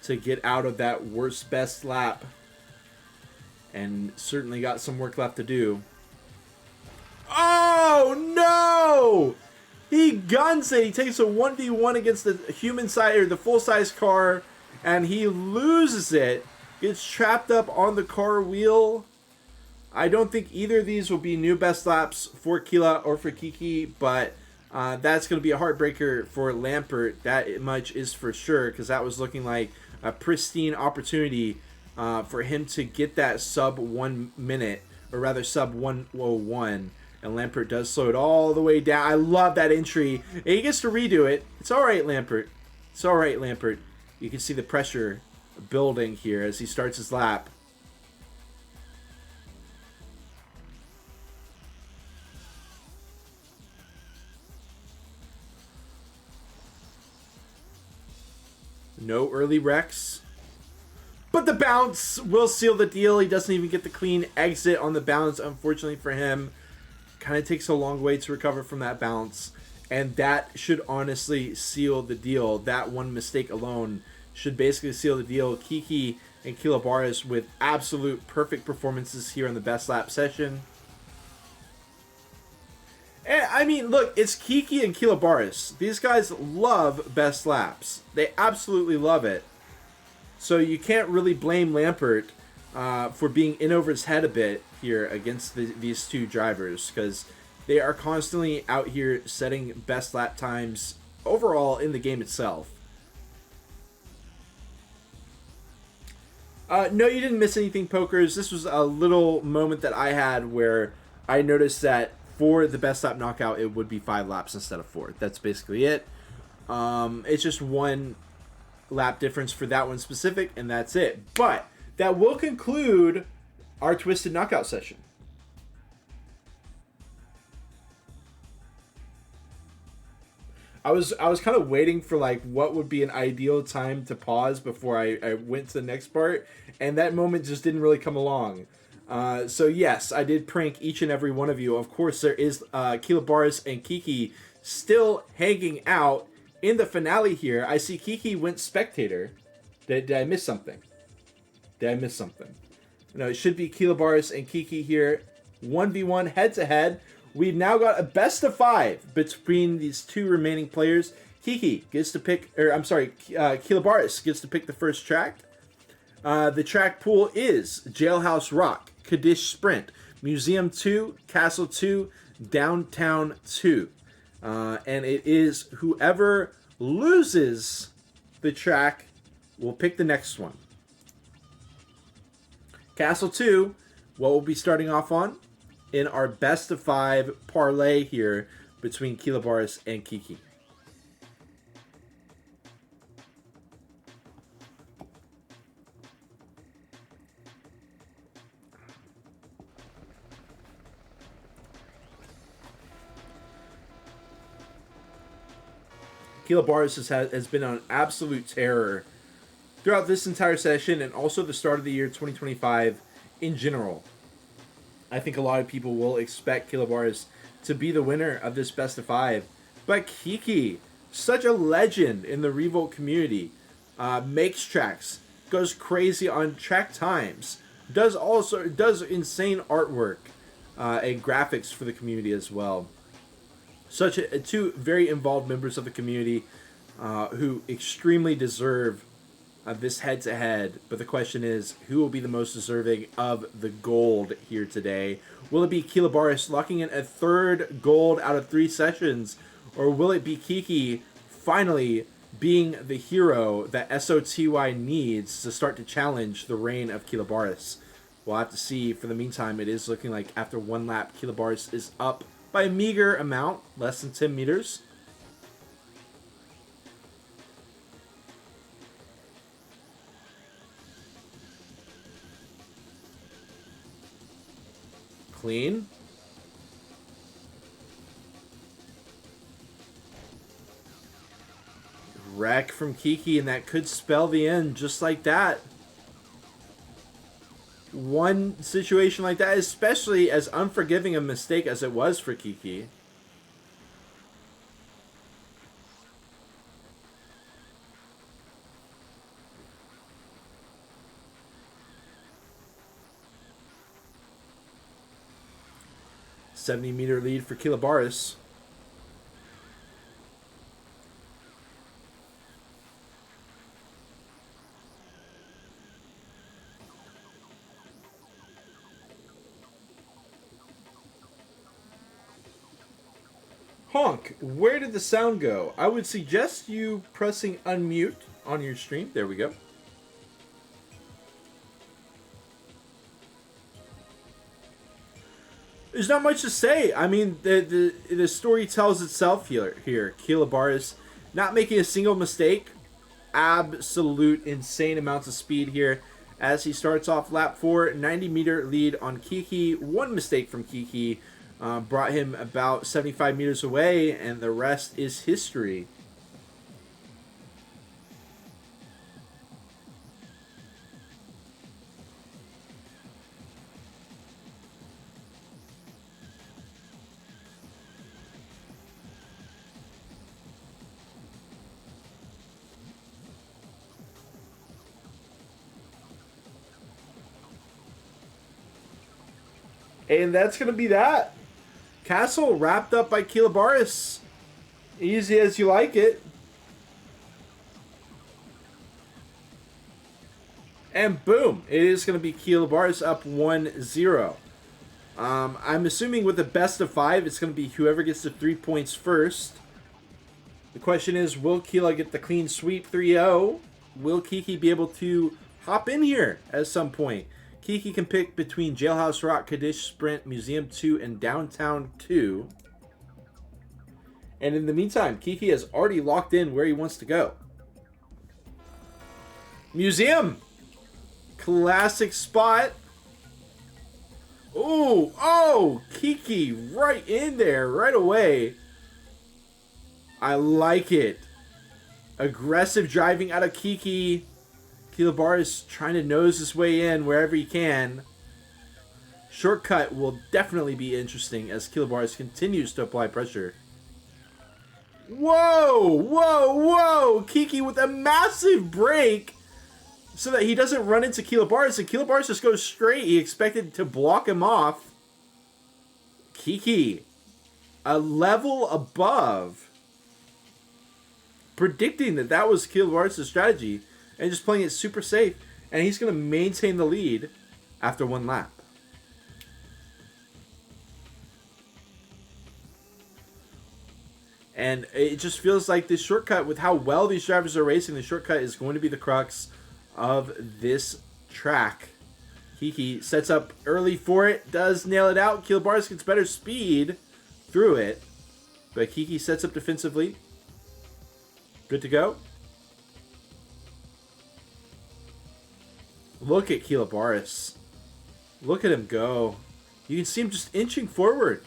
to get out of that worst best lap. And certainly got some work left to do. Oh, no! He guns it. He takes a 1v1 against the human side, or the full-size car, and he loses it. Gets trapped up on the car wheel. I don't think either of these will be new best laps for Kila or for Kiki, but that's going to be a heartbreaker for Lampert. That much is for sure, because that was looking like a pristine opportunity for him to get that sub 1 minute, or rather sub 1:01, and Lampert does slow it all the way down. I love that entry. And he gets to redo it. It's all right, Lampert. It's all right, Lampert. You can see the pressure building here as he starts his lap. No early wrecks. But the bounce will seal the deal. He doesn't even get the clean exit on the bounce, unfortunately for him. Kind of takes a long way to recover from that bounce. And that should honestly seal the deal. That one mistake alone should basically seal the deal. Kiki and Kilobaris with absolute perfect performances here in the best lap session. And, I mean, look, it's Kiki and Kilobaris. These guys love best laps. They absolutely love it. So you can't really blame Lampert for being in over his head a bit here against these 2 drivers, because they are constantly out here setting best lap times overall in the game itself. No, you didn't miss anything, Pokers. This was a little moment that I had where I noticed that for the best lap knockout, it would be 5 laps instead of 4. That's basically it. It's just 1 lap difference for that one specific, and that's it. But that will conclude our Twisted Knockout session. I was kind of waiting for like what would be an ideal time to pause before I went to the next part, and that moment just didn't really come along. So yes, I did prank each and every one of you. Of course, there is Kilabaris and Kiki still hanging out in the finale here. I see Kiki went spectator. Did I miss something? Did I miss something? No, it should be Kilabaris and Kiki here. 1v1 head to head. We've now got a best of 5 between these two remaining players. Kiki gets to pick, or I'm sorry, Kilabaris gets to pick the first track. The track pool is Jailhouse Rock, Kaddish Sprint, Museum 2, Castle 2, Downtown 2. And it is whoever loses the track will pick the next one. Castle 2, what we'll be starting off on in our best of 5 parlay here between Kilabaris and Kiki. Kilabaris has been on absolute terror throughout this entire session and also the start of the year 2025 in general. I think a lot of people will expect Kilabaris to be the winner of this best of 5. But Kiki, such a legend in the Revolt community, makes tracks, goes crazy on track times, does insane artwork and graphics for the community as well. Two very involved members of the community who extremely deserve this head-to-head. But the question is, who will be the most deserving of the gold here today? Will it be Kilabaris locking in a 3rd gold out of 3 sessions? Or will it be Kiki finally being the hero that SOTY needs to start to challenge the reign of Kilabaris? We'll have to see. For the meantime, it is looking like after 1 lap, Kilabaris is up by a meager amount, less than 10 meters. Clean. Wreck from Kiki, and that could spell the end just like that. One situation like that, especially as unforgiving a mistake as it was for Kiki. $70-meter lead for Kilabaris. Honk, where did the sound go? I would suggest you pressing unmute on your stream. There we go. There's not much to say. I mean, the story tells itself here. Kilabaris not making a single mistake. Absolute insane amounts of speed here as he starts off lap 4. 90-meter lead on Kiki. One mistake from Kiki brought him about 75 meters away, and the rest is history. And that's going to be that. Castle wrapped up by Kilabaris. Easy as you like it. And boom, it is going to be Kilabaris up 1-0. I'm assuming with the best of 5, it's going to be whoever gets the 3 points first. The question is, will Kila get the clean sweep 3-0? Will Kiki be able to hop in here at some point? Kiki can pick between Jailhouse Rock, Kaddish Sprint, Museum 2, and Downtown 2. And in the meantime, Kiki has already locked in where he wants to go. Museum! Classic spot. Ooh, oh, Kiki right in there right away. I like it. Aggressive driving out of Kiki. Kilobar is trying to nose his way in wherever he can. Shortcut will definitely be interesting as Kilobar continues to apply pressure. Whoa! Whoa! Whoa! Kiki with a massive break so that he doesn't run into Kilobar. And Kilobar just goes straight. He expected to block him off. Kiki, a level above, predicting that that was Kilobar's strategy and just playing it super safe. And he's going to maintain the lead after one lap. And it just feels like this shortcut, with how well these drivers are racing, the shortcut is going to be the crux of this track. Kiki sets up early for it, does nail it out. Kilobar gets better speed through it, but Kiki sets up defensively. Good to go. Look at Kilobar. Look at him go. You can see him just inching forward.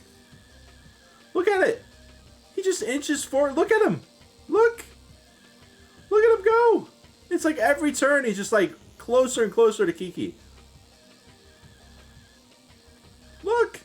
Look at it. He just inches forward. Look at him. Look. Look at him go. It's like every turn he's just like closer and closer to Kiki. Look.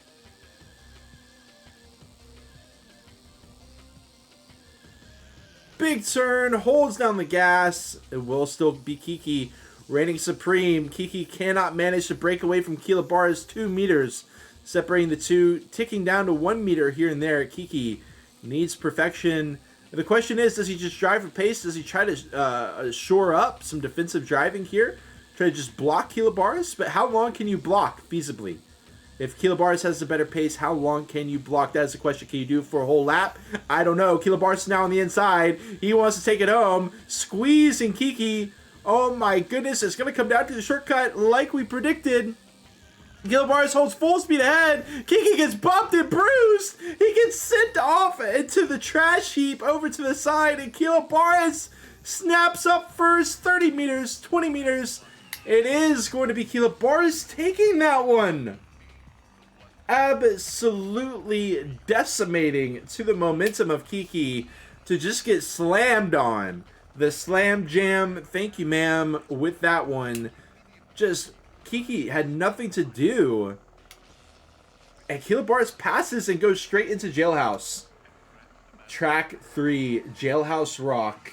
Big turn. Holds down the gas. It will still be Kiki reigning supreme. Kiki cannot manage to break away from Kilobar's 2 meters, separating the two, ticking down to 1 meter here and there. Kiki needs perfection. The question is, does he just drive for pace? Does he try to shore up some defensive driving here? Try to just block Kilobar? But how long can you block feasibly? If Kilobar has a better pace, how long can you block? That is the question. Can you do it for a whole lap? I don't know. Kilobar now on the inside. He wants to take it home. Squeezing Kiki. Oh my goodness. It's going to come down to the shortcut like we predicted. Kilobar holds full speed ahead. Kiki gets bumped and bruised. He gets sent off into the trash heap over to the side. And Kilobar snaps up first. 30 meters, 20 meters. It is going to be Kilobar taking that one. Absolutely decimating to the momentum of Kiki to just get slammed on. The slam jam, thank you ma'am, with that one. Just Kiki had nothing to do. And Kilobar passes and goes straight into Jailhouse. Track 3, Jailhouse Rock.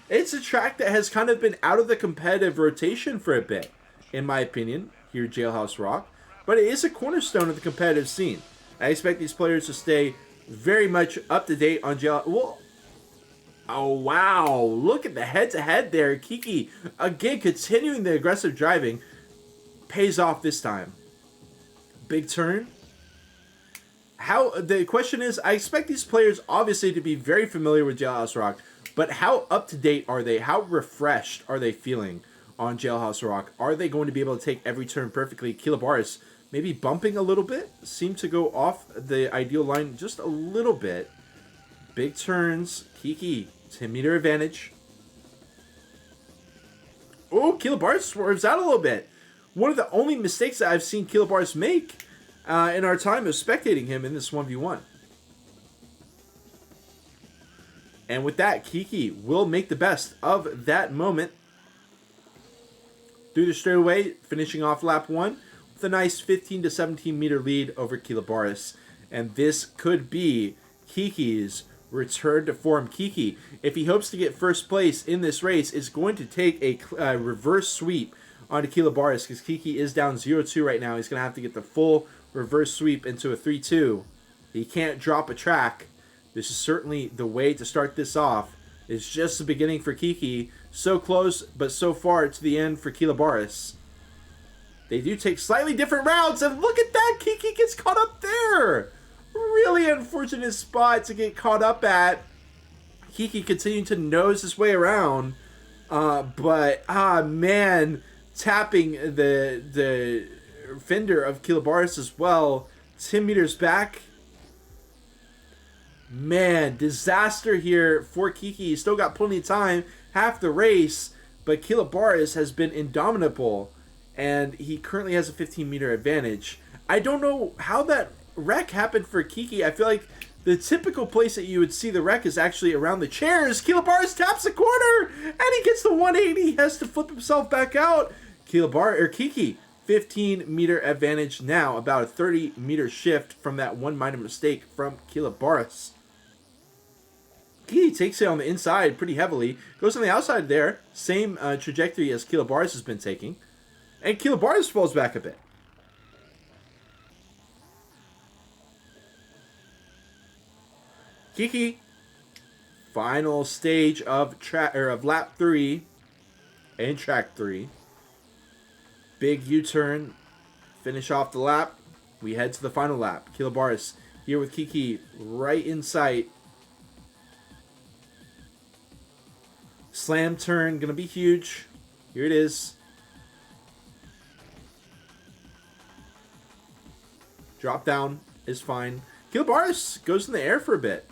It's a track that has kind of been out of the competitive rotation for a bit, in my opinion, here Jailhouse Rock. But it is a cornerstone of the competitive scene. I expect these players to stay very much up to date on Jailhouse. Well, oh wow, look at the head-to-head there. Kiki, again, continuing the aggressive driving. Pays off this time. Big turn. The question is, I expect these players obviously to be very familiar with Jailhouse Rock, but how up to date are they? How refreshed are they feeling on Jailhouse Rock? Are they going to be able to take every turn perfectly? Kilobar maybe bumping a little bit, seem to go off the ideal line just a little bit. Big turns. Kiki, 10-meter advantage. Oh, Kilobar swerves out a little bit. One of the only mistakes that I've seen Kilobar make in our time of spectating him in this 1v1. And with that, Kiki will make the best of that moment. Through the straightaway, finishing off lap 1 with a nice 15 to 17 meter lead over Kilobar. And this could be Kiki's return to form. Kiki, if he hopes to get first place in this race, is going to take a reverse sweep onto Kilobar, because Kiki is down 0-2 right now. He's going to have to get the full reverse sweep into a 3-2. He can't drop a track. This is certainly the way to start this off. It's just the beginning for Kiki. So close, but so far to the end for Kilobar. They do take slightly different routes, and look at that! Kiki gets caught up there! Really unfortunate spot to get caught up at. Kiki continuing to nose his way around. Man, tapping the fender of Kilobar as well. 10 meters back. Man, disaster here for Kiki. He's still got plenty of time, half the race, but Kilobar has been indomitable, and he currently has a 15-meter advantage. I don't know how that wreck happened for Kiki. I feel like The typical place that you would see the wreck is actually around the chairs. Kilobaris taps the corner, and he gets the 180. He has to flip himself back out. Kiki, 15-meter advantage now, about a 30-meter shift from that one minor mistake from Kilobaris. Kiki takes it on the inside pretty heavily, goes on the outside there, same trajectory as Kilobaris has been taking, and Kilobaris falls back a bit. Kiki, final stage of lap 3 and track 3. Big U-turn, finish off the lap. We head to the final lap. Kilobaris here with Kiki right in sight. Slam turn, gonna be huge. Here it is. Drop down is fine. Kilobaris goes in the air for a bit.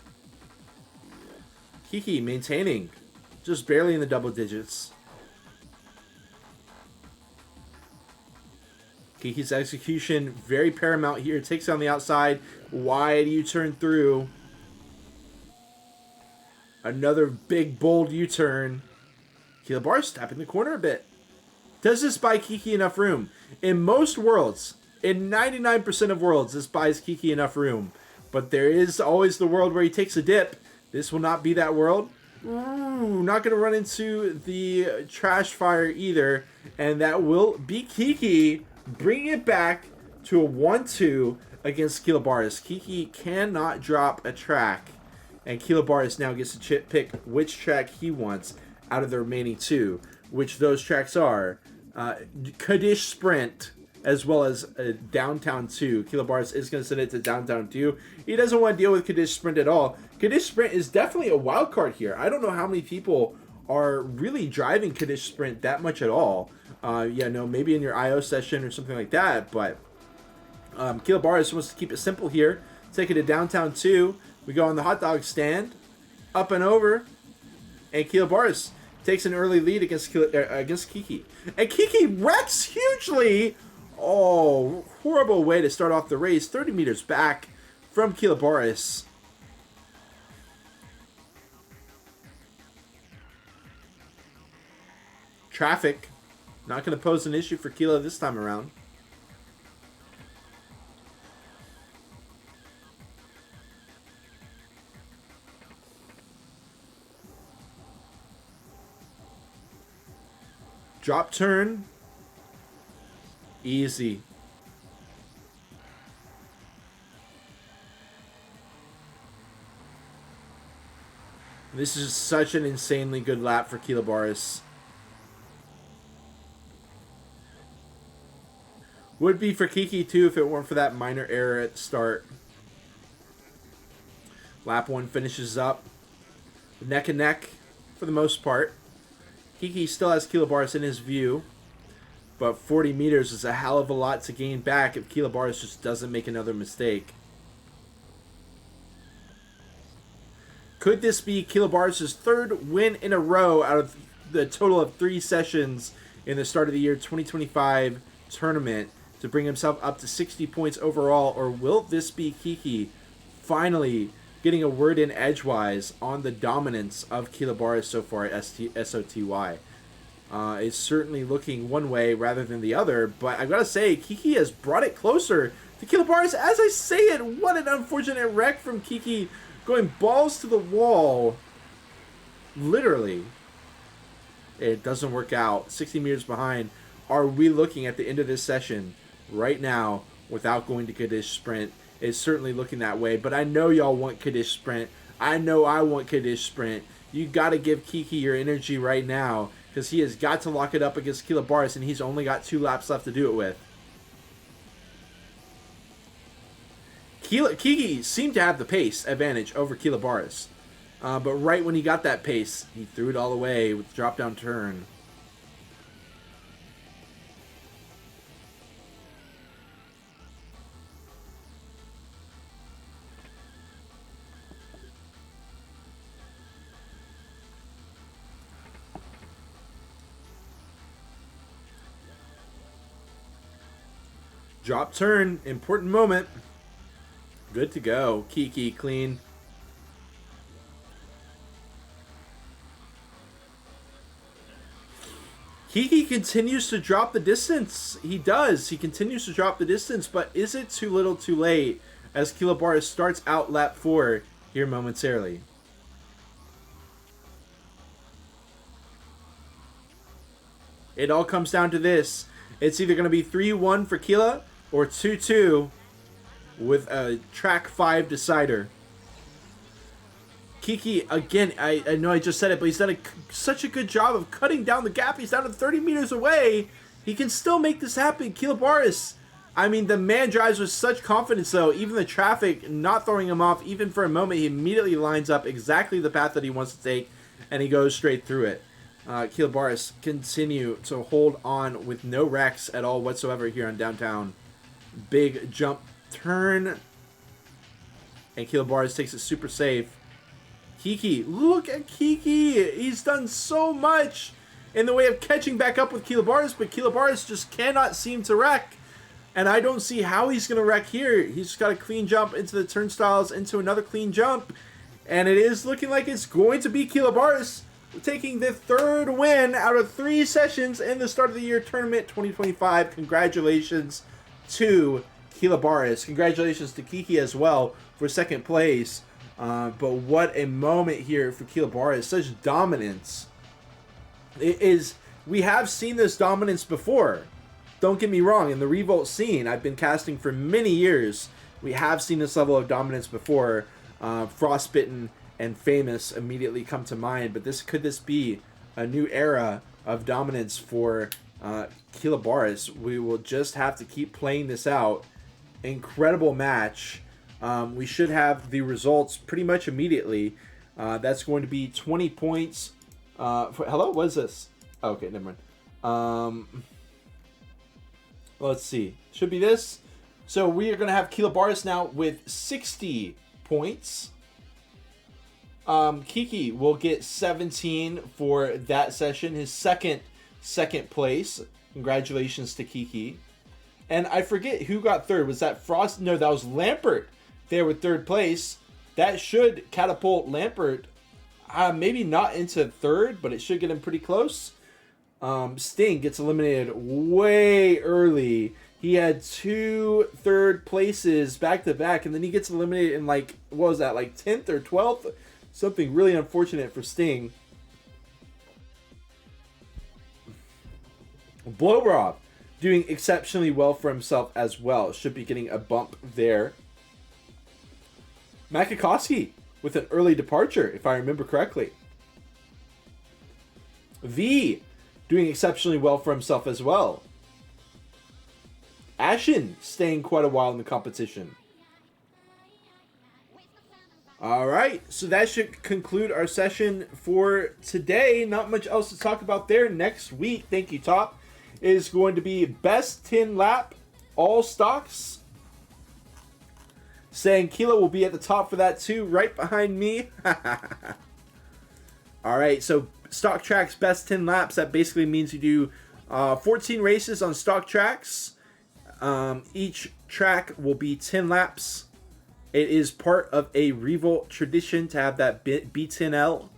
Kiki maintaining, just barely in the double digits. Kiki's execution very paramount here. Takes it on the outside, wide U-turn through. Another big bold U-turn. Kilobaris tapping the corner a bit. Does this buy Kiki enough room? In most worlds, in 99% of worlds, this buys Kiki enough room. But there is always the world where he takes a dip. This will not be that world. Ooh, not going to run into the trash fire either. And that will be Kiki bringing it back to a 1-2 against Kilobaris. Kiki cannot drop a track. And Kilobaris now gets to pick which track he wants out of the remaining 2. Which those tracks are Kaddish Sprint as well as Downtown 2. Kilobaris is going to send it to Downtown 2. He doesn't want to deal with Kaddish Sprint at all. Kaddish Sprint is definitely a wild card here. I don't know how many people are really driving Kaddish Sprint that much at all. Maybe in your IO session or something like that. But Kilobaris wants to keep it simple here. Take it to Downtown 2. We go on the hot dog stand. Up and over. And Kilobaris takes an early lead against Kiki. And Kiki wrecks hugely. Oh, horrible way to start off the race. 30 meters back from Kilobaris. Traffic. Not going to pose an issue for Kilo this time around. Drop turn. Easy. This is such an insanely good lap for Kilobaris. Would be for Kiki too if it weren't for that minor error at the start. Lap 1 finishes up. Neck and neck for the most part. Kiki still has Kilobaris in his view. But 40 meters is a hell of a lot to gain back if Kilobaris just doesn't make another mistake. Could this be Kilobaris' 3rd win in a row out of the total of 3 sessions in the start of the year 2025 tournament to bring himself up to 60 points overall? Or will this be Kiki finally getting a word in edgewise on the dominance of Kilobaris so far at SOTY? It's certainly looking one way rather than the other, but I've got to say, Kiki has brought it closer to Kilobaris. As I say it, what an unfortunate wreck from Kiki, going balls to the wall. Literally. It doesn't work out. 60 meters behind. Are we looking at the end of this session right now without going to Kaddish Sprint? It's certainly looking that way, but I know y'all want Kaddish Sprint. I know I want Kaddish Sprint. You got to give Kiki your energy right now, because he has got to lock it up against Kilobaris, and he's only got 2 laps left to do it with. Kiki seemed to have the pace advantage over Kilobaris. But right when he got that pace, he threw it all away with the drop-down turn. Drop turn, important moment. Good to go. Kiki, clean. Kiki continues to drop the distance. He does. He continues to drop the distance, but is it too little too late as Kilabaris starts out lap 4 here momentarily? It all comes down to this. It's either going to be 3-1 for Kila or 2-2 with a track 5 decider. Kiki, again, I know I just said it, but he's done such a good job of cutting down the gap. He's down to 30 meters away. He can still make this happen. Kilabaris, I mean, the man drives with such confidence, though. Even the traffic not throwing him off, even for a moment, he immediately lines up exactly the path that he wants to take, and he goes straight through it. Kilabaris continue to hold on with no wrecks at all whatsoever here on downtown. Big jump turn, and Kilabaris takes it super safe. Kiki, look at Kiki. He's done so much in the way of catching back up with Kilabaris, but Kilabaris just cannot seem to wreck. And I don't see how he's going to wreck here. He's just got a clean jump into the turnstiles, into another clean jump. And it is looking like it's going to be Kilabaris taking the 3rd win out of 3 sessions in the start of the year tournament 2025. Congratulations to Kilabaris. Congratulations to Kiki as well for 2nd place. But what a moment here for Kilabaris. Such dominance. We have seen this dominance before. Don't get me wrong. In the Revolt scene, I've been casting for many years. We have seen this level of dominance before. Frostbitten and Famous immediately come to mind. But could this be a new era of dominance for Kilabaris? We will just have to keep playing this out. Incredible match. We should have the results pretty much immediately. That's going to be 20 points. Hello? What is this? Oh, okay, never mind. Let's see. Should be this. So we are going to have Kilabaris now with 60 points. Kiki will get 17 for that session. His second place. Congratulations to Kiki. And I forget who got 3rd. Was that Frost? No, that was Lampert there with 3rd place. That should catapult Lampert, maybe not into 3rd, but it should get him pretty close. Sting gets eliminated way early. He had 2 3rd places back to back, and then he gets eliminated in what was that, 10th or 12th? Something really unfortunate for Sting. Blobrov doing exceptionally well for himself as well. Should be getting a bump there. Makakowski with an early departure, if I remember correctly. V doing exceptionally well for himself as well. Ashen staying quite a while in the competition. Alright, so that should conclude our session for today. Not much else to talk about there. Next week, thank you, Top, is going to be best 10 lap, all stocks. Sankila will be at the top for that too, right behind me. Alright, so stock tracks, best 10 laps. That basically means you do 14 races on stock tracks. Each track will be 10 laps. It is part of a Revolt tradition to have that B10L.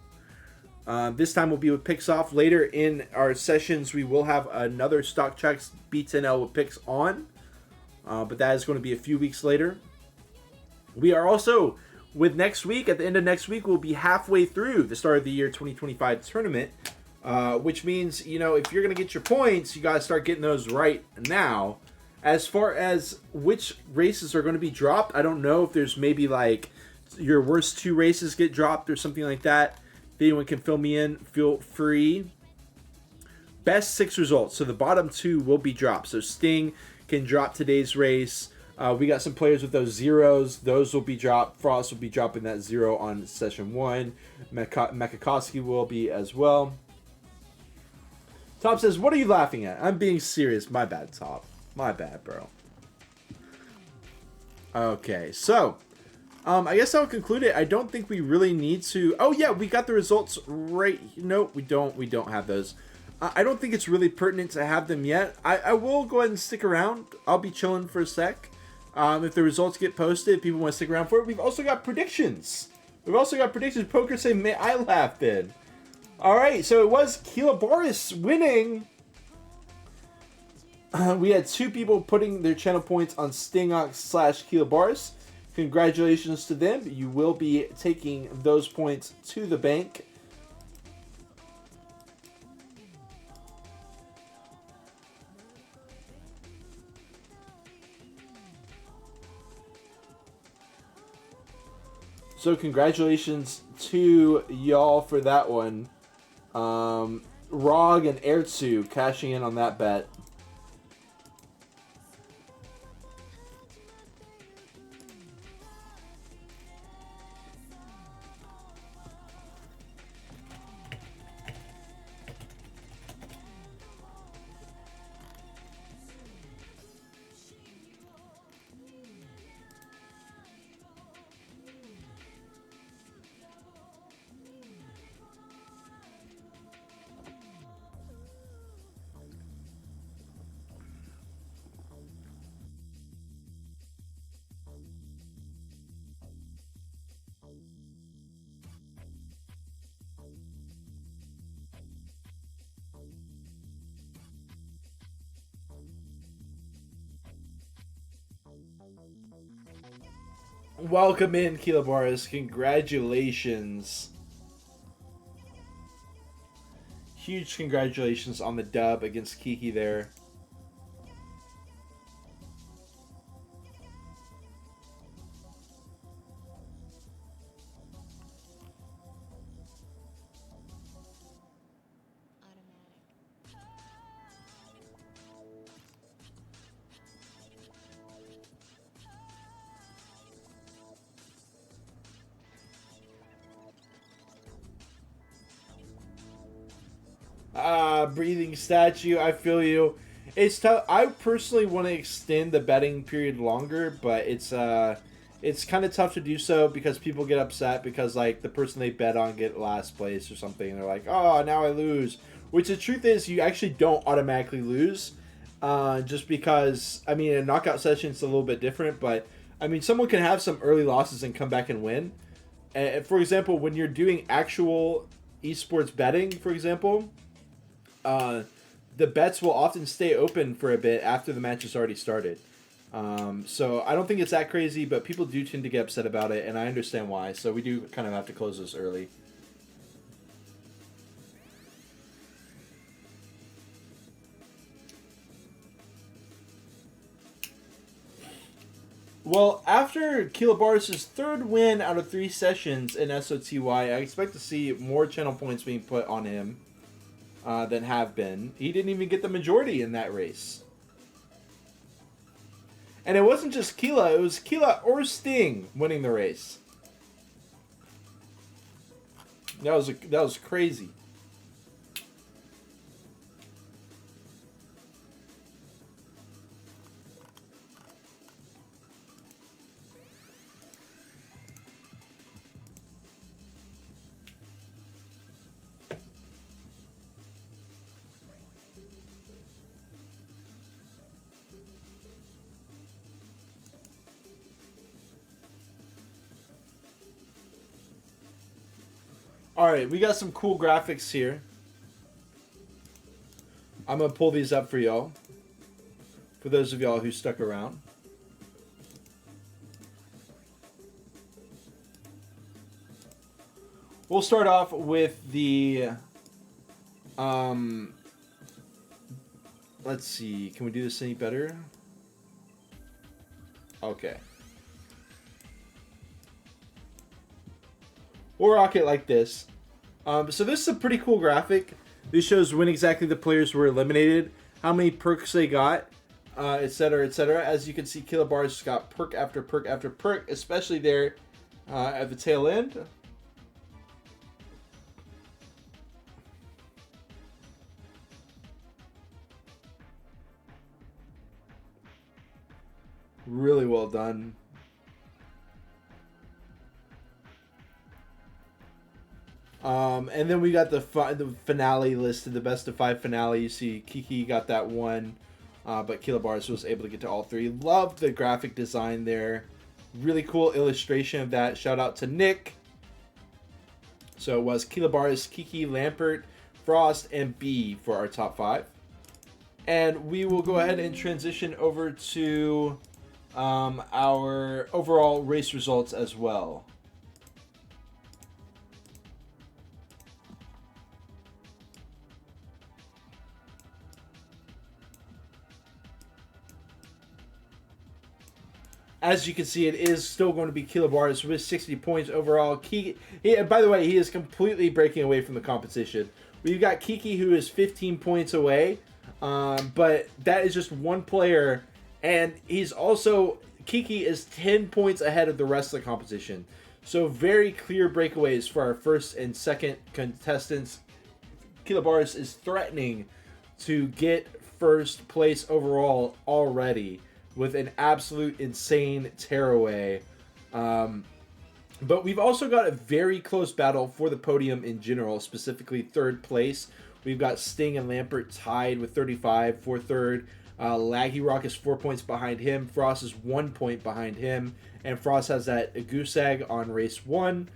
This time will be with picks off. Later in our sessions, we will have another stock tracks B10L with picks on. But that is going to be a few weeks later. We are also, with next week, at the end of next week, we'll be halfway through the start of the year 2025 tournament. Which means, if you're going to get your points, you got to start getting those right now. As far as which races are going to be dropped, I don't know if there's maybe your worst 2 races get dropped or something like that. If anyone can fill me in, feel free. Best 6 results. So the bottom 2 will be dropped. So Sting can drop today's race. We got some players with those zeros. Those will be dropped. Frost will be dropping that 0 on session 1. Makakowski will be as well. Top says, what are you laughing at? I'm being serious. My bad, Top. My bad, bro. Okay, so I guess I'll conclude it. I don't think we really need to. Oh yeah, we got the results right. No, we don't. We don't have those. I don't think it's really pertinent to have them yet. I will go ahead and stick around. I'll be chilling for a sec. If the results get posted, people want to stick around for it. We've also got predictions. Poker say, may I laugh then. All right, so it was Keela Boris winning. We had 2 people putting their channel points on Stingox / Keela Boris. Congratulations to them. You will be taking those points to the bank. So congratulations to y'all for that one. Rog and Ertsu cashing in on that bet. Welcome in, Keela Boris. Congratulations. Huge congratulations on the dub against Kiki there. Breathing statue, I feel you. It's tough. I personally want to extend the betting period longer, but it's kind of tough to do so because people get upset because like the person they bet on get last place or something, and they're like, oh, now I lose. Which the truth is, you actually don't automatically lose, just because I mean, in a knockout session it's a little bit different, but I mean, someone can have some early losses and come back and win. And for example, when you're doing actual esports betting, for example. The bets will often stay open for a bit after the match has already started. So I don't think it's that crazy, but people do tend to get upset about it, and I understand why. So we do kind of have to close this early. Well, after Keela Boris' 3rd win out of 3 sessions in SOTY, I expect to see more channel points being put on him. Than have been. He didn't even get the majority in that race. And it wasn't just Keela, it was Keela or Sting winning the race. That was crazy. Alright, we got some cool graphics here. I'm going to pull these up for y'all. For those of y'all who stuck around. We'll start off with the... let's see. Can we do this any better? Okay. We'll rock it like this. So this is a pretty cool graphic. This shows when exactly the players were eliminated, how many perks they got, etc., etc. As you can see, Keela Boris got perk after perk after perk, especially there at the tail end. Really well done. And then we got the finale listed, the best of 5 finale. You see Kiki got that one. but Kilobaris was able to get to all 3. Love the graphic design there. Really cool illustration of that. Shout out to Nick. So it was Kilobaris, Kiki, Lampert, Frost, and B for our top 5. And we will go ahead and transition over to our overall race results as well. As you can see, it is still going to be Kilobaris with 60 points overall. By the way, he is completely breaking away from the competition. We've got Kiki, who is 15 points away, but that is just one player, and Kiki is 10 points ahead of the rest of the competition. So very clear breakaways for our first and second contestants. Kilobaris is threatening to get first place overall already, with an absolute insane tearaway. But we've also got a very close battle for the podium in general, specifically third place. We've got Sting and Lampert tied with 35 for third. Laggy Rock is 4 points behind him. Frost is 1 point behind him. And Frost has that goose egg on race 1,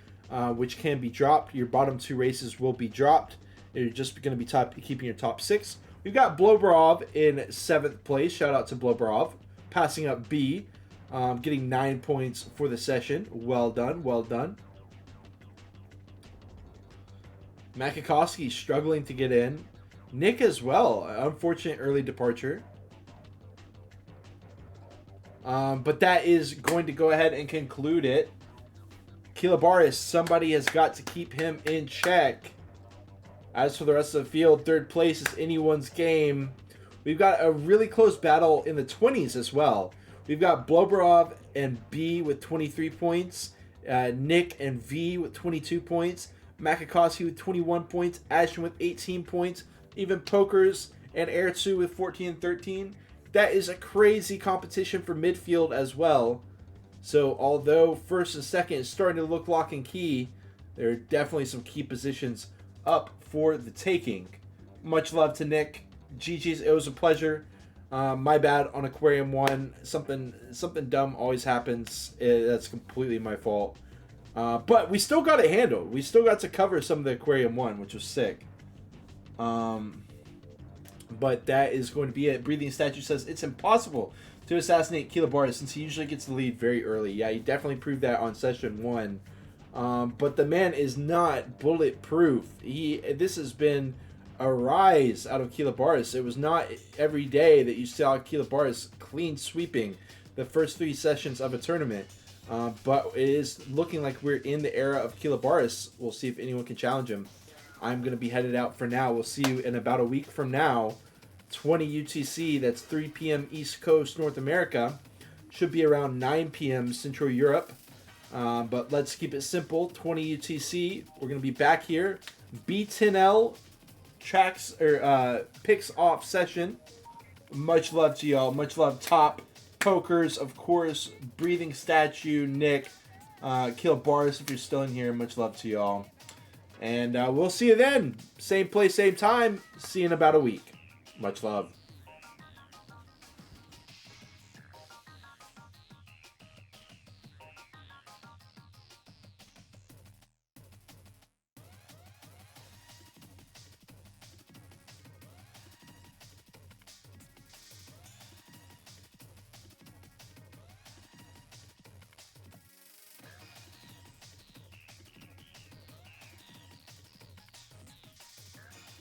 which can be dropped. Your bottom 2 races will be dropped. You're just going to be keeping your top 6. We've got Blobarov in 7th place. Shout out to Blobarov. Passing up B, getting 9 points for the session. Well done, well done. Makakowski struggling to get in. Nick as well. Unfortunate early departure. But that is going to go ahead and conclude it. Kilobaris, somebody has got to keep him in check. As for the rest of the field, third place is anyone's game. We've got a really close battle in the 20s as well. We've got Blobarov and B with 23 points. Nick and V with 22 points. Makakowski with 21 points. Ashton with 18 points. Even Pokers and Airtsu with 14 and 13. That is a crazy competition for midfield as well. So although first and second is starting to look lock and key, there are definitely some key positions up for the taking. Much love to Nick. GG's, it was a pleasure. My bad on Aquarium 1. Something dumb always happens. That's completely my fault. But we still got it handled. We still got to cover some of the Aquarium 1, which was sick. But that is going to be it. Breathing Statue says, it's impossible to assassinate Kilobaris since he usually gets the lead very early. Yeah, he definitely proved that on session 1. But the man is not bulletproof. This has been a rise out of Kilobaris. It was not every day that you saw Kilobaris clean sweeping the first 3 sessions of a tournament. But it is looking like we're in the era of Kilobaris. We'll see if anyone can challenge him. I'm going to be headed out for now. We'll see you in about a week from now. 20 UTC, that's 3 p.m. East Coast, North America. Should be around 9 p.m. Central Europe. But let's keep it simple. 20 UTC. We're going to be back here. B10L picks off session. Much love to y'all. Much love. Top Pokers, of course. Breathing Statue, Nick, Kilobaris, if you're still in here. Much love to y'all. And we'll see you then. Same place, same time. See you in about a week. Much love.